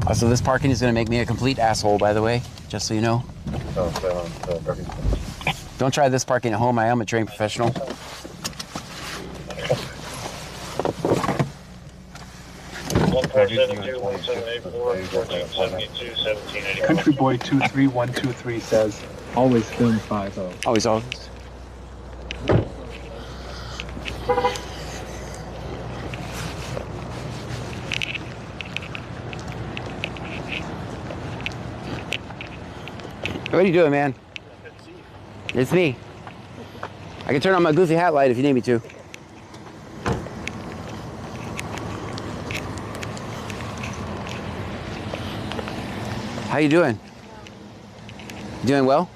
Also, this parking is going to make me a complete asshole, by the way, just so you know. Don't try this parking at home. I am a trained professional. Country Boy 23123 says, "Always film 50." Always. What are you doing, man? It's me. I can turn on my goofy hat light if you need me to. How you doing? You doing well?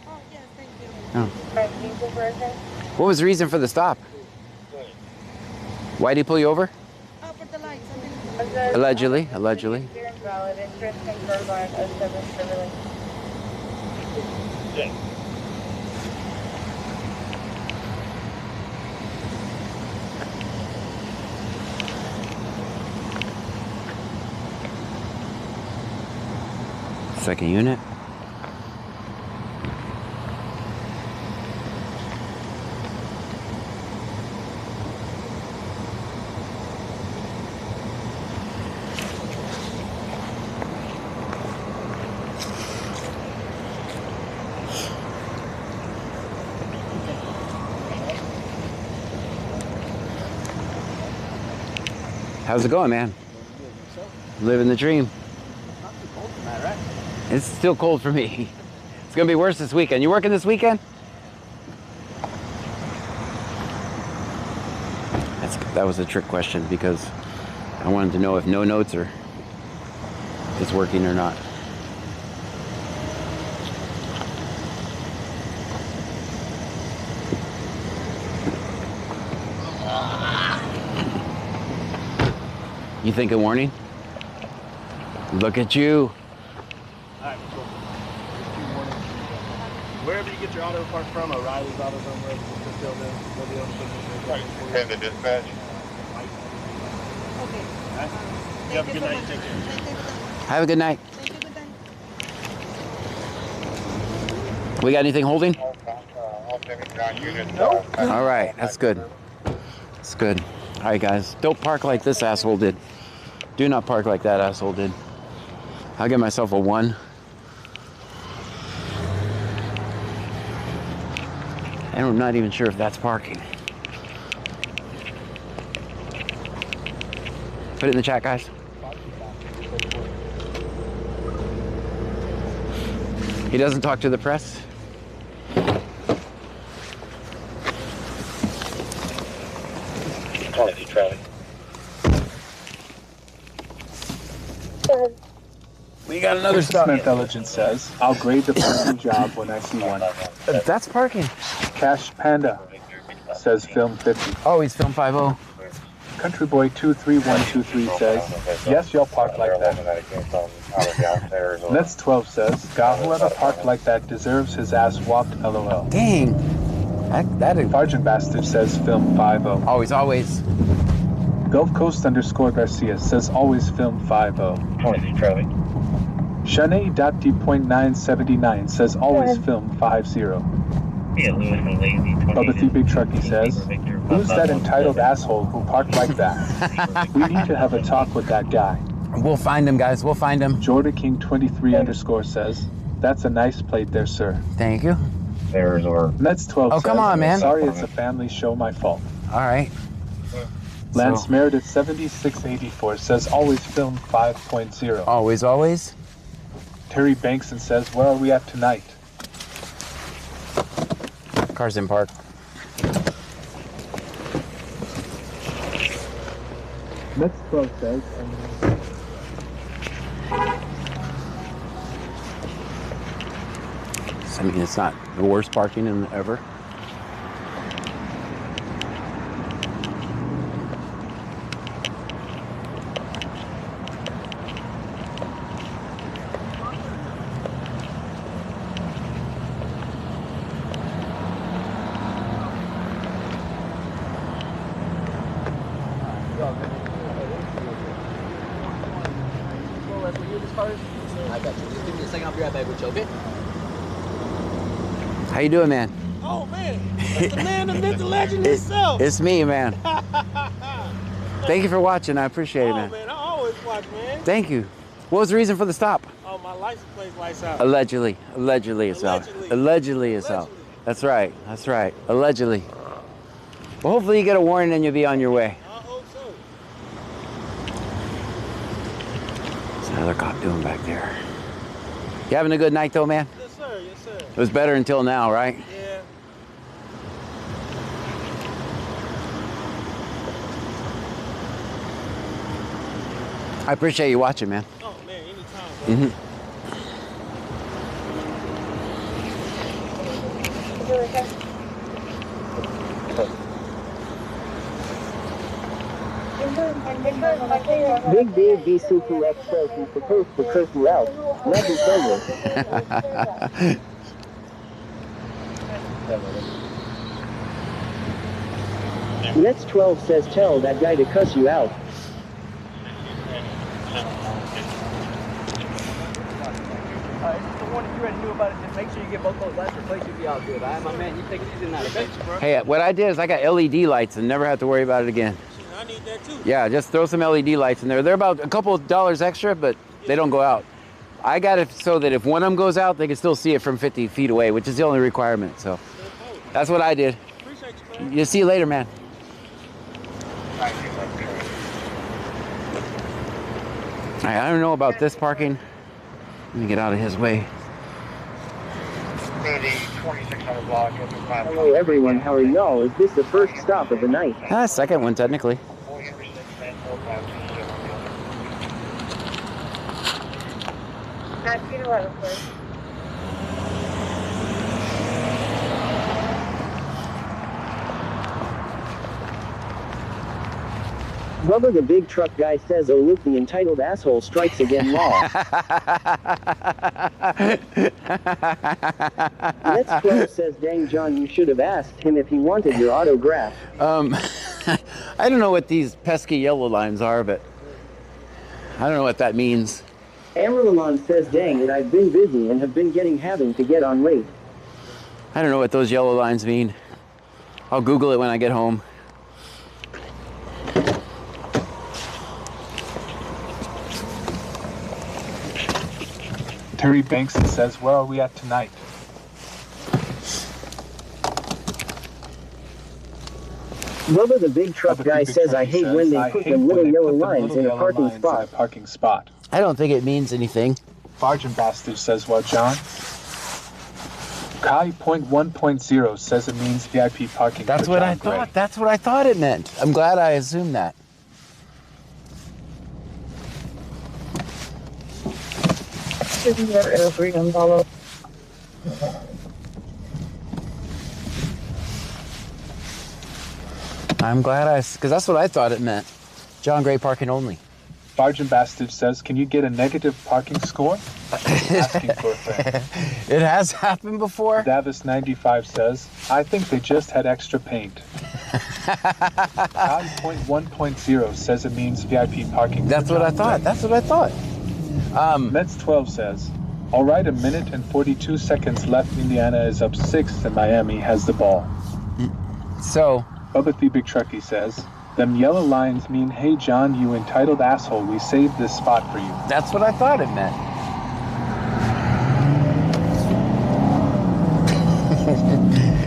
Oh, yes, thank you. Oh. What was the reason for the stop? Why did he pull you over? Oh, for the lights. Allegedly. Invalid. Insurance confirmed by 07 Chevrolet. Second unit. How's it going, man? Living the dream. It's still cold for me. It's gonna be worse this weekend. You working this weekend? That was a trick question because I wanted to know if no notes or is working or not. You think a warning? Look at you. Alright, cool. Wherever you get your auto park from, O'Reilly's Auto Zone, wherever you still there, they'll be able to put And the dispatch. Okay. You have a good night. Take care. Have a good night. Thank you, good night. We got anything holding? No. All right, that's good. That's good. All right, guys, don't park like this asshole did. Do not park like that asshole did. I'll give myself a 1. And I'm not even sure if that's parking. Put it in the chat, guys. He doesn't talk to the press. We got another stop. Intelligence says, I'll grade the parking job when I see one. That's parking. Cash Panda says film 50. Oh, he's film 50. Country Boy 23123 says, yes, y'all park like that. Let's 12 says, God, whoever parked like that deserves his ass whopped, LOL. Dang. That is... Sergeant Bastard says film 50. Always. Gulf Coast _ Garcia says always film 50. 23 Charlie. Shanae.D.979 says always film 50. Yeah, Lewis and Lazy. Bubba the Big Trucky says, who's that entitled asshole who parked like that? We need to have a talk with that guy. We'll find him, guys. We'll find him. Jordan King 23 _ says, that's a nice plate there, sir. Thank you. There's or Nets 12 Oh, says, come on, man. sorry, it's a family show, my fault. All right. Lance Meredith 7684 says always film 5.0. Always. Terry Bankson says, where are we at tonight? Cars in park. Nets 12 says, I mean, it's not the worst parking in ever. I got you. Just give me a second. I'll be right back with you, okay? How you doing, man? Oh, man. That's the man, the myth, the legend himself. It's me, man. Thank you for watching. I appreciate it, man. Oh, man. I always watch, man. Thank you. What was the reason for the stop? Oh, my license plate lights out. Allegedly it's out. Allegedly it's out. That's right. Allegedly. Well, hopefully you get a warning and you'll be on your way. I hope so. What's another cop doing back there? You having a good night though, man? Yes, sir. Yes, sir. It was better until now, right? Yeah. I appreciate you watching, man. Oh, man. Anytime, bro. Big Dave B. Super X says he proposed to curse you out. Love you, President. Nets 12 says tell that guy to cuss you out. You're ready to do about it, just make sure you get both those lights replaced. You'll be all good. All right, my man, you take it easy now, okay? Hey, what I did is I got LED lights and never had to worry about it again. I need that too. Yeah, just throw some LED lights in there. They're about a couple of dollars extra, but they don't go out. I got it so that if one of them goes out, they can still see it from 50 feet away, which is the only requirement. So that's what I did. Appreciate you, man. You'll see you later, man. I don't know about this parking. Let me get out of his way. The 2600 block of the Hello everyone, how are y'all? Is this the first stop of the night? Second one, technically. Bubba the big truck guy says, oh look, the entitled asshole strikes again, lol. Let's 12 says, dang John, you should have asked him if he wanted your autograph. I don't know what these pesky yellow lines are, but I don't know what that means. Amarilon says, dang it, I've been busy and have been having to get on late. I don't know what those yellow lines mean. I'll Google it when I get home. Terry Banks says, where are we at tonight? Bubba the big truck guy says, I hate when they put the little yellow lines in a parking spot. I don't think it means anything. Sergeant Bastard says, well, John. Kai .1.0 says it means VIP parking. That's what I thought. That's what I thought it meant. I'm glad I assumed that. I'm glad because that's what I thought it meant. John Gray parking only. Sergeant Bastard says, can you get a negative parking score? Asking for a friend. It has happened before. Davis 95 says, I think they just had extra paint. Kai .1.0 says it means VIP parking. That's what I thought. That's what I thought. Mets 12 says, all right, 1 minute and 42 seconds left. Indiana is up 6 and Miami has the ball. So, Bubba the Big Truckee says, them yellow lines mean, hey John, you entitled asshole, we saved this spot for you. That's what I thought it meant.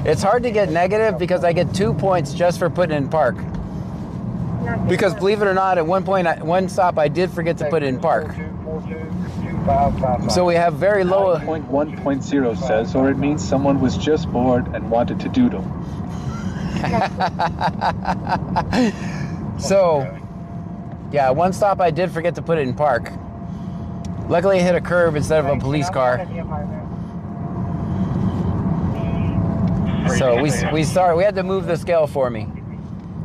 It's hard to get negative because I get 2 points just for putting in park. Because believe it or not, at one stop I did forget to put in park. So we have very low. 1.0 says, or it means someone was just bored and wanted to doodle. So, yeah, one stop I did forget to put it in park. Luckily, I hit a curb instead of a police car. So we had to move the scale for me.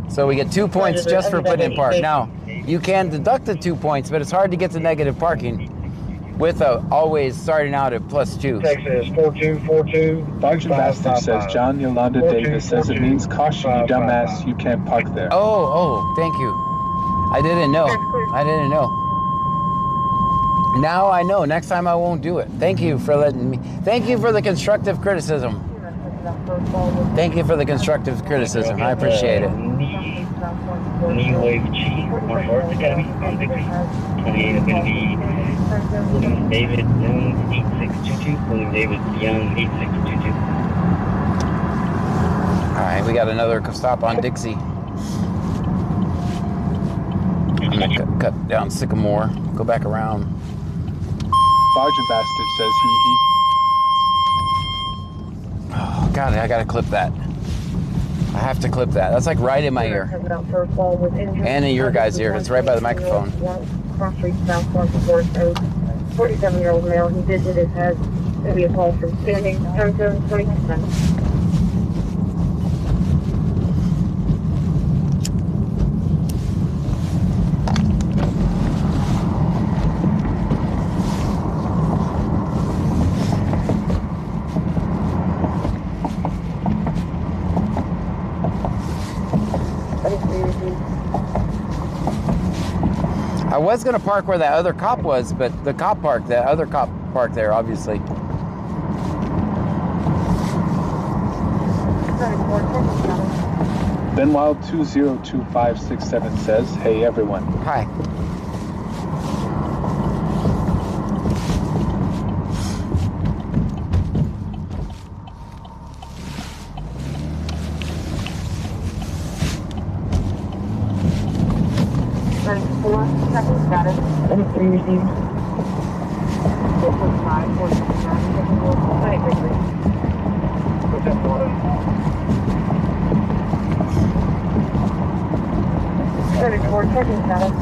So we get 2 points just for putting in park. Now, you can deduct the 2 points, but it's hard to get to negative parking with always starting out at +2. Texas 4242. Sergeant Bastard says, John Yolanda Davis says it means caution, you dumbass, you can't park there. Oh, thank you. I didn't know. Now I know. Next time I won't do it. Thank you for letting me. Thank you for the constructive criticism. Thank you for the constructive criticism. I appreciate it. New Wave Chief, Martial Arts Academy on Dixie. 28 is going to be William David Young 8622. William David Young 8622. All right, we got another stop on Dixie. I'm going to cut down Sycamore, go back around. Sergeant Bastard says he. Oh, God, I got to clip that. I have to clip that. That's like right in my ear. And in your guys' ear. It's right by the microphone. 47-year-old male. He visited his head. Maybe a call from standing. 37. I was going to park where that other cop was, but the cop parked, that other cop parked there, obviously. Benwild 202567 says, hey everyone. Hi. checking status. 23 received. 4.5, 4.9, checking local. 23. What's that for? 34, checking status.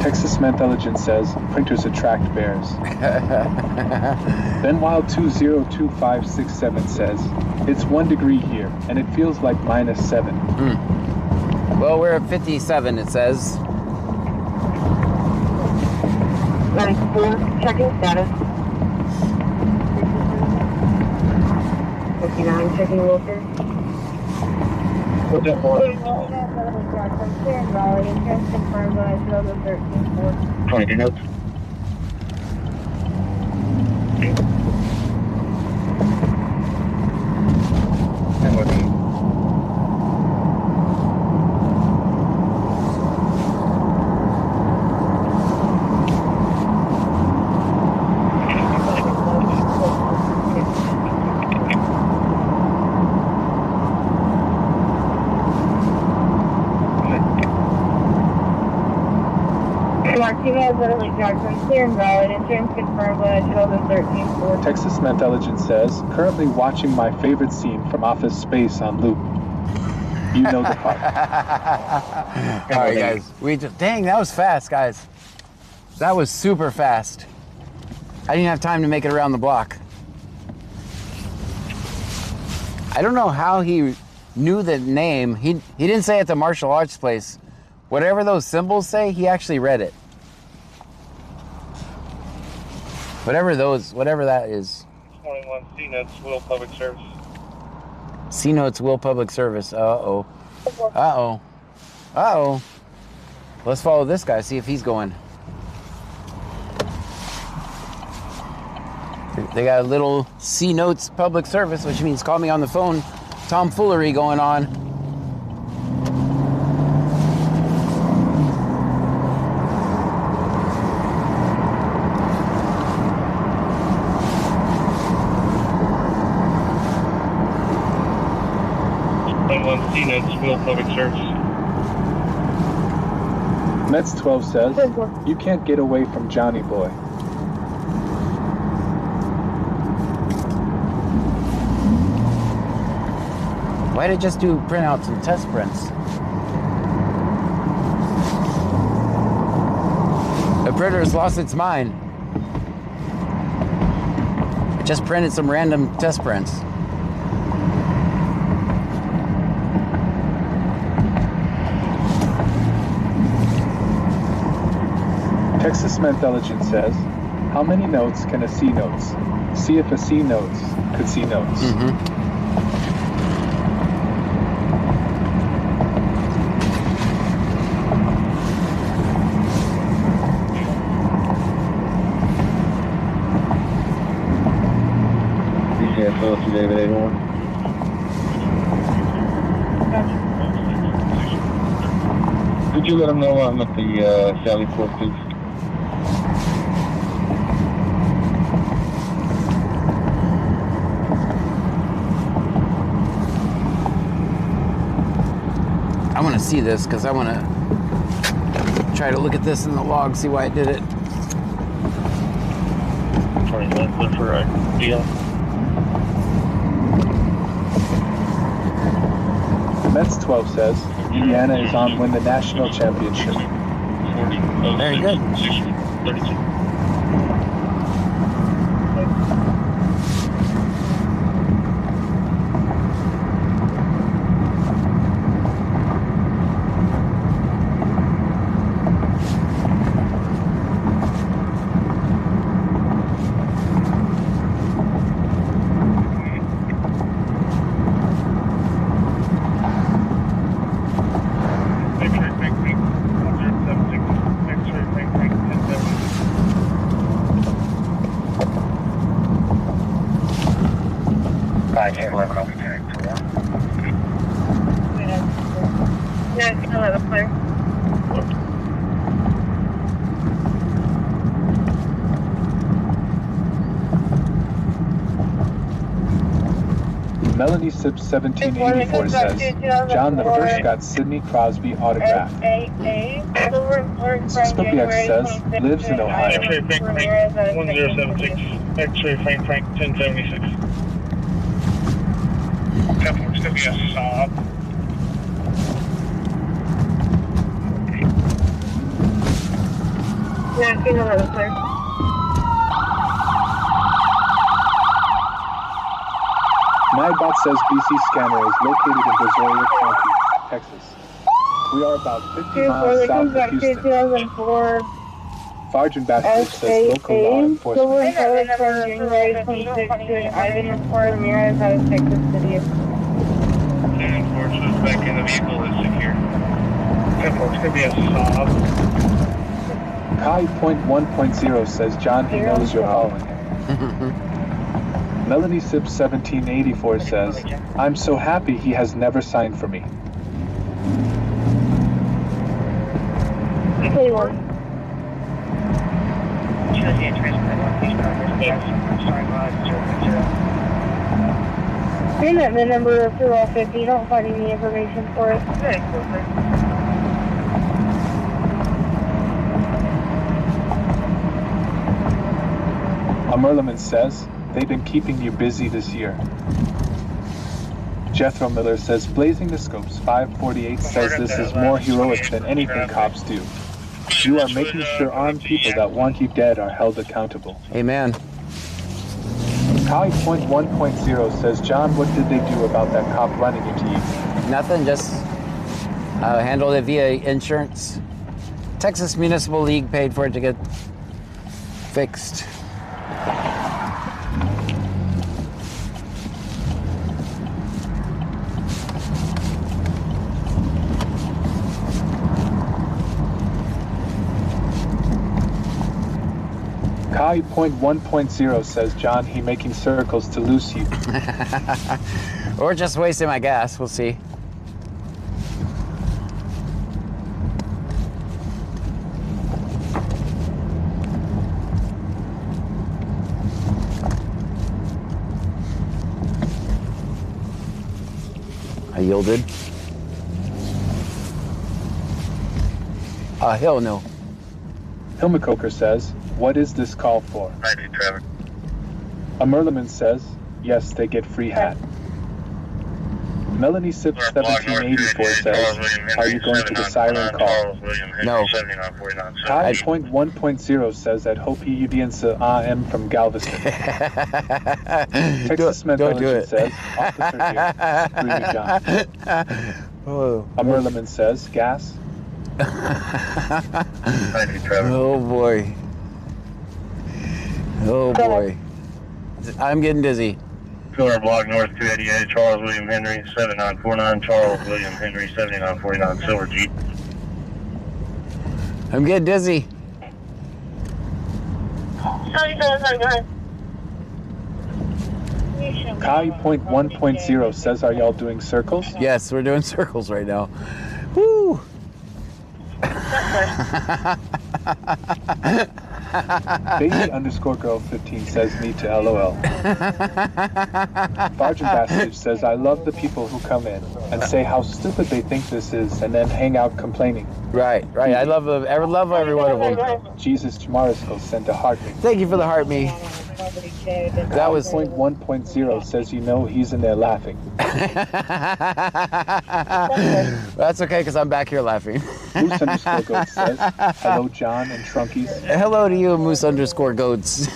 Texas Intelligence says printers attract bears. Then Wild 202567 says it's 1 degree here and it feels like -7. Well, we're at 57, it says. 94, checking status. 59, checking local. What's that for? 22 notes. And what? Texas Intelligence says currently watching my favorite scene from Office Space on loop. You know the part. All right, guys. Dang, that was fast, guys. That was super fast. I didn't have time to make it around the block. I don't know how he knew the name. He didn't say at the martial arts place. Whatever those symbols say, he actually read it. Whatever that is. 21 C-Notes, Will Public Service. C-Notes, Will Public Service. Uh-oh. Uh-oh. Uh-oh. Let's follow this guy, see if he's going. They got a little C-Notes Public Service, which means call me on the phone. Tomfoolery going on. C-Notes, Will Public Service. Mets 12 says you can't get away from Johnny Boy. Why'd it just do printouts and test prints? The printer's lost its mind. It just printed some random test prints. Texas Intelligence says, how many notes can a C notes? See if a C notes could see notes. David 81. Could you let them know I'm at the Sally Port, please? I want to see this because I want to try to look at this in the log, see why I did it. 29, look for a deal. Mets 12 says Indiana is on win the national championship. 40. Very good. 32. Melanie Sips 1784 says, John the First got Sidney Crosby autograph. Spooky X says, lives in Ohio. X-ray Frank 1076. X-ray Frank 1076. It's going to be a sob. Yeah, I know that was clear. Nightbot says BC Scanner is located in Brazoria County, Texas. We are about 50 miles south of Houston. 2004. Sergeant Bastard says local law enforcement. Silver Code from January 26th to an Ivan Fort Ramirez out of Texas City. Unfortunately, back in the vehicle is secure. It's going to be a sob. Kai.1.0 says John, he knows you're calling him. Melanie Sips 1784 says, I'm so happy he has never signed for me. You're not the number of 250. You don't find any information for us. A Merliman says, they've been keeping you busy this year. Jethro Miller says, Blazing the Scopes 548 says this is more heroic than anything cops do. You are making sure armed people that want you dead are held accountable. Amen. Kai.1.0 says, John, what did they do about that cop running into you? Nothing, just handled it via insurance. Texas Municipal League paid for it to get fixed. Kai.1.0 says, John, he making circles to loose you. Or just wasting my gas, we'll see. I yielded. Hell no. Hilmacoker says, what is this call for? I do, Trevor. A Merliman says, yes, they get free hat. Melanie Sips 1784 says, are you going to the siren call? No. Kai.1.0 says that Hope Udienza AM from Galveston. Texas Smith says, Officer here, Greedy John. A Merliman says, gas. Oh boy. Oh boy. I'm getting dizzy. Pillar Block North 288, Charles William Henry, 7949, Charles William Henry, 7949, Silver Jeep. I'm getting dizzy. Kai.1.0 says, are y'all doing circles? Yes, we're doing circles right now. Woo! Baby_girl15 says me to LOL. Sergeant Bastard says, I love the people who come in and say how stupid they think this is and then hang out complaining. Right. I love every one of them. Jesus Jamarisco sent a heart me. Thank you for the heart me. That was .1.0 says, you know, he's in there laughing. That's okay, because I'm back here laughing. Moose_goat says, hello, John and Trunkies. Hello to you, Moose_goats.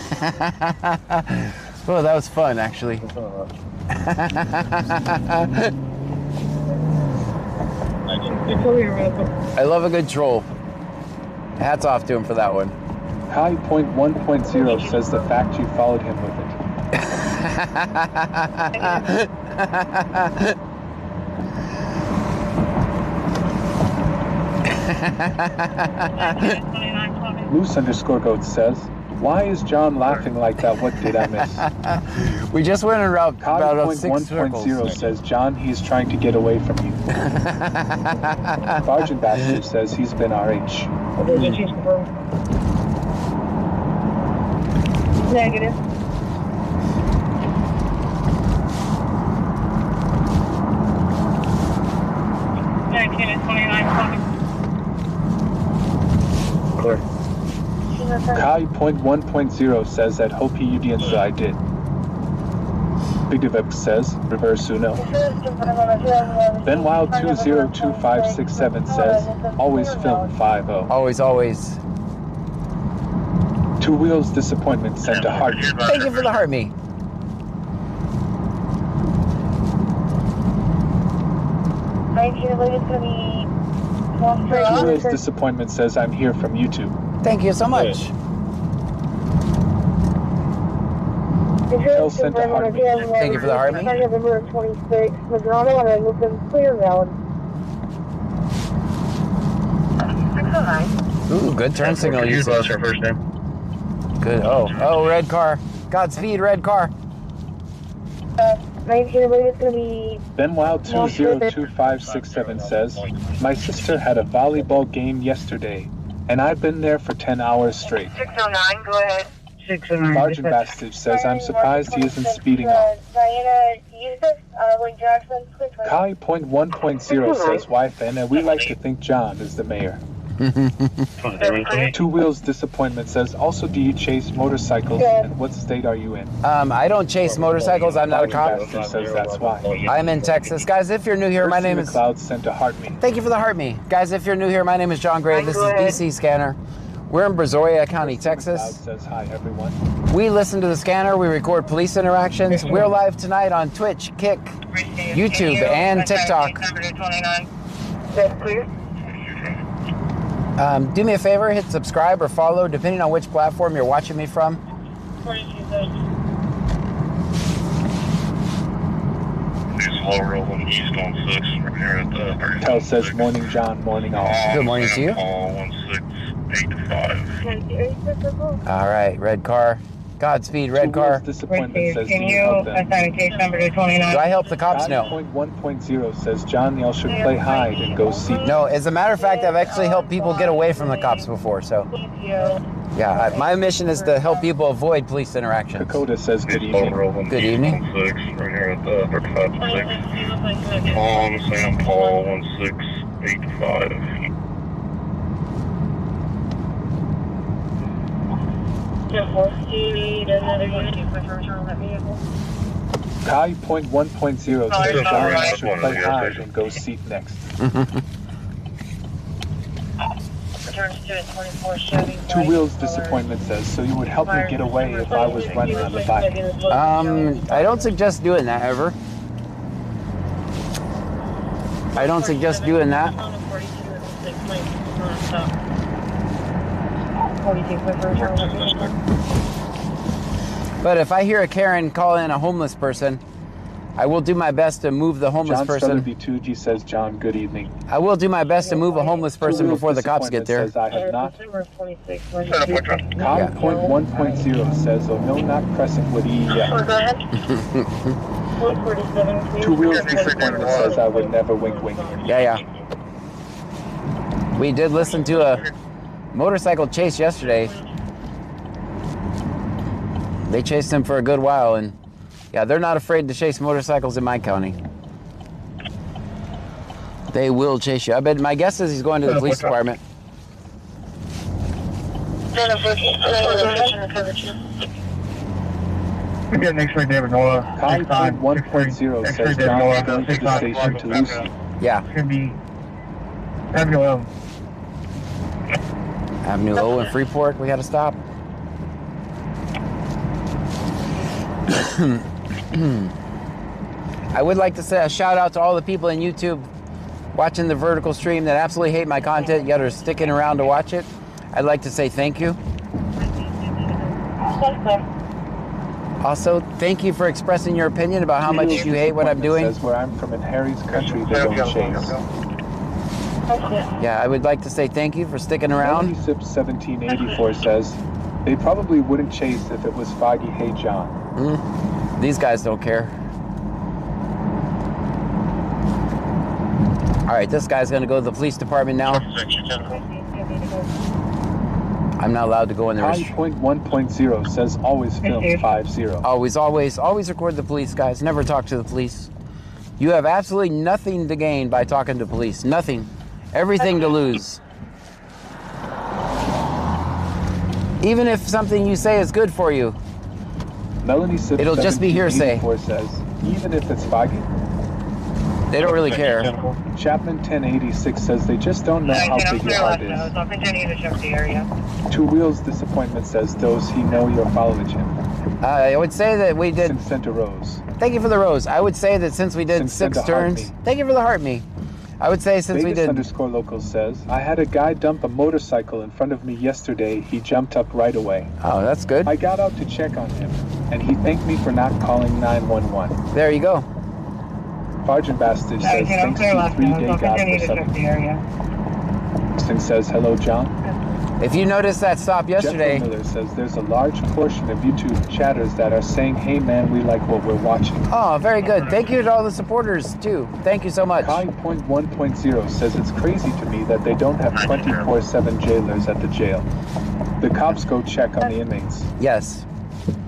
Oh, that was fun, actually. I love a good troll. Hats off to him for that one. Kai.1.0 says the fact you followed him with it. Moose_goat says, why is John laughing like that? What did I miss? We just went around about 6 circles. 1.0 says, John, he's trying to get away from you. Sergeant Bastard says he's been RH. Negative. Kai.1.0 says at Hope Udience I did. Big Devex says, reverse Uno. BenWild202567 says, always film 5-0. Always, always. Two Wheels Disappointment sent to Heart. Thank you for the heart me. Two Wheels Disappointment says, I'm here from YouTube. Thank you so much. Tell sent to Heart me. Thank you for the heart me. 26, Madonna, and I moved in Clear Valley. 609. Ooh, good turn signal usage. First name. Good. Oh, red car. Godspeed, red car. 19, I believe it's going to be... BenWild202567 says, my sister had a volleyball game yesterday, and I've been there for 10 hours straight. 609, go ahead. 609. Sergeant Bastage says, I'm surprised he isn't speeding off. Diana, Yusuf, Wayne Jackson, Kai.1.0 says, YFN, we like to think John is the mayor. Two Wheels Disappointment says, also do you chase motorcycles, and what state are you in? I don't chase motorcycles, I'm not a cop. Bastage says that's why. I'm in Texas. Guys, if you're new here, my name is... McLeod sent to Heart Me. Thank you for the heart me. Guys, if you're new here, my name is John Gray. This is BC Scanner. We're in Brazoria County, Texas. McLeod says, hi everyone. We listen to the scanner. We record police interactions. We're live tonight on Twitch, Kick, YouTube, and TikTok. Do me a favor, hit subscribe or follow, depending on which platform you're watching me from. Slow rolling east on 6. We're here at the 30. Tel says, morning John, morning all. Good morning to you. Call 16825. All right, red car. Godspeed, red car. Disappointment says, Can you assign case number to 29? Do I help the cops? No. 1.0 says, John, y'all should play hide and go seek. No, as a matter of fact, I've actually helped people get away from the cops before, so. Yeah, my mission is to help people avoid police interactions. Dakota says, good evening. Good evening. 6. We're here at the 35-6. Tom, Sam Paul, 1685. Kai.1.0 says, John, y'all should play hide and go seek next. Two Wheels Disappointment says, so you would help me get away if I was running on the bike. I don't suggest doing that ever. I don't suggest doing that. But if I hear a Karen call in a homeless person, I will do my best to move the homeless person. John says, John, good evening. I will do my best to move a homeless person before the cops get there. Says, I have not. Kai.1.0 says, oh no, not pressing with E yet. Two Wheels Disappointment says, I would never wink wink. Yeah. We did listen to a motorcycle chase yesterday. They chased him for a good while, and yeah, they're not afraid to chase motorcycles in my county. They will chase you. I bet my guess is he's going to the police department. We got an X-ray David Noah. Kai.1.0 says, John, going to the station to Lucy. Yeah. It's going to be Avenue O. Avenue O in Freeport, we got to stop. I would like to say a shout out to all the people in YouTube watching the vertical stream that absolutely hate my content yet are sticking around to watch it. I'd like to say thank you. Also, thank you for expressing your opinion about how much you hate what I'm doing. Says, where I'm from in Harry's country, they don't chase. Yeah, I would like to say thank you for sticking around. Sip1784 says, they probably wouldn't chase if it was Foggy Hey John. These guys don't care. All right, this guy's gonna go to the police department now. I'm not allowed to go in there. Kai.1.0 says always film 5-0. Always record the police, guys. Never talk to the police. You have absolutely nothing to gain by talking to police. Nothing. Everything to lose. Even if something you say is good for you, Melanie Sip it'll just be hearsay. Says, even if it's foggy, they don't really care. Chapman 1086 says they just don't know how big your heart is. I'll continue to check the area. Two Wheels Disappointment says, does he know you're following him? I would say that we did. Sent a rose. Thank you for the rose. I would say that since we did 6 turns. Thank you for the heart me. I would say since Vegas we did. _local says, I had a guy dump a motorcycle in front of me yesterday. He jumped up right away. Oh, that's good. I got out to check on him, and he thanked me for not calling 911. There you go. Farjan Bastard says, thanks to 3-day God for something. Says, hello, John. If you noticed that stop yesterday. Jeff Miller says there's a large portion of YouTube chatters that are saying, hey man, we like what we're watching. Oh, very good. Thank you to all the supporters too. Thank you so much. Kai.1.0 says it's crazy to me that they don't have 24/7 jailers at the jail. The cops go check on the inmates. Yes.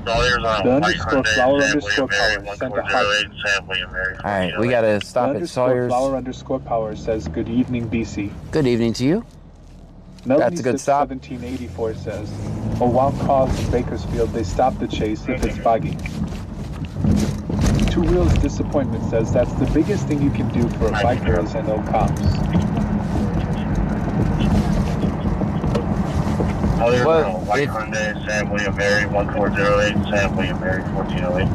The _flower_power sent a heart. Alright, we gotta stop at Sawyer's. _flower_power says, good evening, BC. Good evening to you. That's a good stop. 1784 says, a wild cause in Bakersfield, they stop the chase if it's foggy. Two Wheels Disappointment says that's the biggest thing you can do for a biker is no cops. Well, White Hyundai, Sam William Mary, 1408, Sam William Mary, 1408.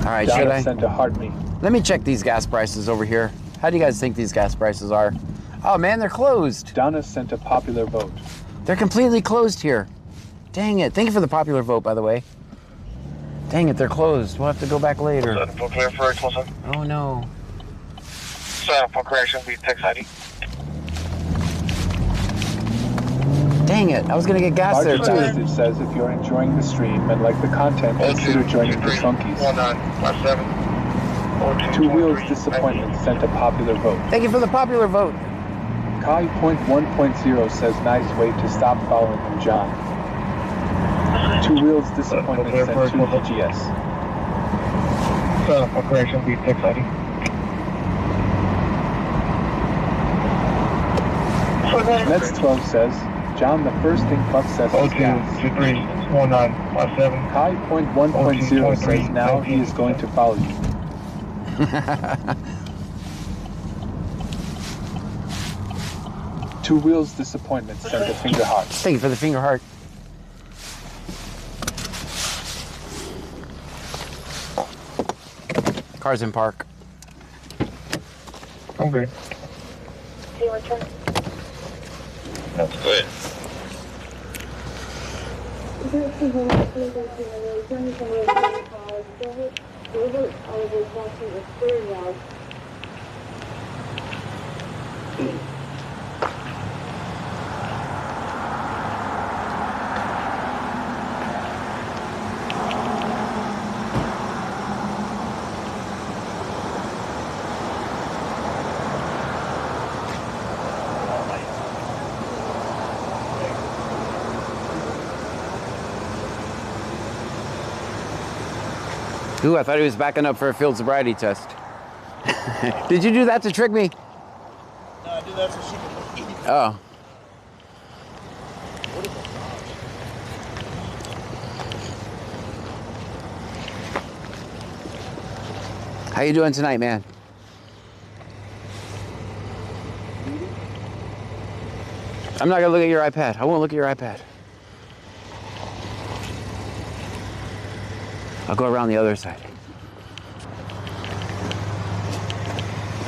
Alright, should I? Sent a heart me. Let me check these gas prices over here. How do you guys think these gas prices are? Oh man, they're closed. Donna sent a popular vote. They're completely closed here. Dang it. Thank you for the popular vote, by the way. Dang it, they're closed. We'll have to go back later. Oh no. For correction, please text ID. Dang it, I was gonna get gas there too. It says if you're enjoying the stream and like the content, consider joining the Funkies. 1957. Two Wheels Disappointment sent a popular vote. Thank you for the popular vote. Kai.1.0 says nice way to stop following him, John. Two Wheels Disappointment sent 2 DGS. For correction, please text ID. Nets 12 says, John, the first thing Buck says is gas. Kai.1.0 says now he is going to follow you. Two Wheels Disappointment sent a finger heart. Thank you for the finger heart. Car's in park. Okay. That's good. Ooh, I thought he was backing up for a field sobriety test. Did you do that to trick me? No, I did that so she could eat. Oh. How you doing tonight, man? I'm not gonna look at your iPad. I won't look at your iPad. I'll go around the other side.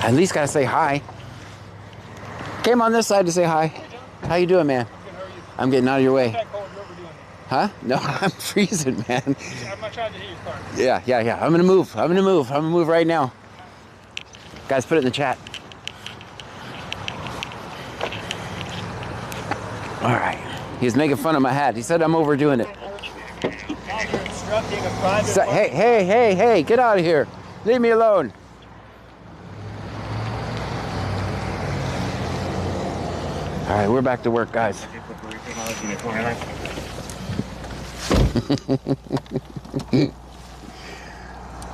I at least gotta say hi. Came on this side to say hi. How you doing, man? I'm getting out of your way. Huh? No, I'm freezing, man. I'm not trying to hit your car. Yeah. I'm gonna move. I'm gonna move right now. Guys, put it in the chat. All right. He's making fun of my hat. He said I'm overdoing it. So, hey, get out of here. Leave me alone. All right, we're back to work, guys.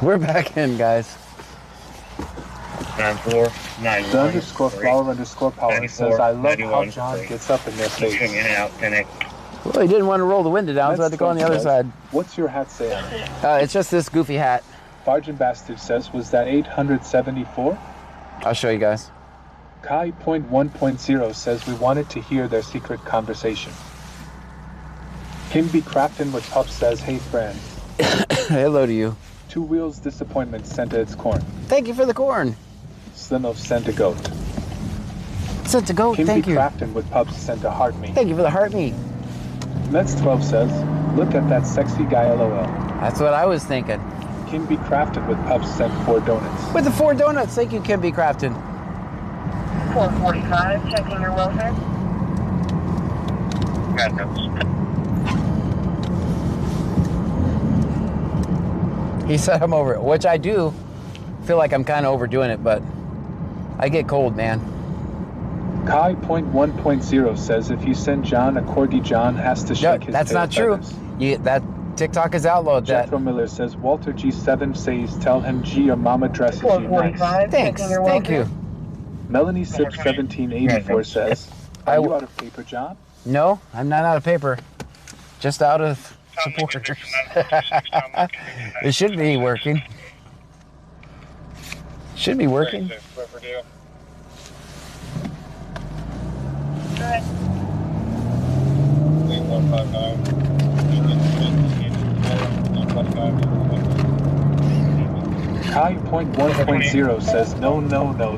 We're back in, guys. 9491. The underscore flower underscore power 94, says, I love how 91, John 3. gets up in their Keep face. swinging out, 10X. Well, he didn't want to roll the window down, so I had to go on the other side. What's your hat say on it? It's just this goofy hat. Bargain Bastard says, was that 874? I'll show you guys. Kai.1.0 says, we wanted to hear their secret conversation. Kimby Crafton with Pup says, hey friend. Hello to you. Two Wheels Disappointment sent its corn. Thank you for the corn. Slimov sent a goat. Sent a goat, thank you. Kimby Crafton with Pups sent a heart me. Thank you for the heart me. Mets12 says, look at that sexy guy LOL. That's what I was thinking. Kimby Crafton with Pups sent 4 donuts. With the 4 donuts, thank you, Kimby Crafton. 445, checking your welfare. Got notes. He said I'm over it, which I do feel like I'm kind of overdoing it, but I get cold, man. Kai.1.0 says, if you send John a corgi, John has to shake his That's tail not true. feathers. That TikTok has outlawed that. Jethro Miller says, Walter G7 says, tell him G your mama dresses you nice. 445, Thanks, checking your thank welfare. you. Melanie Sip 1784 says, are you out of paper, John? No, I'm not out of paper. Just out of supporters. It should be working. Should be working. Kai.1.0 says, no,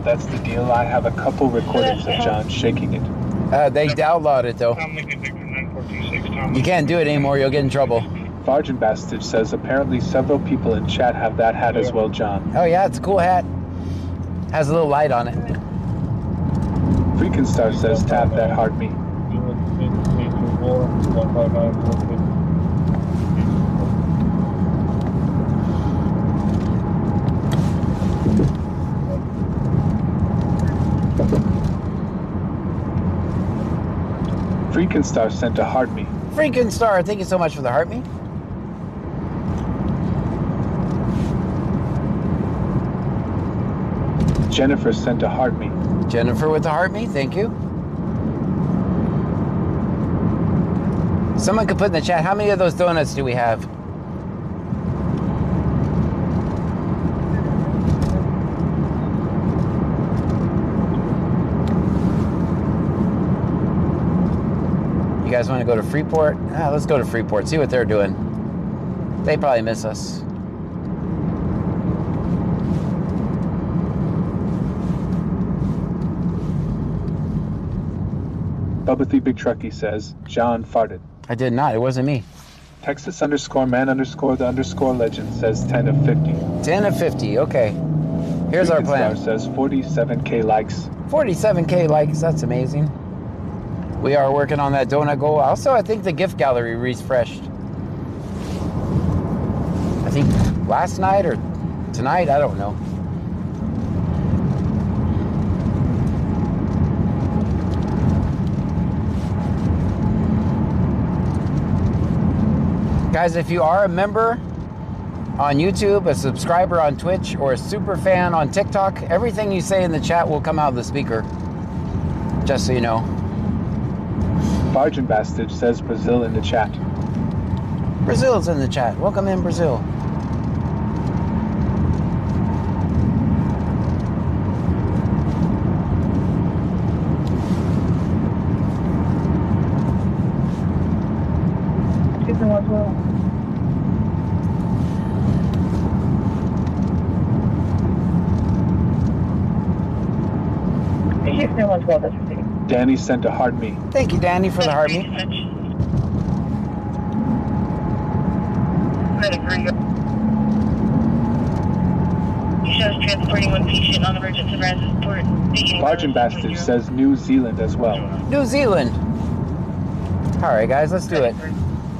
that's the deal. I have a couple recordings of John shaking it. They outlawed it, though. You can't do it anymore. You'll get in trouble. Bargain Bastard says, apparently several people in chat have that hat as well, John. Oh, yeah, it's a cool hat. Has a little light on it. Freakin' Star says, tap that heart me. Freakin' Star sent a heart me. Freakin' Star, thank you so much for the heart me. Jennifer sent a heart me. Jennifer with the heart me, thank you. Someone could put in the chat, how many of those donuts do we have? You guys want to go to Freeport? Let's go to Freeport, see what they're doing. They probably miss us. Bubba the Big Trucky says, John farted. I did not, it wasn't me. Texas underscore man underscore the underscore legend says 10 of 50. 10 of 50, okay. Here's our plan. Star says 47K likes. 47K likes, that's amazing. We are working on that donut goal. Also, I think the gift gallery refreshed. I think last night or tonight, I don't know. Guys, if you are a member on YouTube, a subscriber on Twitch, or a super fan on TikTok, everything you say in the chat will come out of the speaker. Just so you know. Bargain Bastard says Brazil in the chat. Brazil's in the chat. Welcome in, Brazil. Danny sent a heart me. Thank you, Danny, for the heart me. Shows transporting one patient on emergency transport. Bargain Bastard says New Zealand as well. New Zealand. All right, guys, let's do it.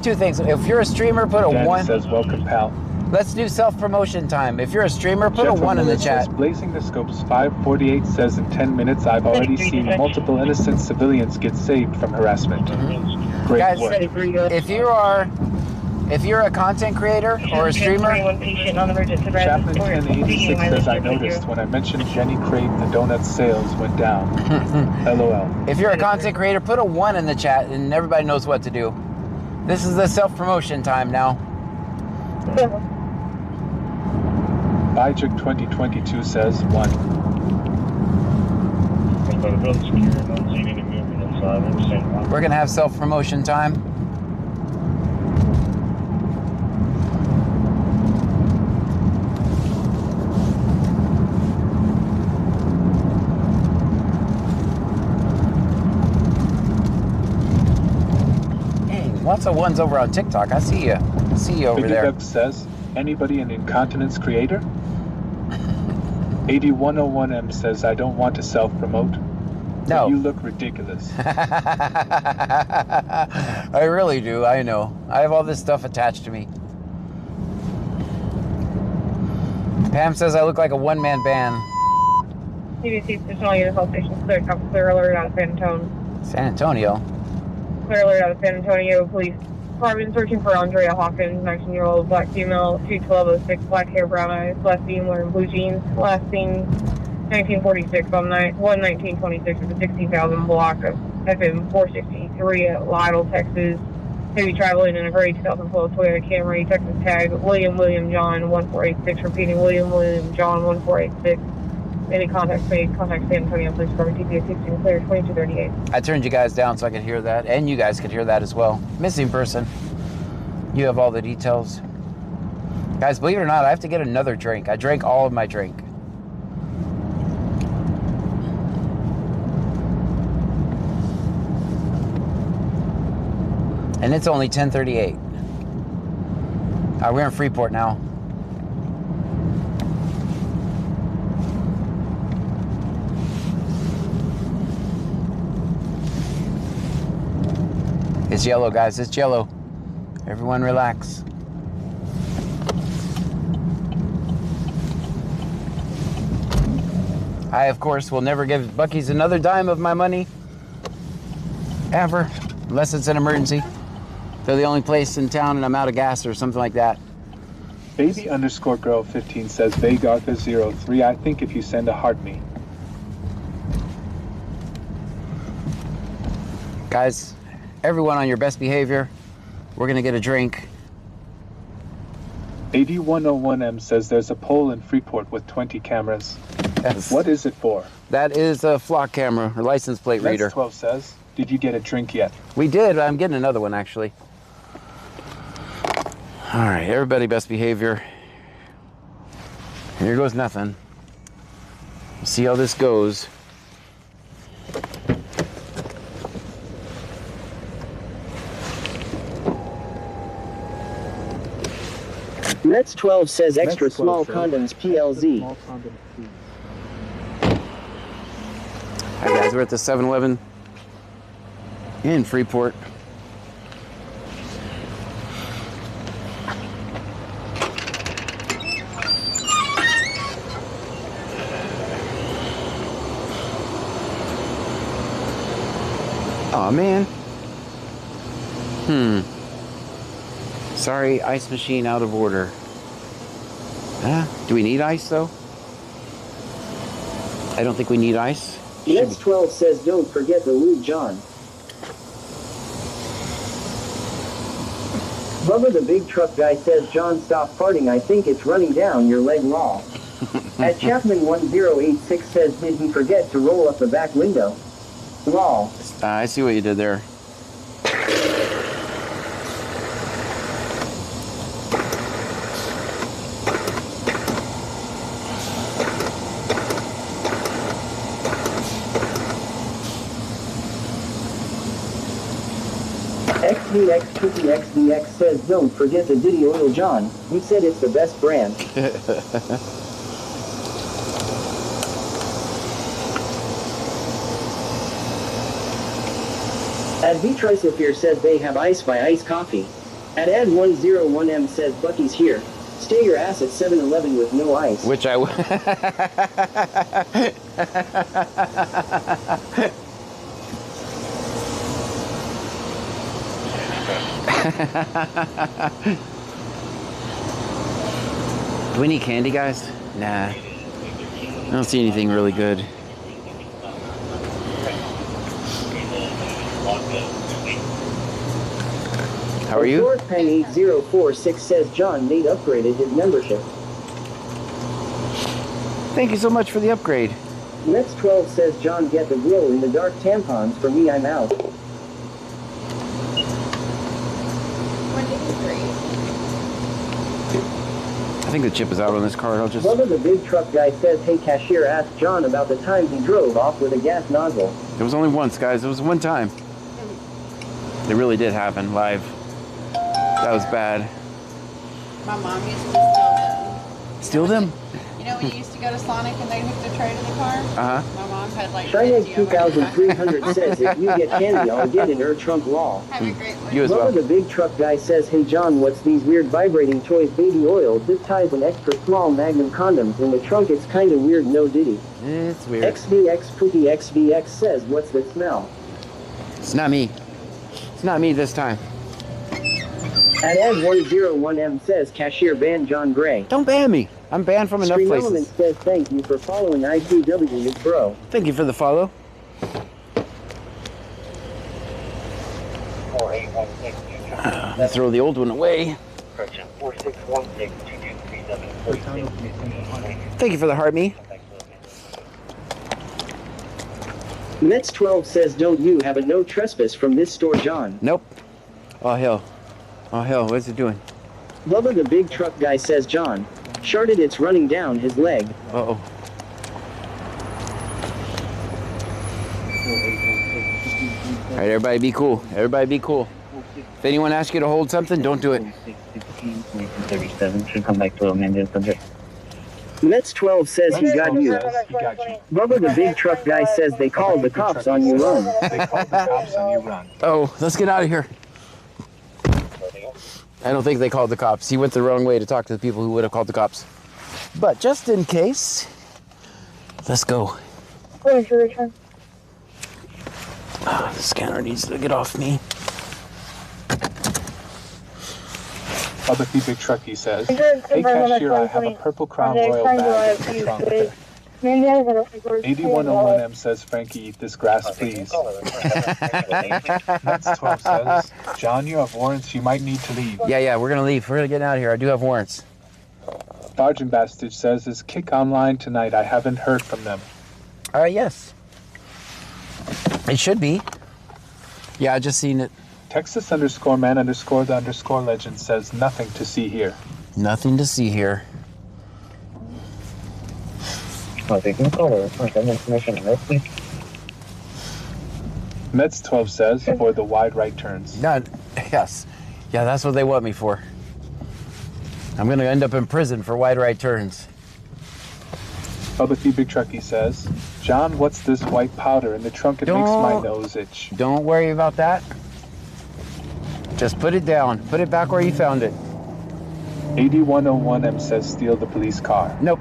Two things. If you're a streamer, put a Danny 1. says welcome, pal. Let's do self-promotion time. If you're a streamer, put a 1 in the chat. Blazing the Scopes 548 says in 10 minutes I've already seen multiple innocent civilians get saved from harassment. Great Guys, work. if you are If you're a content creator or a streamer, Chaplain 1086 says, I noticed when I mentioned Jenny Craig, the donut sales went down. LOL. if you're a content creator, put a 1 in the chat and everybody knows what to do. This is the self-promotion time now. Bijik 2022 says 1. We're gonna have self-promotion time. Hey, lots of ones over on TikTok. I see you. I see you over there. Duck says, anybody an incontinence creator? 8101M says, I don't want to self-promote. No. You look ridiculous. I really do, I know. I have all this stuff attached to me. Pam says I look like a one-man band. CBC National Unit Health Station, clear alert out of San Antonio. San Antonio? Clear alert out of San Antonio. Police department searching for Andrea Hawkins, 19-year-old black female, 21206, black hair, brown eyes, last seen wearing blue jeans, last seen 1946 on 1/19/26 at the 16,000 block of FM 463 at Lytle, Texas. Maybe traveling in a gray 2012 Toyota Camry, Texas tag William John 1486, repeating William John 1486. Any contacts made, contact San Antonio Police Department, TPS 16 clear 2238. I turned you guys down so I could hear that, and you guys could hear that as well. Missing person. You have all the details. Guys, believe it or not, I have to get another drink. I drank all of my drink. And it's only 10:38. We're in Freeport now. It's yellow, guys. It's yellow. Everyone relax. I, of course, will never give Buc-ee's another dime of my money. Ever. Unless it's an emergency. They're the only place in town and I'm out of gas or something like that. Baby_girl15 says Vagartha03. I think if you send a heart me. Guys, everyone on your best behavior. We're gonna get a drink. 8101M says there's a pole in Freeport with 20 cameras. Yes. What is it for? That is a flock camera, or license plate reader. Lex 12 says, did you get a drink yet? We did. I'm getting another one, actually. All right, everybody best behavior. Here goes nothing. See how this goes. Mets 12 says extra small condoms PLZ. Hi guys, we're at the 7-Eleven in Freeport. Aw, man. Sorry, ice machine out of order. Do we need ice, though? I don't think we need ice. Mets 12 says don't forget the lube, John. Bubba the big truck guy says, John, stop farting. I think it's running down your leg, lol. At Chapman 1086 says, did he forget to roll up the back window? Lol. I see what you did there. XVX20XDX says, don't forget the Diddy Oil, John. You said it's the best brand. At Vitrisifir says they have Ice by Ice coffee. At Ed101M says Buc-ee's here. Stay your ass at 7-Eleven with no ice. Which I would. Do we need candy, guys? Nah. I don't see anything really good. How are you? Pen 8046 says John Nate upgraded his membership. Thank you so much for the upgrade. Mets 12 says John get the glow in the dark tampons for me, I'm out. I think the chip is out on this card. I'll just... Bubba the big truck guy says, hey cashier, ask John about the time he drove off with a gas nozzle. It was only once, guys. It was one time. It really did happen live. That was bad. My mom used to steal them. Steal them? You know when you used to go to Sonic and they hooked a tray to the car? Uh-huh. My mom had like... Cheyenne 2300 says, if you get candy, I'll get in her trunk raw. Have a great one. You as well. Bubba the big truck guy says, hey John, what's these weird vibrating toys, baby oil, zip ties and extra small magnum condoms in the trunk, it's kinda weird, no diddy. It's weird. XVX Pookie XVX says, what's the smell? It's not me. It's not me this time. At Ed101M says, cashier ban John Gray. Don't ban me. I'm banned from enough Stream Element places. says, thank you for following ITW, you bro. Thank you for the follow. 4816. I'm gonna throw the old one away. Correction, 4616-2237. Thank you for the heart me. Mets 12 says, don't you have a no trespass from this store, John? Nope. Oh hell. Oh hell, what's it doing? Bubba the big truck guy says, John, sharded it's running down his leg. Uh-oh. Alright, everybody be cool. Everybody be cool. If anyone asks you to hold something, don't do it. 37 should come back to amended subject. Mets 12 says he got you. Bubba the big truck guy says they called the cops on you, run. They called the cops on you, run. Oh, let's get out of here. I don't think they called the cops. He went the wrong way to talk to the people who would have called the cops. But just in case, let's go. What is your return? The scanner needs to get off me. Bubba the big trucky says, hey cashier, I have a purple Crown Royal bag in the trunk there. 8101M says, Frankie, eat this grass, please. Mets 12 says, John, you have warrants, you might need to leave. Yeah, we're gonna leave. We're gonna get out of here. I do have warrants. Sergeant Bastard says, is Kick online tonight? I haven't heard from them. Yes. It should be. Yeah, I just seen it. Texas_man_the_legend says, nothing to see here. Nothing to see here. Mets 12 says, for the wide right turns. Yes. Yeah, that's what they want me for. I'm gonna end up in prison for wide right turns. Bubba the Big Trucky says, John, what's this white powder in the trunk? It makes my nose itch. Don't worry about that. Just put it down. Put it back where you found it. 8101M says, steal the police car. Nope.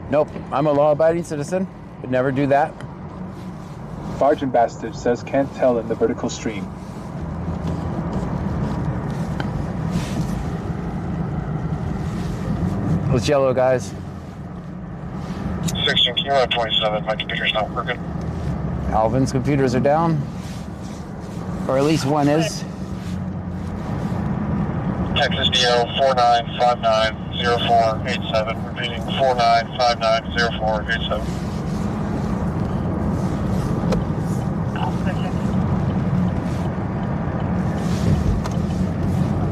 I'm a law-abiding citizen. Would never do that. Sergeant Bastard says, can't tell in the vertical stream. What's yellow, guys? 16 Kilo 27, my computer's not working. Alvin's computers are down. Or at least one is. Texas DO 49590487, repeating 49590487.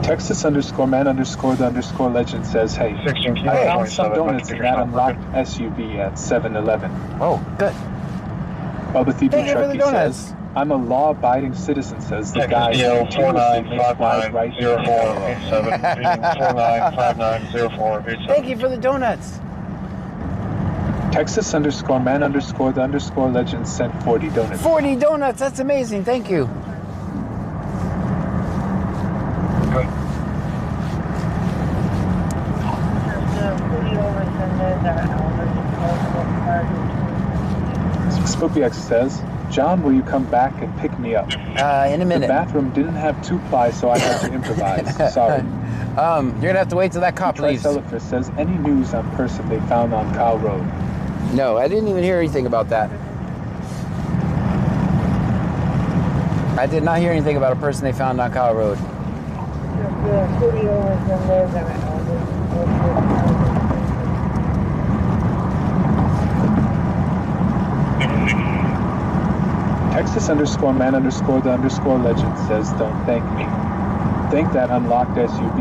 Texas_man_the_legend says, hey, I found some donuts in that unlocked SUV at 7-Eleven. Oh, good. Bubba the Thank you for the Trucky donuts. says, I'm a law-abiding citizen, says the guy Texas who DO continuously makes wide right turns. 49590487, repeating 49590487. Thank you for the donuts. Texas_man_the_legend sent 40 donuts. 40 donuts. That's amazing. Thank you. Spoopy X says, John, will you come back and pick me up? In a minute. The bathroom didn't have 2-ply, so I had to improvise. Sorry. You're gonna have to wait till that cop leaves. Tricellifer says, any news on person they found on Kyle Road? No, I didn't even hear anything about that. I did not hear anything about a person they found on Kyle Road. Texas_man_the_legend says, don't thank me. Thank that unlocked SUV.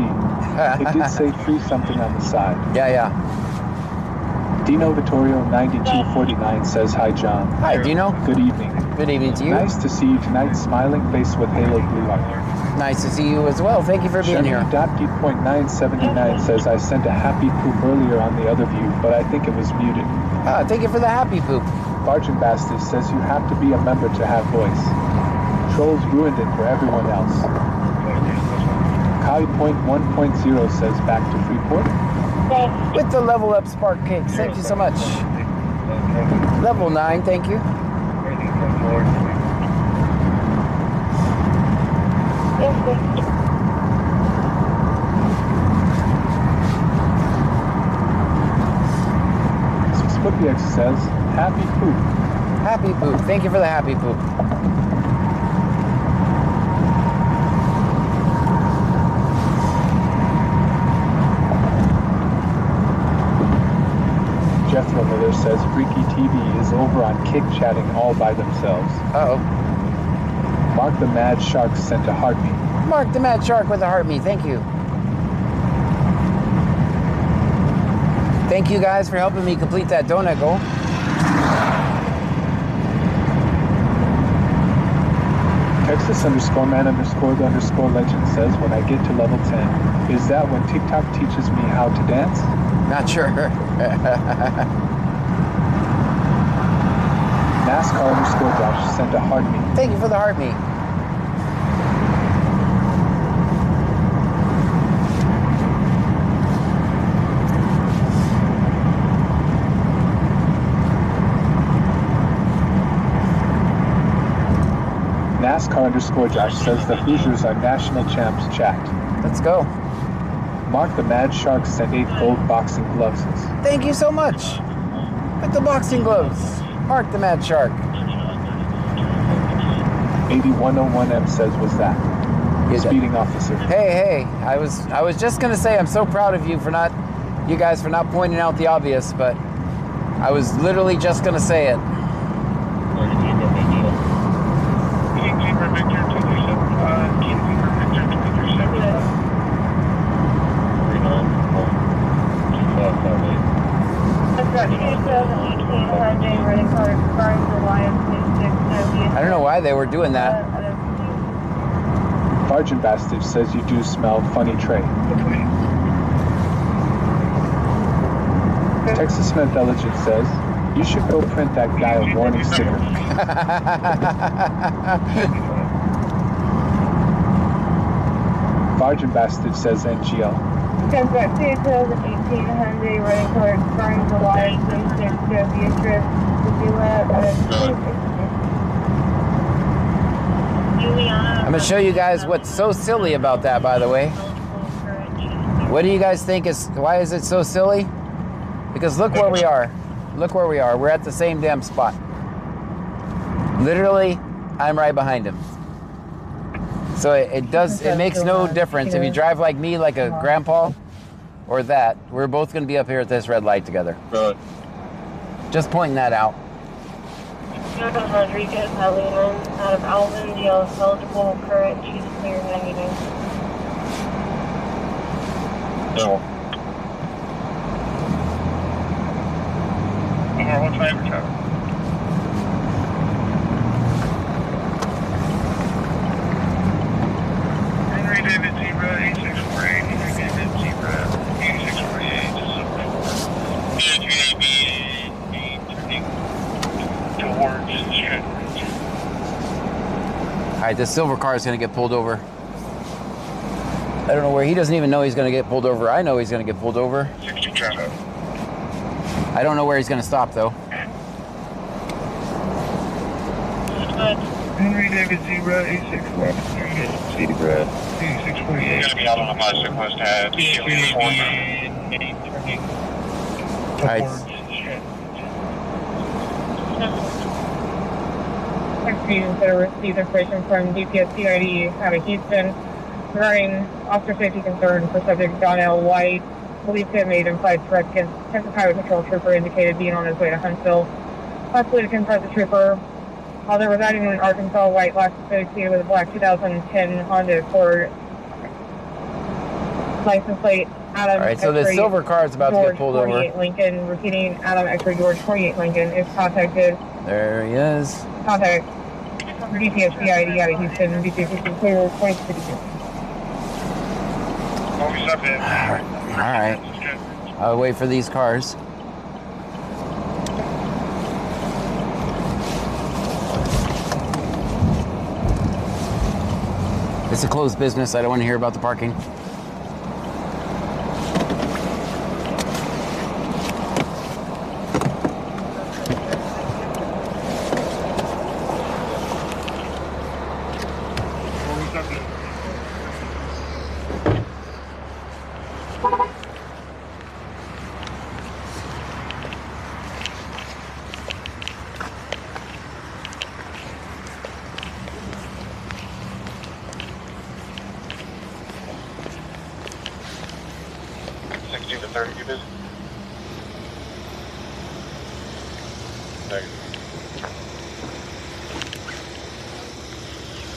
It did say free something on the side. Yeah. Dino Vittorio 9249 says, hi John. Hi Dino. Good evening. Good evening to you. Nice to see you tonight, smiling face with Halo Blue Heart. Nice to see you as well. Thank you for being here. Shiny.D.979 says, I sent a happy poop earlier on the other view, but I think it was muted. Thank you for the happy poop. Bargain Bastard says you have to be a member to have voice. Trolls ruined it for everyone else. Kali Point 1.0 says back to Freeport. With the level up spark cakes. Thank you so much. Level 9, thank you. Spooky X says, happy poop. Happy poop. Thank you for the happy poop. Jethro Miller says Freaky TV is over on Kick chatting all by themselves. Uh-oh. Mark the Mad Shark sent a heartbeat. Mark the Mad Shark with a heartbeat. Thank you. Thank you guys for helping me complete that donut goal. Texas_man_the_legend says when I get to level 10, is that when TikTok teaches me how to dance? Not sure. NASCAR_Josh sent a heartbeat. Thank you for the heartbeat. NASCAR_Josh says the Hoosiers are national champs jacked. Let's go. Mark the Mad Shark sent 8 gold boxing gloves. Thank you so much. With the boxing gloves. Mark the Mad Shark. 8101M says, was that? Speeding officer. Hey, I was just gonna say I'm so proud of you for not, you guys for not pointing out the obvious, but I was literally just gonna say it. I don't know why they were doing that. Bargain Bastard says you do smell funny Trey. Texas Smith Elegant says you should go print that guy a warning sticker. Bargain Bastard says NGL. Contact 2018 Hyundai Running Card Burns Alliance 36 W Trip to I'm gonna show you guys what's so silly about that, by the way. What do you guys think is, why is it so silly? Because look where we are. Look where we are. We're at the same damn spot. Literally, I'm right behind him. So it makes no difference if you drive like me, like a grandpa, or that. We're both going to be up here at this red light together. Right. Just pointing that out. Jonathan Rodriguez, Helena, out of Alvin, DL is eligible, current, she's clear, negative. No. What's my average time? Henry David Zebra 8648, Henry David Zebra 8648, turning towards Stratton. All right, this silver car is going to get pulled over. I don't know where. He doesn't even know he's going to get pulled over. I know he's going to get pulled over. 60 traffic. I don't know where he's going to stop, though. Henry David Zebra 8613 Zebra 8648. Gonna be out on the 56 West Ave. Students that received information from DPS CID out of Houston regarding officer safety concerns for subject John L. White, believed to have made implied threats against Texas Highway Patrol trooper indicated being on his way to Huntsville. Possibly to confront the trooper. While they're residing in Arkansas, White last associated with a black 2010 Honda Accord license plate Adam. All right, so the silver car is about to get pulled over. Lincoln, repeating Adam X-ray George 48 Lincoln is contacted. There he is. Contact DPS CID out of Houston, DPS clear 2052. All right. I'll wait for these cars. It's a closed business. I don't want to hear about the parking.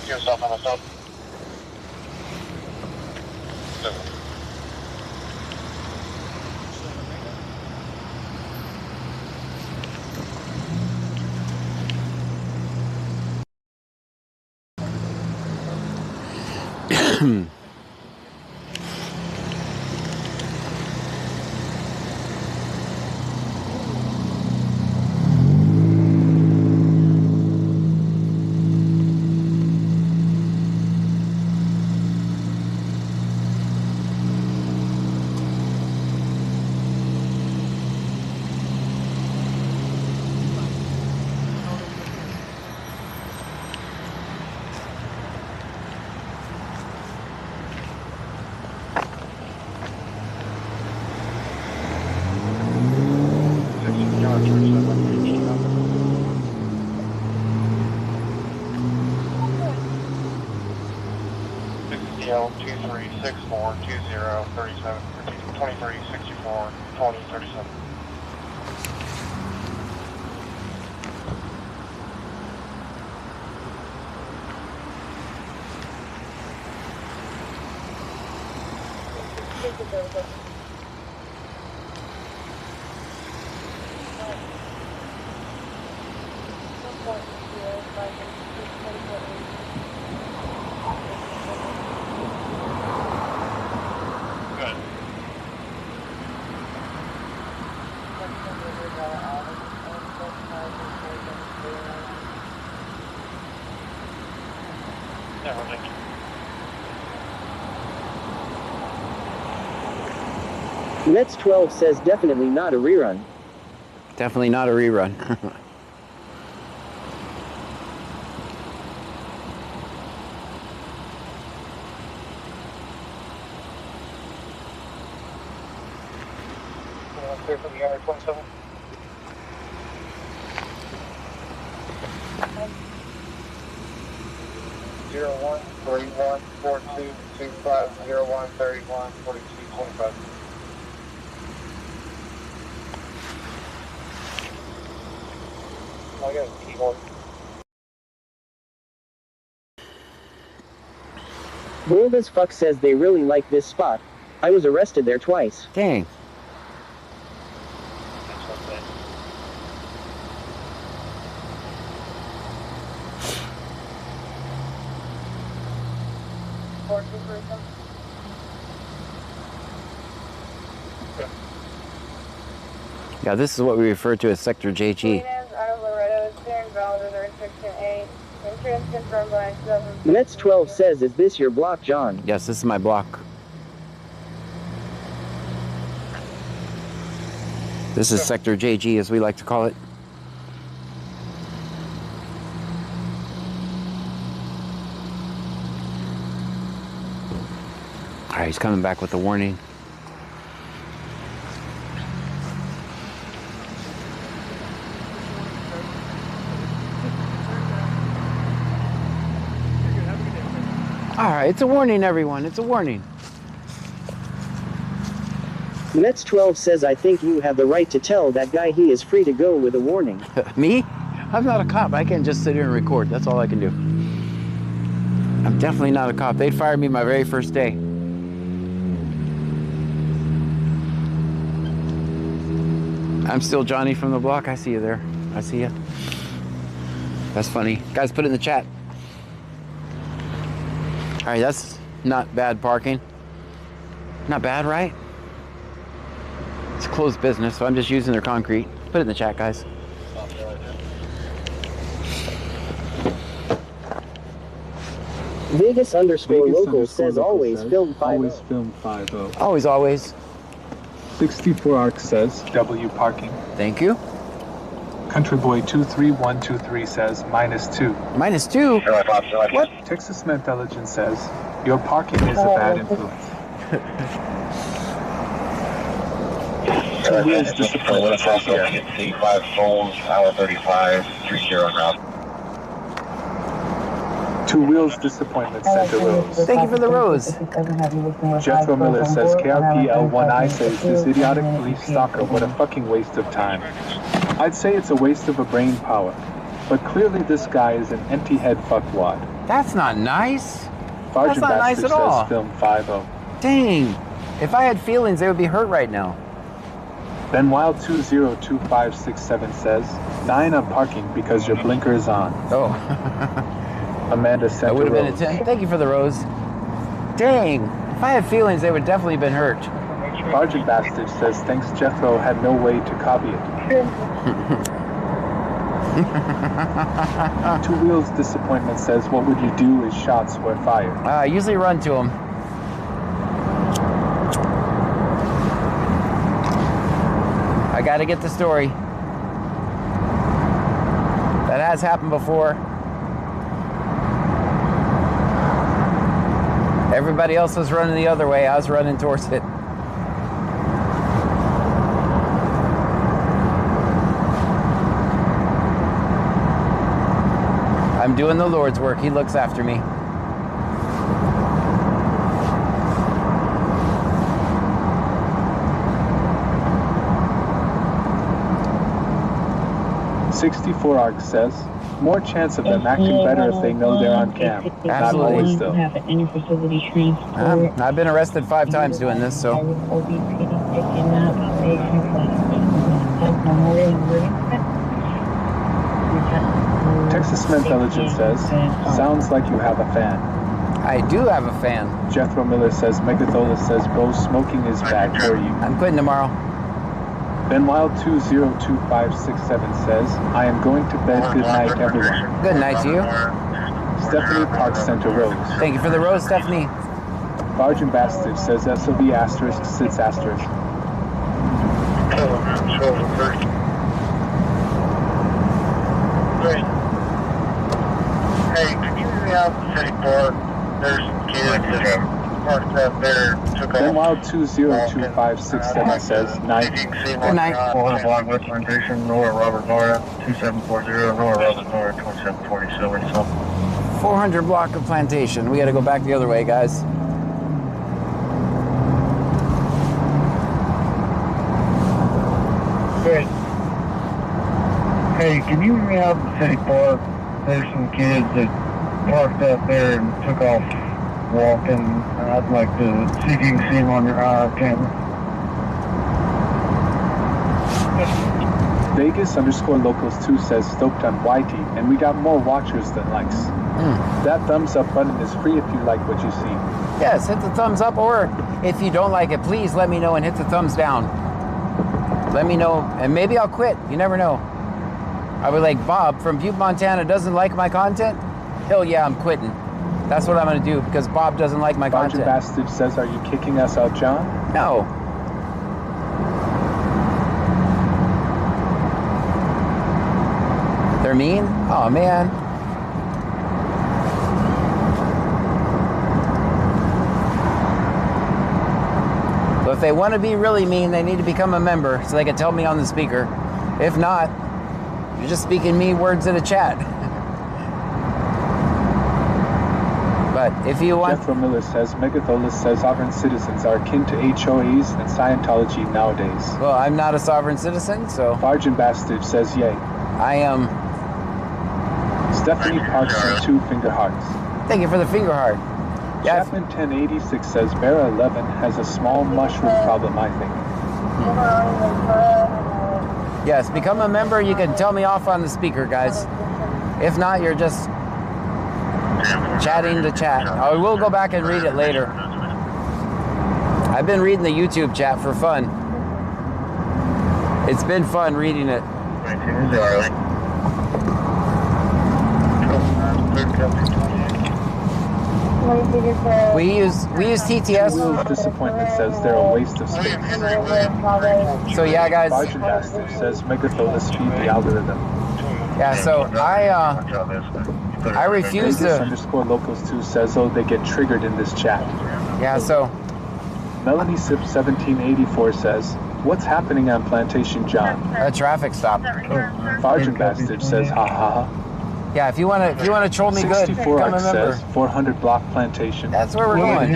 Yourself on the stop. CL 2364 20 37 2364 20 37. Mets 12 says definitely not a rerun. Definitely not a rerun. Clear from the area 27. Zero 1 31 42 25 01 31 42 25. I got a keyboard. Bold as fuck says they really like this spot. I was arrested there twice. Dang. Yeah, this is what we refer to as Sector JG. Mets 12 says, is this your block, John? Yes, this is my block. This is Sector JG, as we like to call it. he's coming back with a warning. All right, it's a warning, everyone. It's a warning. Mets 12 says, I think you have the right to tell that guy he is free to go with a warning. Me? I'm not a cop. I can't just sit here and record. That's all I can do. I'm definitely not a cop. They'd fire me my very first day. I'm still Johnny from the block. I see you there. I see you. That's funny. Guys, put it in the chat. All right, that's not bad parking. Not bad, right? It's closed business, so I'm just using their concrete. Put it in the chat, guys. Vegas underscore local says always film 5. Always film 5-0. Always, always. 64 Arc says W parking. Thank you. Country Boy 23123 says -2. -2? What? Texas Intelligence says your parking is a bad influence. Two Wheels Disappointment says here. C5 Souls, hour 35, 30 route. Two Wheels Disappointment sent a rose. Thank you for the rose. Jethro Miller says KRPL1I says this idiotic police stalker, what a fucking waste of time. I'd say it's a waste of a brain power, but clearly this guy is an empty head fuckwad. That's not nice. Sergeant That's not nice Bastard at all. says film 5-0. Dang. If I had feelings, they would be hurt right now. Ben Wild 202567 says 9 on parking because your blinker is on. Oh. Amanda sent That would a have been a rose. 10. Thank you for the rose. Dang. If I had feelings, they would definitely been hurt. Sergeant Bastard says thanks Jethro had no way to copy it. Two Wheels Disappointment says what would you do if shots were fired? I usually run to them. I gotta get the story. That has happened before. Everybody else was running the other way. I was running towards it. I'm doing the Lord's work. He looks after me. .64 Arc says more chance of them acting better if they know they're on cam. Not always though. I've been arrested 5 times doing this, so. Texas Intelligence says sounds like you have a fan. I do have a fan. Jethro Miller says Megathola says bro smoking is bad for you. I'm quitting tomorrow. Ben Wild 202567 says I am going to bed. Good night everyone. Good night to you. Stephanie Park sent a rose. Thank you for the rose, Stephanie. Sergeant Bastard says SOB asterisk sits asterisk. Hey, can you read me out the city park? There's some kids that parked up there, took Ben off. Wild 202567 says night. Good night. 400 block West Plantation, Nora Robert Nora, 2740, Nora Robert Nora, 2740 Silver, so. 400 block of Plantation. We gotta go back the other way, guys. Hey, can you read me out the city park? There's some kids that parked up there and took off walking. I'd like to see if you can see them on your camera. Vegas _locals 2 says stoked on Whitey, and we got more watchers than likes. That thumbs up button is free if you like what you see. Yes, hit the thumbs up, or if you don't like it, please let me know and hit the thumbs down. Let me know, and maybe I'll quit. You never know. I'll be like, Bob from Butte, Montana doesn't like my content? Hell yeah, I'm quitting. That's what I'm gonna do, because Bob doesn't like my Sergeant content. Bastard says, are you kicking us out, John? No. They're mean? Oh man. if they want to be really mean, they need to become a member so they can tell me on the speaker. If not, you're just speaking me words in a chat. But if you want... Jethro Miller says, Megatholus says sovereign citizens are akin to HOAs and Scientology nowadays. Well, I'm not a sovereign citizen, so... Vargin Bastard says, yay. I am... Stephanie Parks and 2 finger hearts. Thank you for the finger heart. Yeah, Chapman 1086 says, Vera 11 has a small mushroom problem, I think. Yes, become a member. You can tell me off on the speaker, guys. If not, you're just chatting to chat. I will go back and read it later. I've been reading the YouTube chat for fun. It's been fun reading it. We use TTS. Will's disappointment says they're a waste of space. So yeah, guys. Vargin Bastard says Megatholus feed the algorithm. Yeah, so I refuse to. Underscore locals 2 says, oh, they get triggered in this chat. Yeah, so Melanie Sip 1784 says, what's happening on Plantation John? a traffic stop. Vargin Bastard says, ha ha ha. Yeah, if you wanna troll me good, become a member. Says 400 block Plantation. That's where we're going.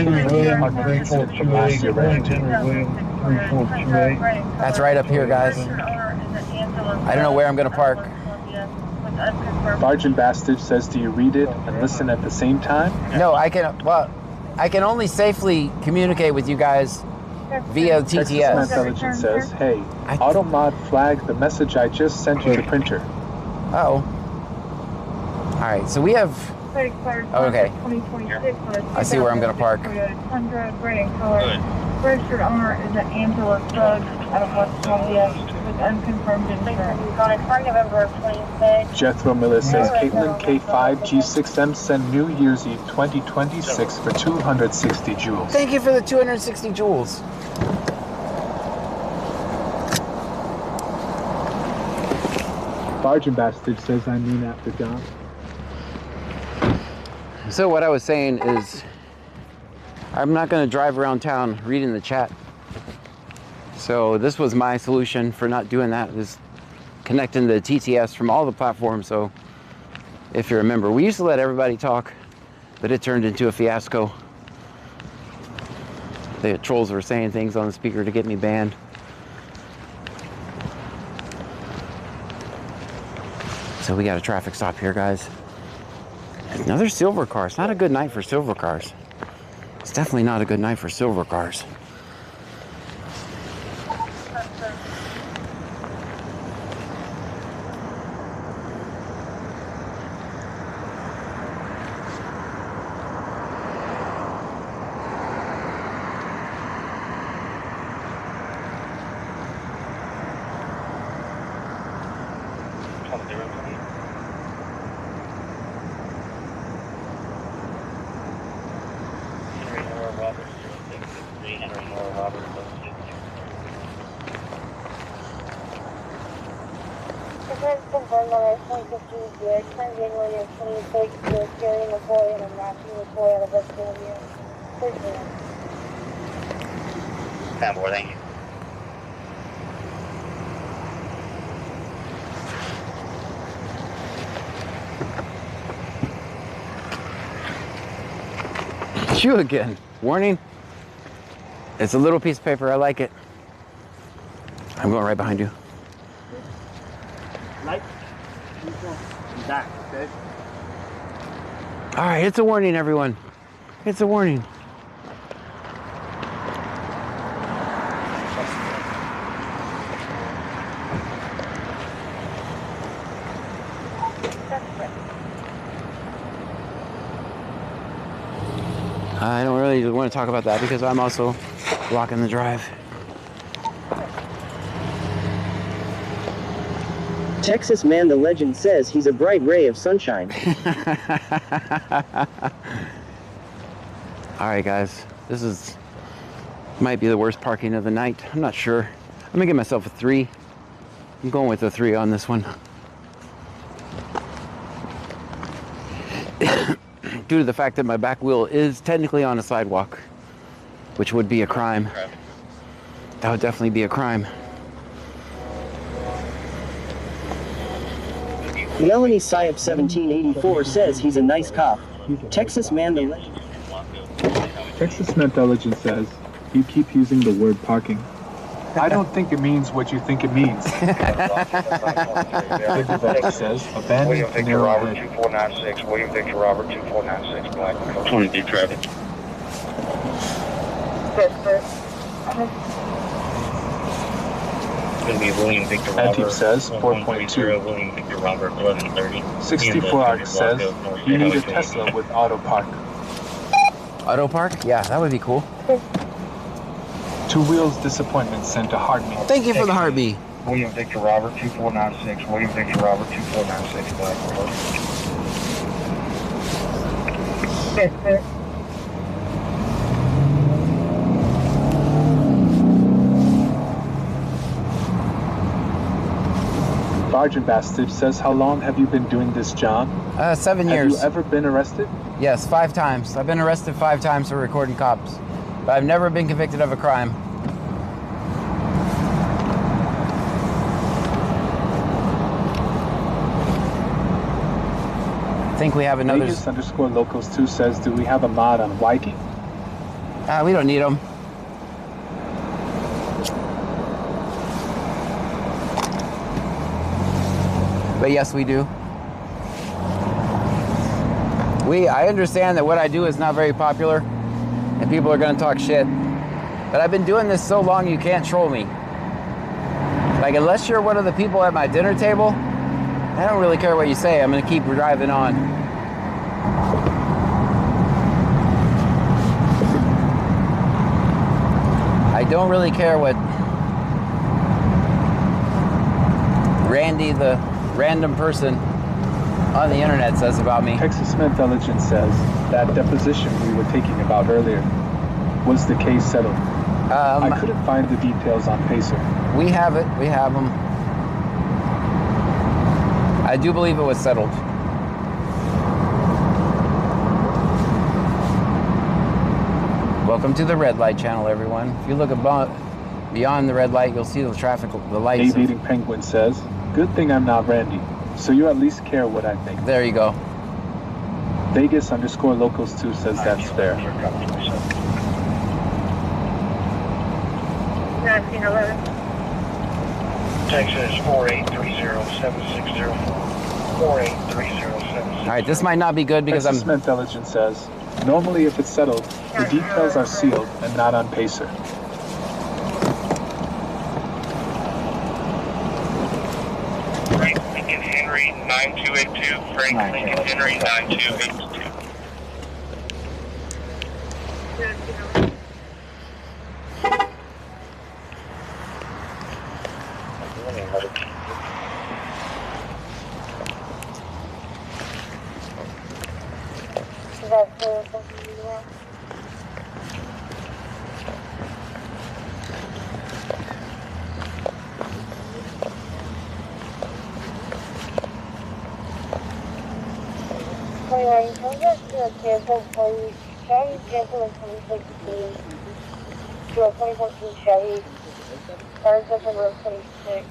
That's right up here, guys. I don't know where I'm gonna park. Vargin Bastard says, do you read it and listen at the same time? No, I can only safely communicate with you guys via TTS. Intelligence says, hey, AutoMod flagged the message I just sent you to printer. Oh. All right, so we have... Okay. I see where I'm going to park. Registered owner is an Angela Suggs out of West Columbia with unconfirmed insurance. On a car November 26th. Jethro Miller says, Caitlin K5 G6M send New Year's Eve 2026 for 260 joules. Thank you for the 260 joules. Vargin Bastard says, I mean after John. So what I was saying is, I'm not going to drive around town reading the chat. So this was my solution for not doing that, is connecting the TTS from all the platforms. So if you remember, we used to let everybody talk, but it turned into a fiasco. The trolls were saying things on the speaker to get me banned. So we got a traffic stop here, guys. Another silver car. It's not a good night for silver cars. It's definitely not a good night for silver cars. Thank you. You again. Warning. It's a little piece of paper. I like it. I'm going right behind you. Light. Back, okay? All right, it's a warning, everyone. It's a warning. I don't really want to talk about that because I'm also blocking the drive. Texas Man the Legend says he's a bright ray of sunshine. All right, guys. This might be the worst parking of the night. I'm not sure. I'm going to give myself a 3. I'm going with a 3 on this one. Due to the fact that my back wheel is technically on a sidewalk, which would be a crime. That would definitely be a crime. Melanie Syop 1784 says he's a nice cop. Texas man the legend. Texas Intelligence says, you keep using the word parking. I don't think it means what you think it means. The developer says, abandoned William Victor narrow Robert head. 2496, William Victor Robert 2496, black. 22 traffic. It's going to be William Victor That Robert. team says 4.2. 4.2. William Victor Robert 1130. 64 says, you need a Tesla with auto park. Auto park? Yeah, that would be cool. Two Wheels disappointment sent a heartbeat. Thank you for the heartbeat. William Victor Robert 2496, William Victor Robert 2496, black. Sergeant Bastard says, how long have you been doing this, John? 7 years. Have you ever been arrested? Yes, 5 times. I've been arrested 5 times for recording cops, but I've never been convicted of a crime. I think we have another. Vegas underscore locals 2 says, do we have a mod on Wikey? We don't need them. But yes, we do. I understand that what I do is not very popular and people are going to talk shit. But I've been doing this so long you can't troll me. Like, unless you're one of the people at my dinner table, I don't really care what you say. I'm going to keep driving on. I don't really care what Randy, the random person on the internet, says about me. Texas Intelligence says that deposition we were taking about earlier, was the case settled? I couldn't find the details on Pacer. We have it. We have them. I do believe it was settled. Welcome to the red light channel, everyone. If you look beyond the red light, you'll see the traffic, the lights. Aviating Penguin says, good thing I'm not Randy, so you at least care what I think. There you go. Vegas underscore locals 2 says that's fair. 1911. Texas 4830-7604. 4830-7604. All right, this might not be good because Texas Intelligence says, normally if it's settled, the details are sealed and not on Pacer. Frank Lincoln Henry 9282. Frank Lincoln Henry 9282.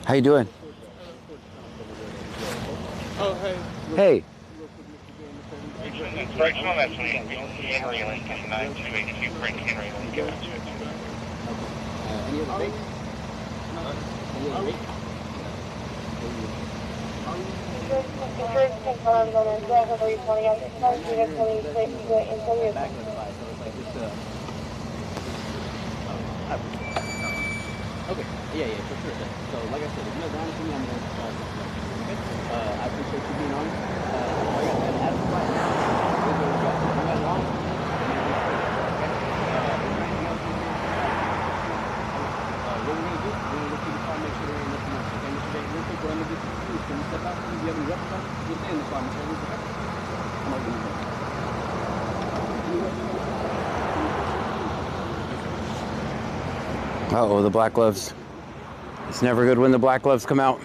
How you doing? Oh, hey. Hey. Correction on that 28. Henry Lincoln 9282. Frank Henry Lincoln 9282. Any other date? Any other date? Okay, yeah, for sure. So, like I said, if you have down to me, I'm going to call you. Okay? I appreciate you being honest. Like I said, as of right now, we're going to go. I'm not wrong. What we're going to do, we're going to look through the car, make sure there ain't nothing else. Okay, Mr. Day, real quick, what I'm going to do is, can you step out? Do you have any weapons on? You'll stay in the car, Mr. Day, okay? I'm over here. Uh-oh, the black gloves. It's never good when the black gloves come out.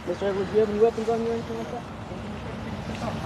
Mr. Edwards, do you have any weapons on you or anything like that?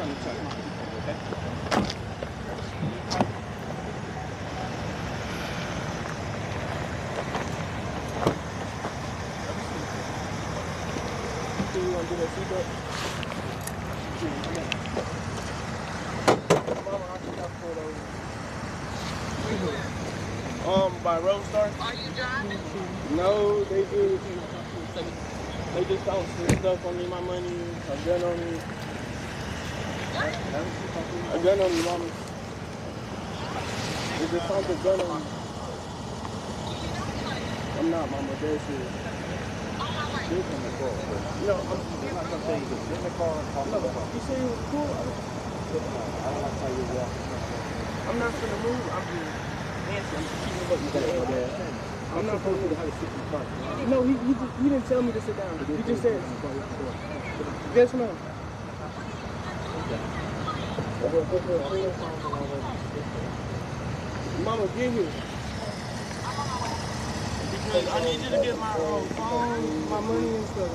trying to check my people, okay? You want to do that seatbelt? Mama, I think I pulled over. By Roadstar? Are you driving? No, they just found some stuff on me, my money, a gun on me. A gun on me, mama. They just found a gun on me. I'm not, mama, dead serious. No, I'm not gonna tell you this. Get in the car and talk about it. You say it was cool? I don't like how you walk. I'm not gonna move. I'm just dancing. I'm just keeping what you said. I'm not supposed to have a sit in the car. No, he didn't tell me to sit down. He just said. Yes, no. Mama, get here. Because I need you to get my phone, my money and stuff.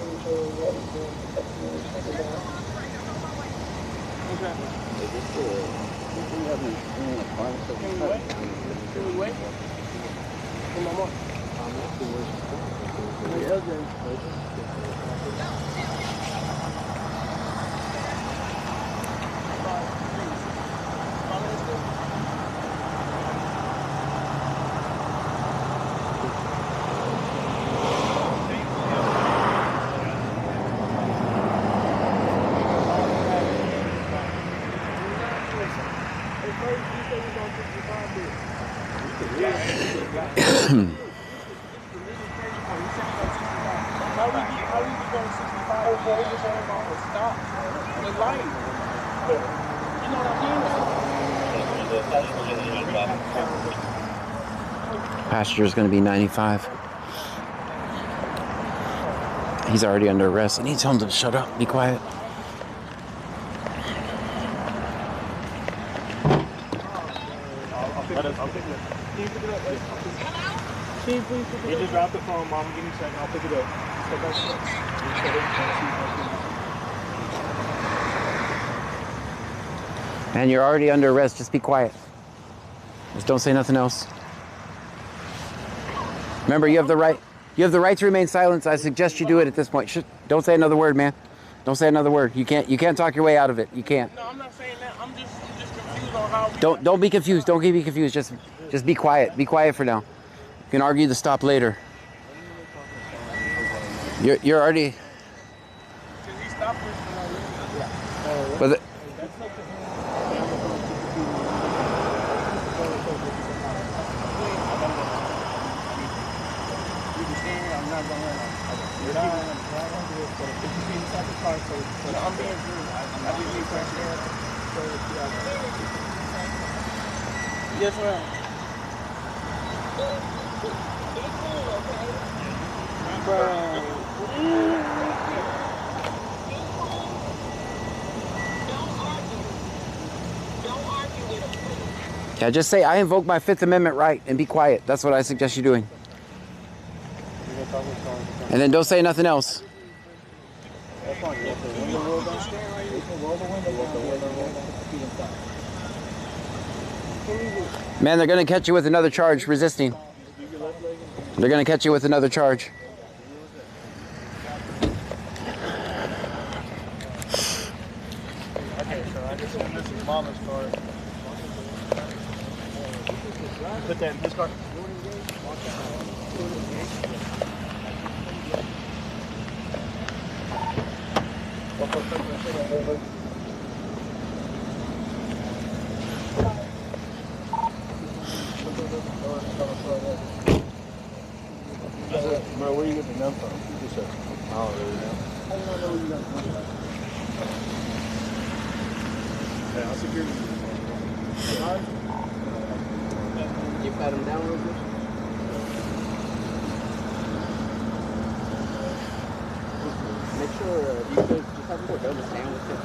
Okay. Can we wait? For my mom. Passenger's going to be 95. He's already under arrest, and he told him to shut up, be quiet. You just drop the phone, Mom. Give me a second. I'll pick it up. Man, you're already under arrest. Just be quiet. Just don't say nothing else. Remember, you have the right. You have the right to remain silent. I suggest you do it at this point. Don't say another word, man. Don't say another word. You can't talk your way out of it. You can't. No, I'm not saying that. I'm just confused on how. Don't be confused. Don't be confused. Just be quiet. Be quiet for now. You can argue the stop later. You're already. But the, I'm being rude. I just need fresh air. Yes, ma'am. Yeah, just say, I invoke my Fifth Amendment right, and be quiet. That's what I suggest you doing. And then don't say nothing else. Man, they're going to catch you with another charge, resisting. They're going to catch you with another charge. Okay, so I just want this is Mama's car. Put that in his car. Bro, where you get the number from? Just I don't really know. I don't know where you got the number. Yeah, I'll secure you. You pat him down real good? Make sure you could just have more double sandwich it.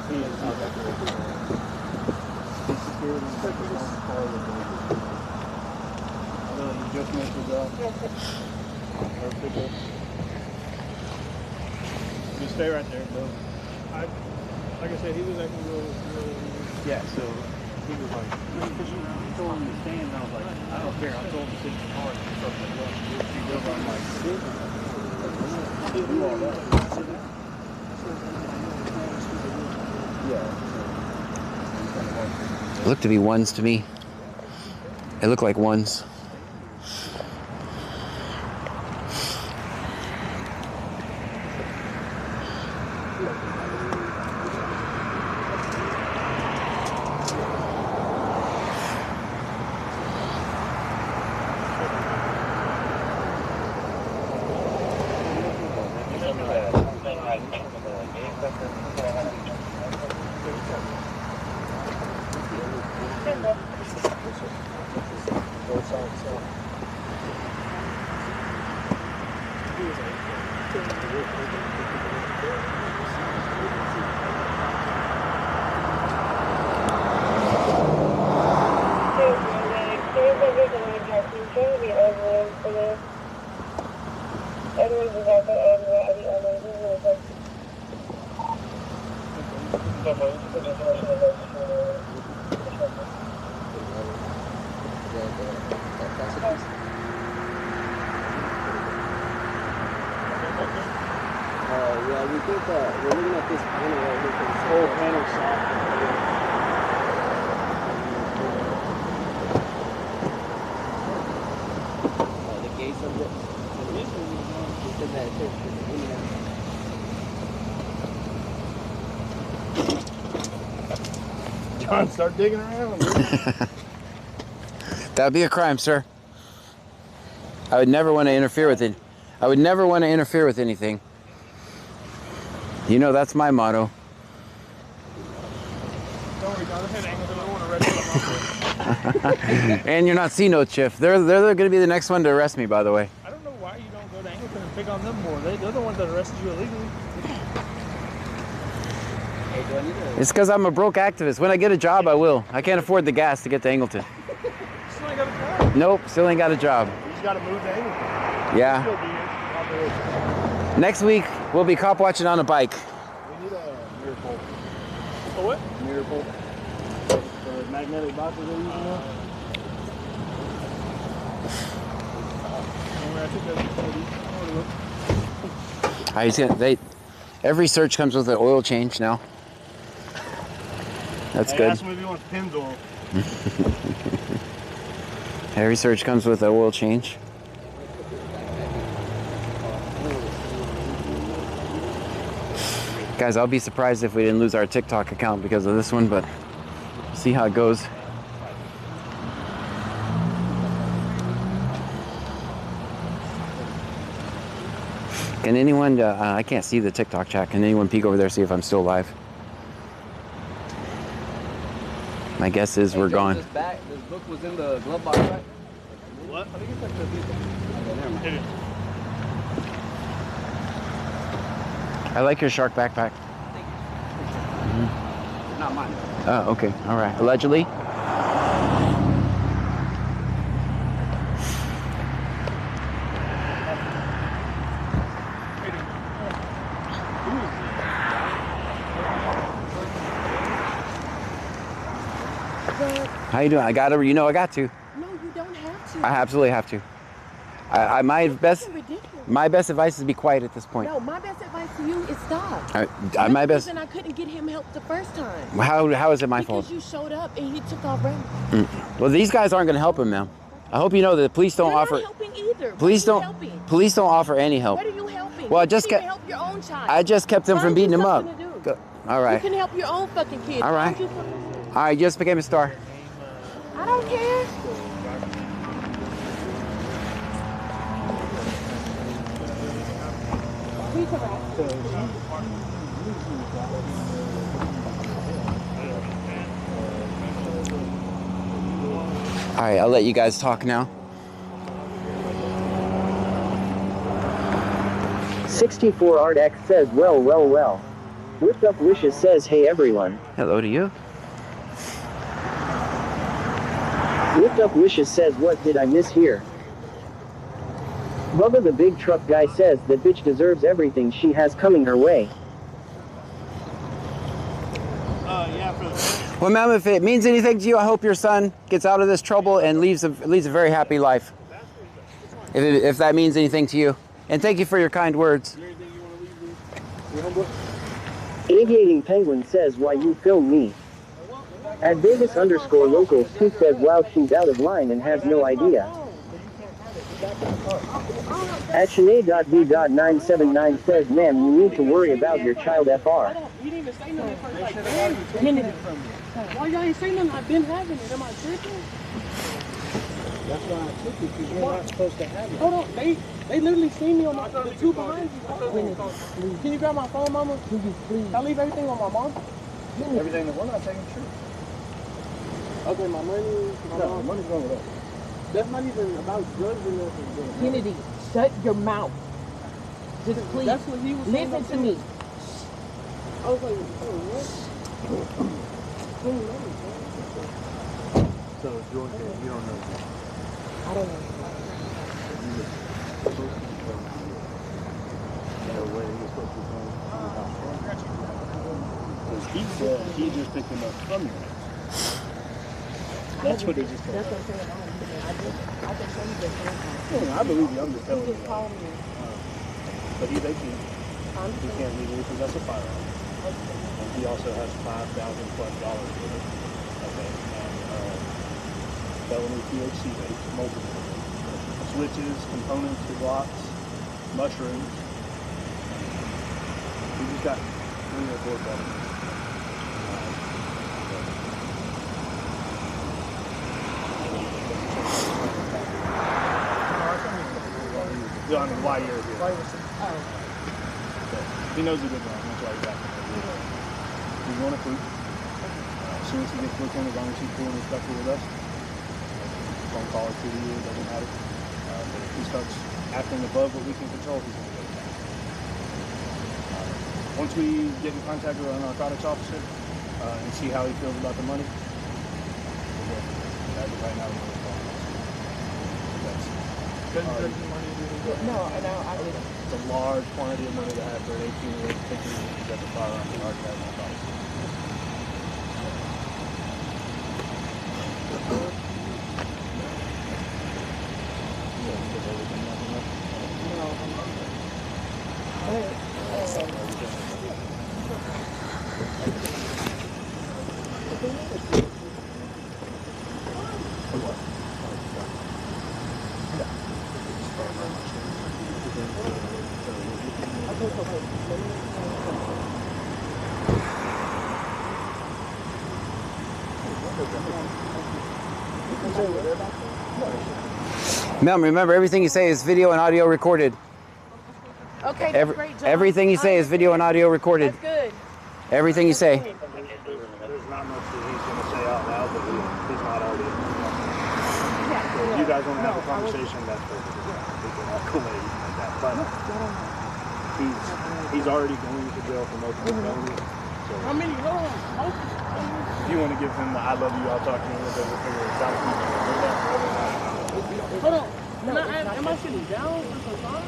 You just missed the job. Perfect. Just stay right there, bro. Like I said, he was acting real. Yeah, so he was like, because you told him to stand, and I was like, I don't care. I told him to sit in the car and stuff like that. I'm like, sit. Do all that. Sit down. It looked to be ones to me. It looked like ones. Yeah, we think we're looking at this panel right here for this whole panel shot. The gay subject. He said that it's John, start digging around. That would be a crime, sir. I would never want to interfere with it. I would never want to interfere with anything. You know, that's my motto. Don't worry, John. I don't want to arrest you. And you're not C-Note, Chief. They're going to be the next one to arrest me, by the way. I don't know why you don't go to Angleton and pick on them more. They're the ones that arrested you illegally. It's because I'm a broke activist. When I get a job, I will. I can't afford the gas to get to Angleton. Still ain't got a job. Nope, still ain't got a job. You just got to move to Angleton. Yeah. Still be here. Next week, we'll be cop watching on a bike. We need a mirror pole. A what? mirror pole. The magnetic boxes they're using now. Every search comes with an oil change now. That's good. Ask him if he wants pins oil. Every search comes with an oil change. Guys, I'll be surprised if we didn't lose our TikTok account because of this one, but see how it goes. Can anyone, I can't see the TikTok chat. Can anyone peek over there, see if I'm still alive? My guess is we're gone. This book was in the glove box, right? What? I think it's like the never mind. I like your shark backpack. It's not mine. Oh, okay. All right. Allegedly. How you doing? I got to, you know, I got to. No, you don't have to. I absolutely have to. My best advice is to be quiet at this point. No, my best advice to you is stop. My best. And I couldn't get him help the first time. How is it my fault? Because you showed up and he took off running. Well, these guys aren't going to help him, ma'am. I hope you know that the police don't offer. They're not helping either. Police don't. Police don't offer any help. What are you helping? Well, I you just can't kept. help your own child. I just kept them from beating him up. All right. You can help your own fucking kid. All right. All right. You just became a star. I don't care. All right, I'll let you guys talk now. 64 Art X says, well. Whipped Up Wishes says, hey everyone. Hello to you. Whipped Up Wishes says, what did I miss here? Bubba the Big Truck Guy says that bitch deserves everything she has coming her way. Well, ma'am, if it means anything to you, I hope your son gets out of this trouble and leads a very happy life. If that means anything to you. And thank you for your kind words. Aviating Penguin says, why you film me? At Vegas_locals 2 says, wow, she's out of line and has no idea. At Shanae.v.979 says, ma'am, you need to worry about your child FR. You didn't even say nothing for like 10 minutes. Why y'all ain't saying nothing? I've been having it. Am I tripping? That's why I took it, because you're not supposed to have it. Hold on. They literally seen me on the two behind you. Can you grab my phone, mama? Please. I leave everything on my mom? Everything that we're not taking, true. Okay, my money. No, money's going with us. That's not even about drugs or nothing. Kennedy, shut your mouth. Just please That's what he was saying. listen to me. I was like, oh, what? So, Georgia, you don't know. I don't know. He said he just picked him up from you. That's what he just said. That's what I'm saying. I just told you that. I believe you. I'm just telling you. He just called me. But he's 18. He can't legally possess a firearm. And he also has $5,000+ with it. Okay. And felony THC vapes, multiple. Switches, components for blocks, mushrooms. He just got 3 or 4 felonies. I mean, why you're here. He knows a good one. That's why he's acting. He's going to prove. As soon as he gets booked in, as long as he's cool and respectful with us, phone call or 2 to you, it doesn't matter. But if he starts acting above what we can control, he's going to go down. Once we get in contact with our narcotics officer and see how he feels about the money, we'll go. As of right now, we're going to call him. No, I didn't. It's a large quantity of money to have for an 18-year-old thinking you can get the firearm in our narcotics. Ma'am, remember, everything you say is video and audio recorded. Okay, that's great, John. Everything you say is video and audio recorded. That's good. Everything you say. There's not much that he's going to say out loud, but he's not audio. So if you guys want to have a conversation, that's perfect. We can walk away like that. But he's already going to jail for multiple felonies. So How many? Hold on. if you want to give him the I love you, I'll talk to him, we'll figure it out. Hold on. Am I sitting down for some time?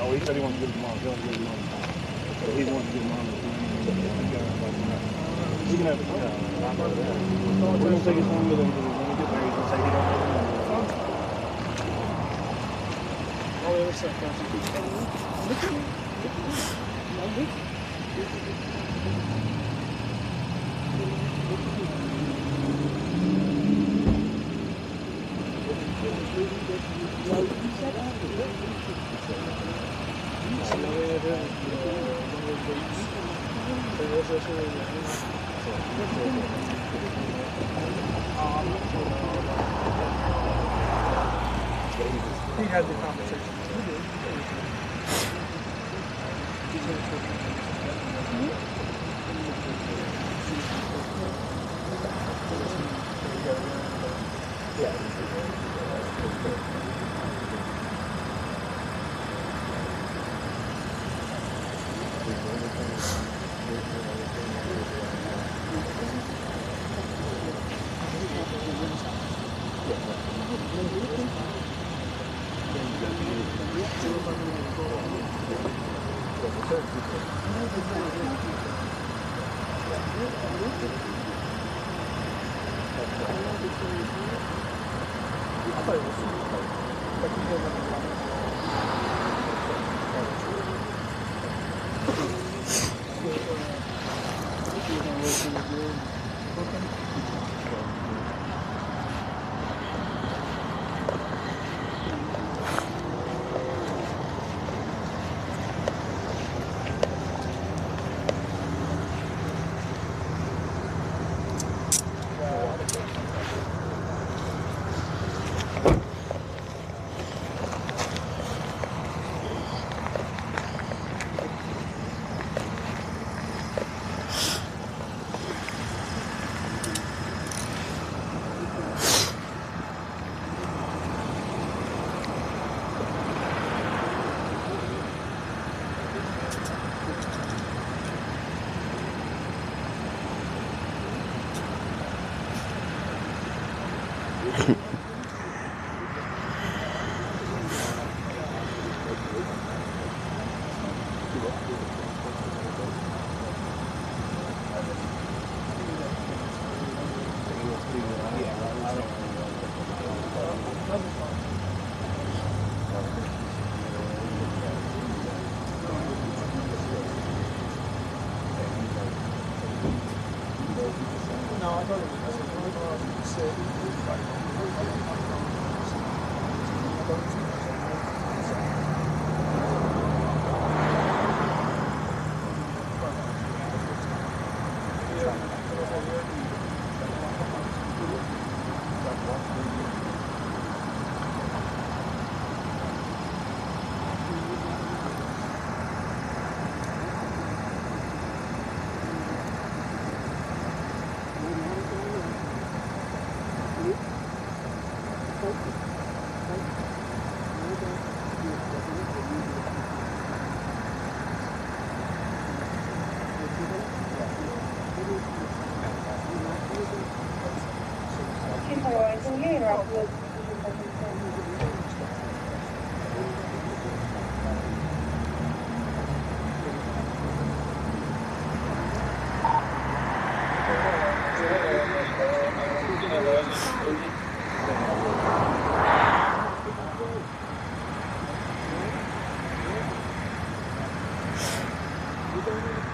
Oh, he said he wanted to give him mom. So he's wanting to give mom. You can have it. We're going to take his phone with him because when we get there, he's going to say he don't have the money. Oh, yeah, what's up, We had the conversation.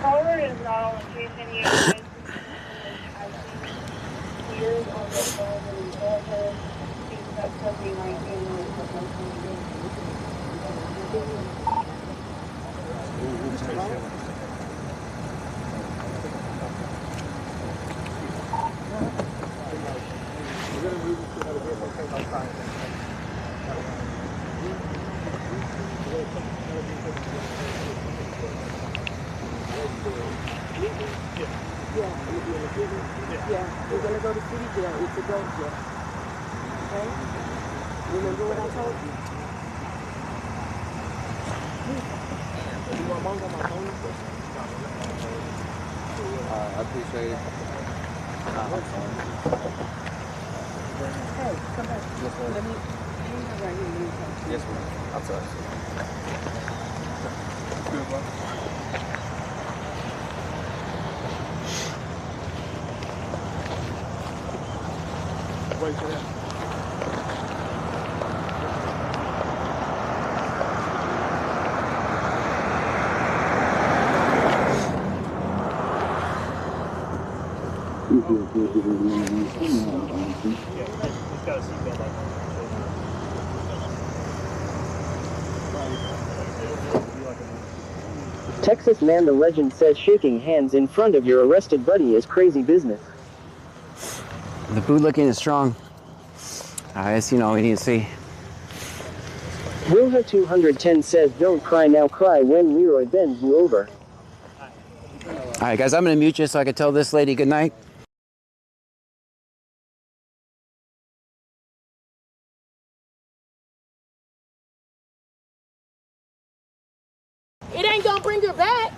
Caller is not on location yet. I see years on the phone and the address. He's got something like Yeah, we're gonna go to city jail. It's a adult jail. Okay? Remember what I told you? I appreciate it. I'm sorry. Hey, come back. Yes, ma'am. Let me right here. Let me talk. Yes, ma'am. I'm sorry. Good, bro. Wait for that. Texas Man the Legend says shaking hands in front of your arrested buddy is crazy business. The boot looking is strong. I guess you know we need to see. Wilha 210 says don't cry now, cry when Leroy bends you over. All right, guys, I'm gonna mute you so I can tell this lady good night. It ain't gonna bring her back.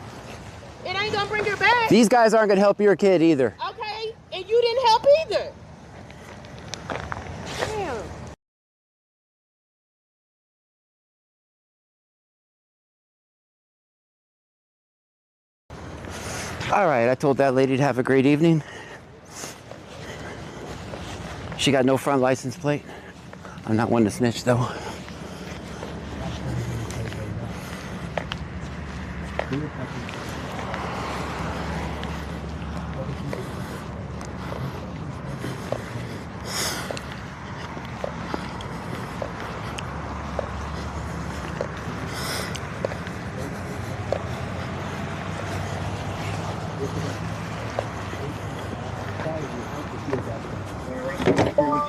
It ain't gonna bring her back. These guys aren't gonna help your kid either. Okay, and you didn't help either. Damn. All right, I told that lady to have a great evening. She got no front license plate. I'm not one to snitch though.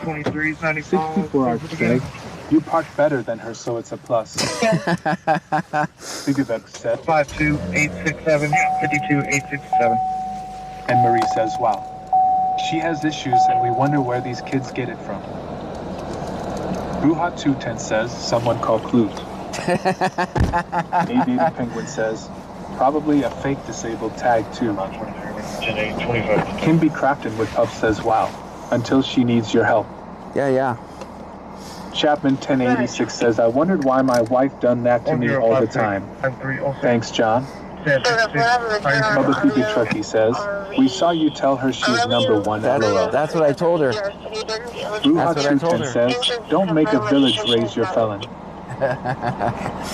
Twenty-three's 95. 64 arc says, you parked better than her, so it's a plus. Bigavec said, 52867, 52867. and Marie says, wow. She has issues and we wonder where these kids get it from. Bruja 210 says, someone call Clues. Aviator Penguin says, probably a fake disabled tag too. Kimby Crafton with Puff says, wow. Until she needs your help. Yeah. Chapman 1086 says, I wondered why my wife done that to me all the time. Thanks, John. Bubba Phoebe Truckee says, we saw you tell her she's number one. That's what I told her. Bruja 210 says, don't make a village raise your felon.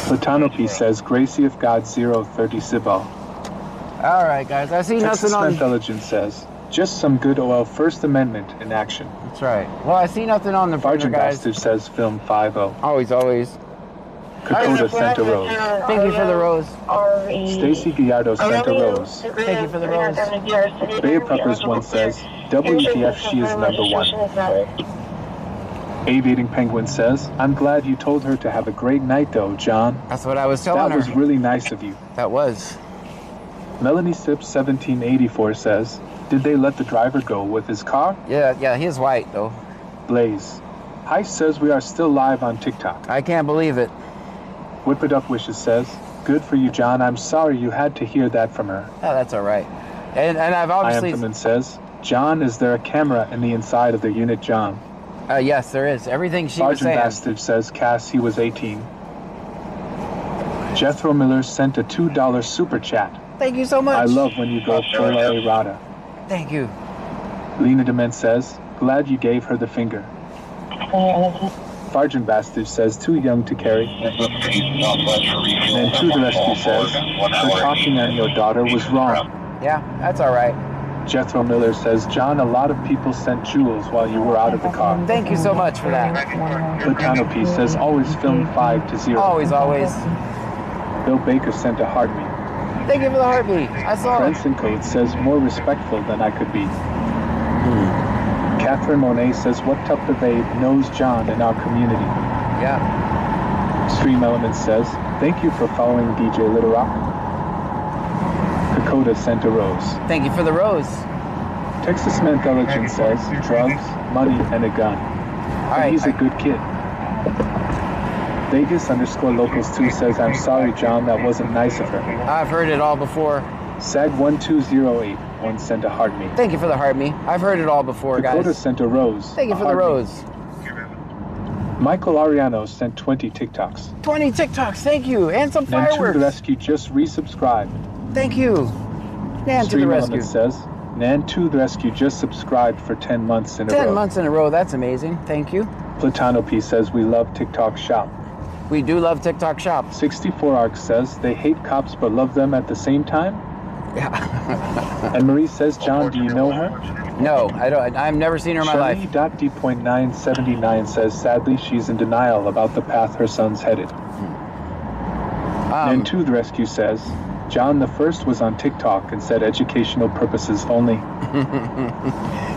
Platanope says, Gracie of God 030 Cibal. All right, guys, I see Texas nothing on... Intelligence says, just some good oil First Amendment in action. That's right. Well, I see nothing on the burner, guys. Bastard says, film 5-0. Always. Kakota sent a rose. Thank you for the rose. Stacy Gallardo sent a rose. Thank you for the rose. Bay Peppers 1 says, WTF, she is number one. Aviating Penguin says, I'm glad you told her to have a great night though, John. That's what I was telling her. That was really nice of you. That was. Melanie Sips 1784 says, did they let the driver go with his car? Yeah, he's white though. Blaze. Heist says we are still live on TikTok. I can't believe it. Whip-It-Up Wishes says, good for you, John. I'm sorry you had to hear that from her. Oh, that's all right. And I've obviously... Ianthaman says, John, is there a camera in the inside of the unit, John? Yes, there is. Everything she was saying. Sergeant Bastard says, Cass, he was 18. Jethro Miller sent a $2 super chat. Thank you so much. I love when you go full errata. Thank you. Lena Dement says, glad you gave her the finger. Sergeant Bastard says, too young to carry. And To the Rescue says, her talking on your daughter was wrong. Yeah, that's all right. Jethro Miller says, John, a lot of people sent jewels while you were out of the car. Thank you so much for that. Platanope says, always film 5-0. Always. Bill Baker sent a heartbeat. Thank you for the heartbeat. I saw it. Princeton Code says, more respectful than I could be. Catherine Monet says, what type of babe knows John in our community? Yeah. Stream Elements says, thank you for following DJ Little Rock. Dakota sent a rose. Thank you for the rose. Texas Intelligence says, drugs, money, and a gun. All right. He's a good kid. Vegas_Locals2 says, I'm sorry, John, that wasn't nice of her. I've heard it all before. Sag1208 sent a heart me. Thank you for the heart me. I've heard it all before, Dakota guys. sent a rose. Thank you for the rose. Michael Ariano sent 20 TikToks. 20 TikToks, thank you. And some fireworks. Nan to the Rescue just resubscribed. Thank you. Nan to the Rescue says, Nan to the Rescue just subscribed for 10 months in a row. 10 months in a row, that's amazing. Thank you. Platanope says, we love TikTok Shop. We do love TikTok Shop. 64 Arc says, they hate cops but love them at the same time? Yeah. And Marie says, John, do you know her? No, I don't. I've never seen her in my life. Shirley.D.979 says, sadly, she's in denial about the path her son's headed. And To the Rescue says, John the First was on TikTok and said educational purposes only.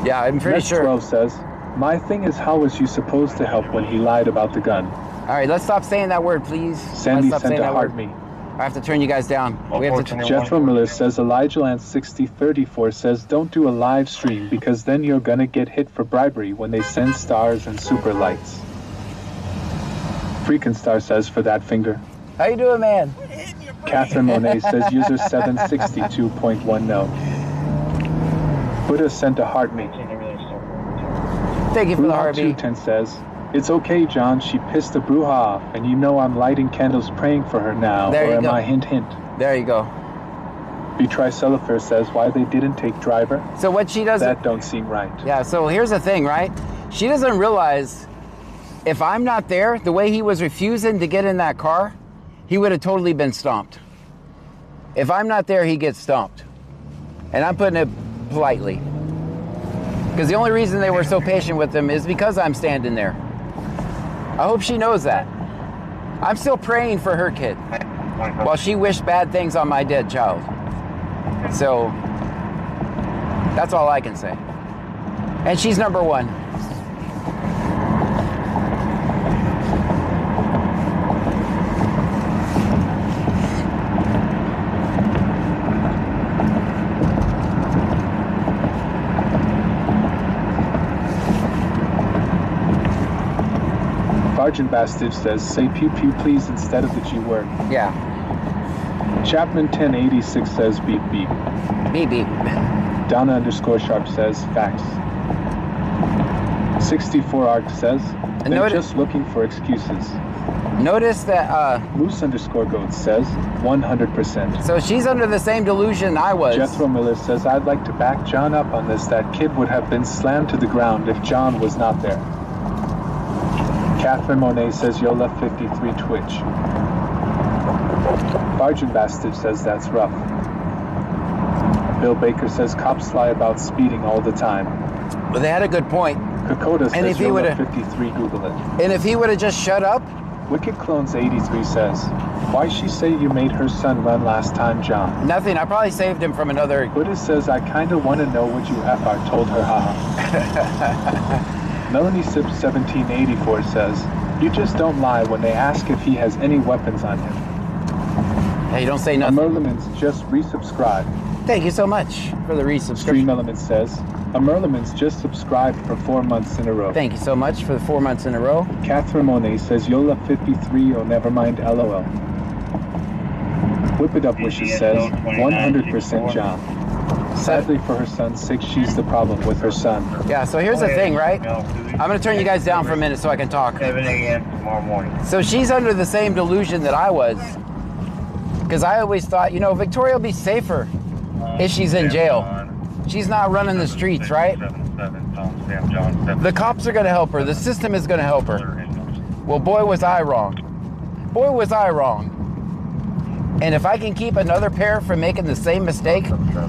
Yeah, I'm pretty sure. 12 says, my thing is, how was you supposed to help when he lied about the gun? All right, let's stop saying that word, please. Sandy sent a heart me. I have to turn you guys down. We have to. Jethro Miller says, Elijah Lance 6034 says, don't do a live stream because then you're gonna get hit for bribery when they send stars and super lights. Freakin' Star says, for that finger. How you doing, man? Catherine Monet says, user 762.10. Buddha sent a heart me. Thank you for the heartbeat. 210 says, it's okay, John. She pissed the Bruja off, and you know I'm lighting candles praying for her now. There you or am go. I hint hint? There you go. B. Tricellifer says why they didn't take driver. So what she doesn't... That don't seem right. Yeah, so here's the thing, right? She doesn't realize if I'm not there, the way he was refusing to get in that car, he would have totally been stomped. If I'm not there, he gets stomped. And I'm putting it politely. Because the only reason they were so patient with him is because I'm standing there. I hope she knows that. I'm still praying for her kid while she wished bad things on my dead child. So that's all I can say. And she's number one. Sergeant Bastich says, say pew pew please instead of the G word. Yeah. Chapman 1086 says beep beep. Beep beep. Donna _ Sharp says facts. 64 Arc says, they're just looking for excuses. Notice that Moose _ Goat says 100%. So she's under the same delusion I was. Jethro Miller says, I'd like to back John up on this. That kid would have been slammed to the ground if John was not there. Catherine Monet says Yola 53 Twitch. Sergeant Bastich says that's rough. Bill Baker says cops lie about speeding all the time. But they had a good point. Kokoda says Yola 53 Google it. And if he would have just shut up? Wicked Clones 83 says, why she say you made her son run last time, John? Nothing. I probably saved him from another... Buddha says, I kinda wanna know what you FR told her, haha. Melanie Sips 1784 says, you just don't lie when they ask if he has any weapons on him. Hey, don't say nothing. Merliman's just resubscribed. Thank you so much for the resubscription. Stream Element says, Merliman's just subscribed for 4 months in a row. Thank you so much for the 4 months in a row. Catherine Monet says, Yola 53, oh never mind, LOL. Whip It Up Wishes says, 100% John. Sadly for her son's sake, she's the problem with her son. Yeah, so here's the thing, right? I'm going to turn you guys down for a minute so I can talk. 7 a.m. tomorrow morning. So she's under the same delusion that I was. Because I always thought, you know, Victoria will be safer if she's in jail. She's not running the streets, right? The cops are going to help her. The system is going to help her. Well, boy, was I wrong. Boy, was I wrong. And if I can keep another pair from making the same mistake,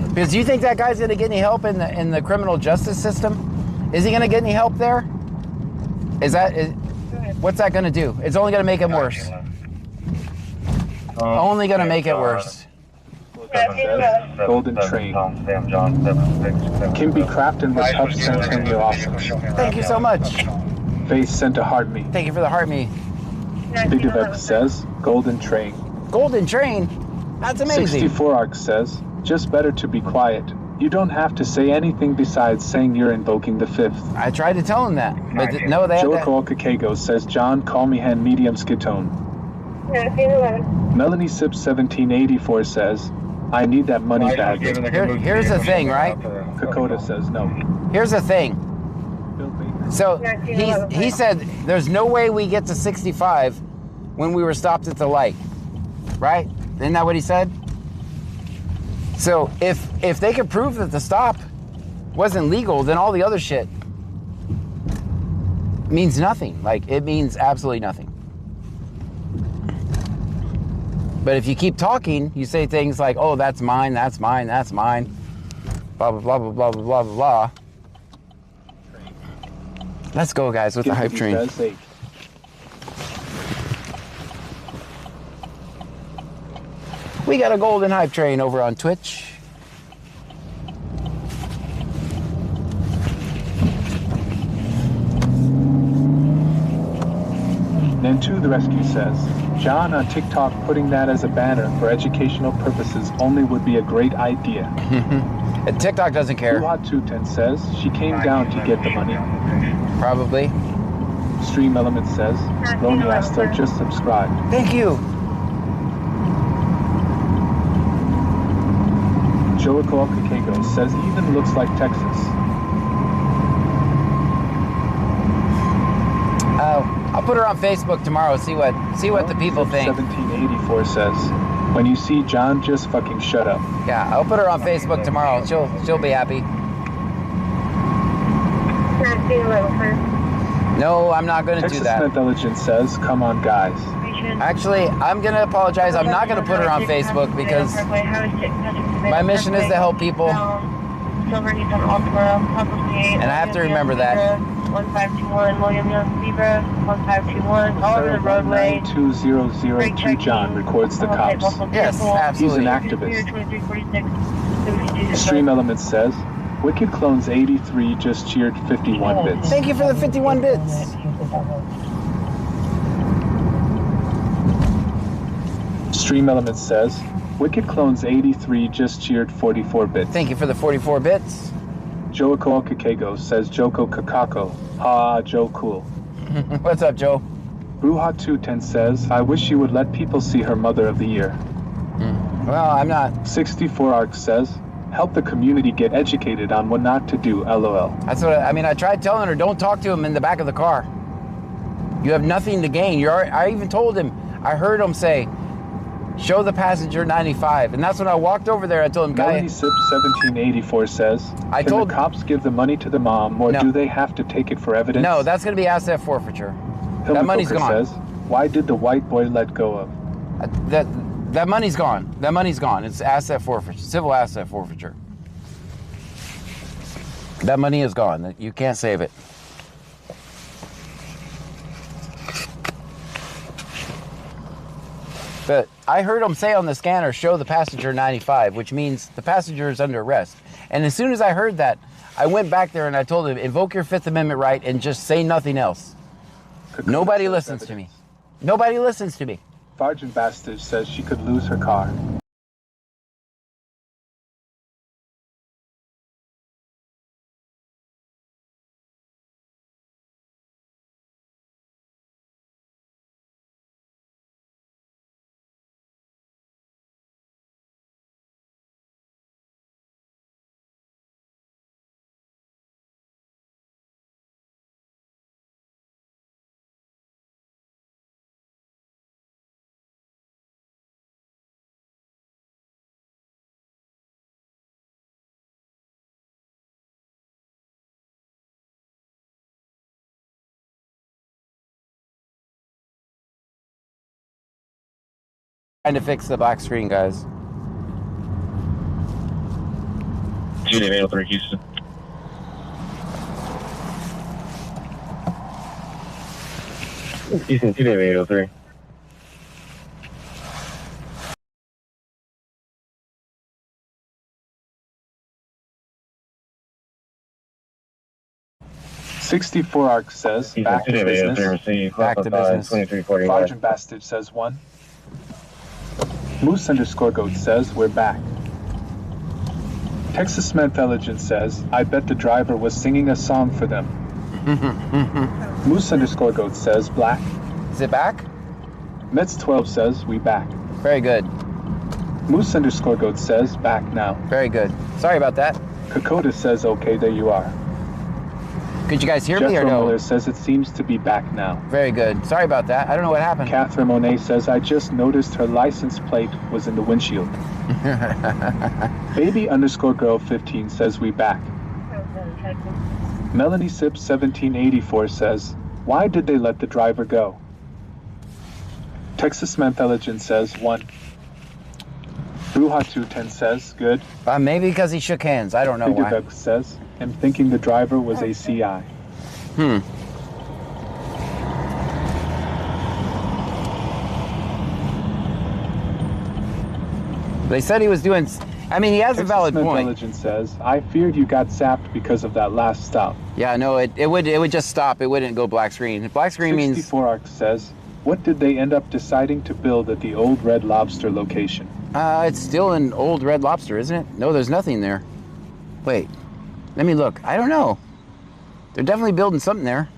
because you think that guy's going to get any help in the criminal justice system? Is he going to get any help there? What's that going to do? It's only going to make it worse. Only going to make it worse. Golden Train. Kimby Crafton was Hub Centennial awesome. Thank you so much. Faith sent a heart me. Thank you for the heart me. Big Event says, Golden Train. Golden Train? That's amazing. 64 Arc says, just better to be quiet. You don't have to say anything besides saying you're invoking the fifth. I tried to tell him that, but no, they had that. Joe Kakego says, John, call me hand medium skitone. Melanie Sips 1784 says, I need that money bag. Here's the thing, right? Kokoda says no. Here's the thing. So he said there's no way we get to 65 when we were stopped at the light, right? Isn't that what he said? So if they could prove that the stop wasn't legal, then all the other shit means nothing. Like, it means absolutely nothing. But if you keep talking, you say things like, oh, that's mine, that's mine, that's mine, blah, blah, blah, blah, blah, blah, blah, blah. Let's go, guys, with the hype train. We got a golden hype train over on Twitch. Nantu the Rescue says, John on TikTok putting that as a banner for educational purposes only would be a great idea. And TikTok doesn't care. Luhat210 says, she came down to get the money. Probably. Stream Element says, Roni Asta just subscribed. Thank you. Joaquin Kakego says, even looks like Texas. I'll put her on Facebook tomorrow. See what the people think. 1784 says, When you see John, just fucking shut up. Yeah, I'll put her on Facebook tomorrow. She'll be happy. No, I'm not going to do that. Texas Intelligence says, come on, guys. Actually, I'm going to apologize. I'm not going to put her on Facebook because my mission is to help people. And I have to remember that. 1521 William Young Zebra, 1521, all over the roadway. 2002 John records the cops. Yes, absolutely. He's an activist. Stream Elements says, Wicked Clones 83 just cheered 51 bits. Thank you for the 51 bits. Stream Elements says, Wicked Clones 83 just cheered 44 bits. Thank you for the 44 bits. Joako Kakego says Joko Kakako. Ha, Joe cool. What's up, Joe? Bruha 210 says, I wish you would let people see her Mother of the Year. Well, I'm not. 64 Arc says, help the community get educated on what not to do, LOL. That's what I mean. I tried telling her, don't talk to him in the back of the car. You have nothing to gain. I even told him, I heard him say, show the passenger 95. And that's when I walked over there. I told him, Melanie Sip 1784 says, Can the cops give the money to the mom, or do they have to take it for evidence? No, that's going to be asset forfeiture. That money's gone. Says, why did the white boy let go of? That money's gone. That money's gone. It's asset forfeiture, civil asset forfeiture. That money is gone. You can't save it. But I heard him say on the scanner, show the passenger 95, which means the passenger is under arrest. And as soon as I heard that, I went back there and I told him, invoke your Fifth Amendment right and just say nothing else. Nobody listens to me. Nobody listens to me. Sergeant Bastard says she could lose her car. Trying to fix the black screen, guys. Judy 803 Houston. Houston 2-803. .64 Arc says, back to business. Back to business. Sergeant Bastard says 1. Moose _ Goat says, we're back. Texas Intelligence says, I bet the driver was singing a song for them. Moose _ Goat says, black. Is it back? Mets 12 says, we back. Very good. Moose _ Goat says, back now. Very good. Sorry about that. Kokoda says, okay, there you are. Could you guys hear me or Jethro no? Miller says it seems to be back now. Very good. Sorry about that. I don't know what happened. Catherine Monet says, I just noticed her license plate was in the windshield. Baby _ girl 15 says, we back. Melanie Sip 1784 says, why did they let the driver go? Texas Intelligence says, 1. Bruha 210 says, good. Maybe because he shook hands. I don't know why. Figurebug says, I'm thinking the driver was a CI. They said he was doing... I mean, he has a valid point. Intelligence says, I feared you got zapped because of that last stop. Yeah, no, it would just stop. It wouldn't go black screen. Black screen means... 64 Arc says, what did they end up deciding to build at the old Red Lobster location? It's still an old Red Lobster, isn't it? No, there's nothing there. Wait, let me look. I don't know. They're definitely building something there.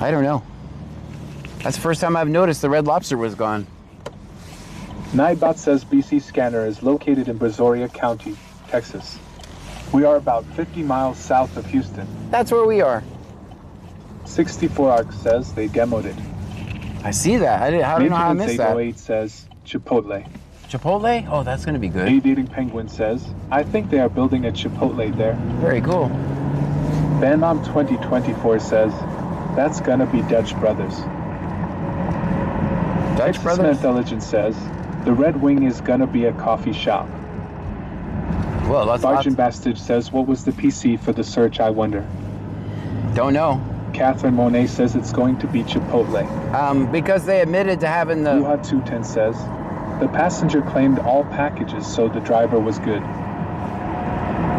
I don't know. That's the first time I've noticed the Red Lobster was gone. Nightbot says BC Scanner is located in Brazoria County, Texas. We are about 50 miles south of Houston. That's where we are. 64 Arc says they demoed it. I see that. I don't know how I missed that. 808 says Chipotle. Chipotle? Oh, that's going to be good. Aviating Penguin says, I think they are building a Chipotle there. Very cool. Banmom 2024 says, that's gonna be Dutch Brothers. Dutch Brothers? Intelligence says, the Red Wing is gonna be a coffee shop. Well, that's Sergeant Bastage says, what was the PC for the search, I wonder? Don't know. Catherine Monet says it's going to be Chipotle. Because they admitted to having the... Ruha 210 says, the passenger claimed all packages, so the driver was good.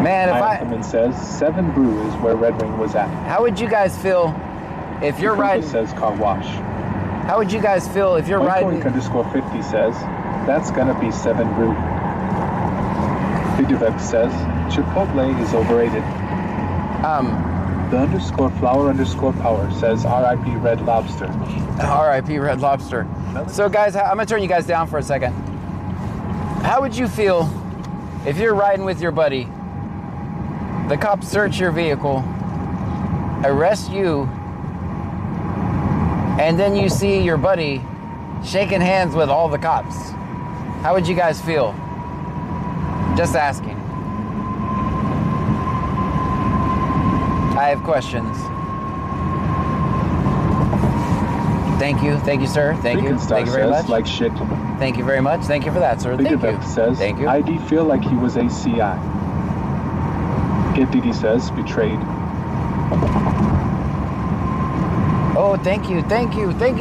Man, if Ironman says, 7 Brew is where Red Wing was at. How would you guys feel if you're riding... says car wash. How would you guys feel if you're riding... _50 says, that's gonna be 7 Brew. Biduvek says, Chipotle is overrated. The _flower_power says, R.I.P. Red Lobster. R.I.P. Red Lobster. So guys, I'm gonna turn you guys down for a second. How would you feel if you're riding with your buddy, the cops search your vehicle, arrest you, and then you see your buddy shaking hands with all the cops? How would you guys feel? Just asking. I have questions. Thank you, sir. Thank you very much. Like shit. Thank you very much. Thank you for that, sir. Thank you. Says, Thank you. ID feel like he was a CI. Get Didi says, betrayed. Oh, thank you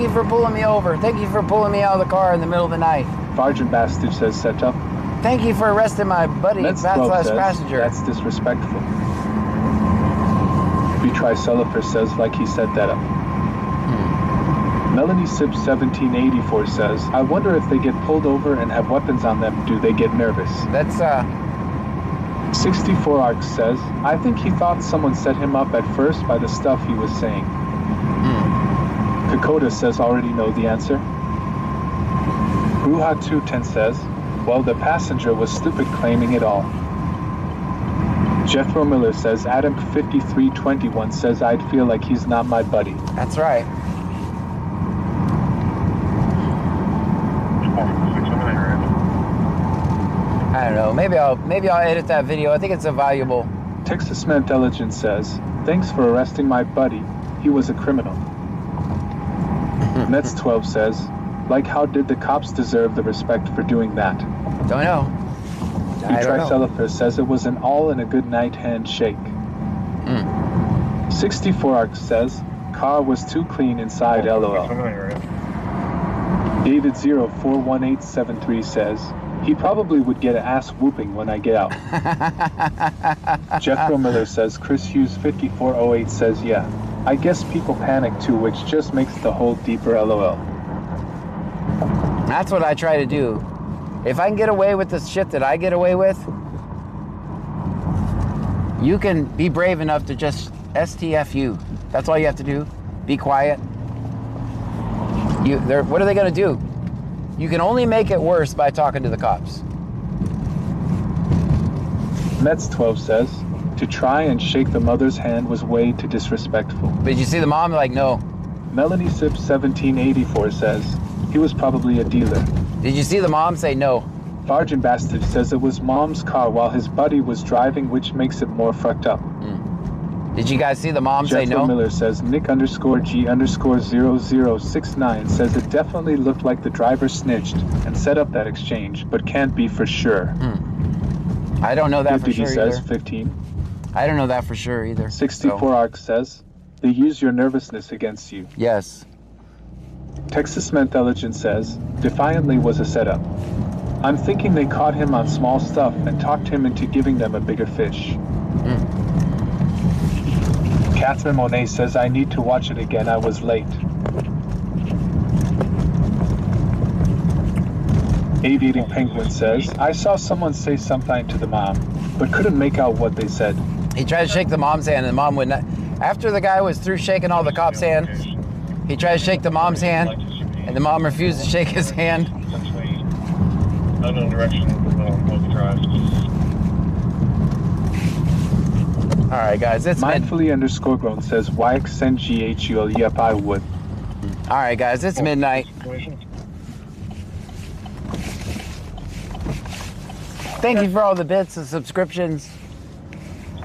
for pulling me over. Thank you for pulling me out of the car in the middle of the night. Sergeant Bastage says, set up. Thank you for arresting my buddy, /passenger. That's disrespectful. Betry Sullifer says, like he set that up. Melanie Sips 1784 says, I wonder if they get pulled over and have weapons on them, do they get nervous? That's 64 Arcs says, I think he thought someone set him up at first by the stuff he was saying. Kokoda says, already know the answer. Ruha 210 says, well, the passenger was stupid claiming it all. Jethro Miller says, Adam 5321 says, I'd feel like he's not my buddy. That's right. I don't know. Maybe I'll edit that video. I think it's a valuable. Texas Intelligence says, thanks for arresting my buddy. He was a criminal. Nets 12 says, like how did the cops deserve the respect for doing that? Don't know. Cellifer says it was an all in a good night handshake. 64 Arc says, car was too clean inside, LOL. David 041873 says, he probably would get an ass whooping when I get out. Jethro Miller says, Chris Hughes 5408 says, yeah, I guess people panic too, which just makes the hole deeper, LOL. That's what I try to do. If I can get away with the shit that I get away with, you can be brave enough to just STFU. That's all you have to do. Be quiet. What are they going to do? You can only make it worse by talking to the cops. Mets 12 says, to try and shake the mother's hand was way too disrespectful. But you see the mom like, no. Melanie Sips 1784 says, he was probably a dealer. Did you see the mom say no? Sergeant Bastage says it was mom's car while his buddy was driving, which makes it more fucked up. Did you guys see the mom say no? Miller says Nick_G_0069 says it definitely looked like the driver snitched and set up that exchange, but can't be for sure. I don't know that for sure says either. 15. I don't know that for sure either. 64 Arc says they use your nervousness against you. Yes. Texas Intelligence says Defiantly was a setup. I'm thinking they caught him on small stuff and talked him into giving them a bigger fish. Catherine Monet says, I need to watch it again, I was late. Aviating Penguin says, I saw someone say something to the mom, but couldn't make out what they said. He tried to shake the mom's hand and the mom would not. After the guy was through shaking all the cops' hands, he tried to shake the mom's hand and the mom refused to shake his hand. Unknown direction, both drives. All right, guys, it's Mindfully_grown says, why extend GHUL? Yep, I would. All right, guys, it's midnight. Thank you for all the bits, the subscriptions,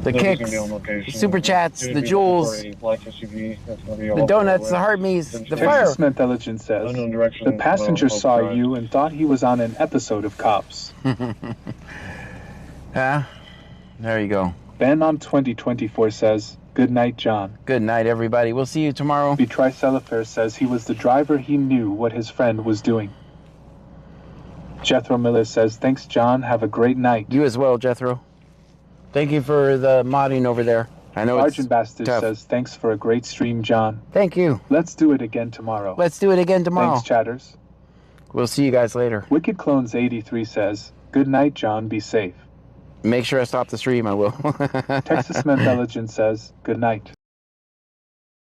the kicks, the super chats, the jewels, the donuts, the heart me's, the fire. Texas Intelligence says, the passenger saw you and thought he was on an episode of Cops. There you go. Ben on 2024 says, good night, John. Good night, everybody. We'll see you tomorrow. Betry Celifer says he was the driver. He knew what his friend was doing. Jethro Miller says, thanks, John. Have a great night. You as well, Jethro. Thank you for the modding over there. I know Sergeant Bastard tough. says, thanks for a great stream, John. Thank you. Let's do it again tomorrow. Let's do it again tomorrow. Thanks, chatters. We'll see you guys later. Wicked Clones 83 says, good night, John. Be safe. Make sure I stop the stream. I will. Texas Intelligence says, good night.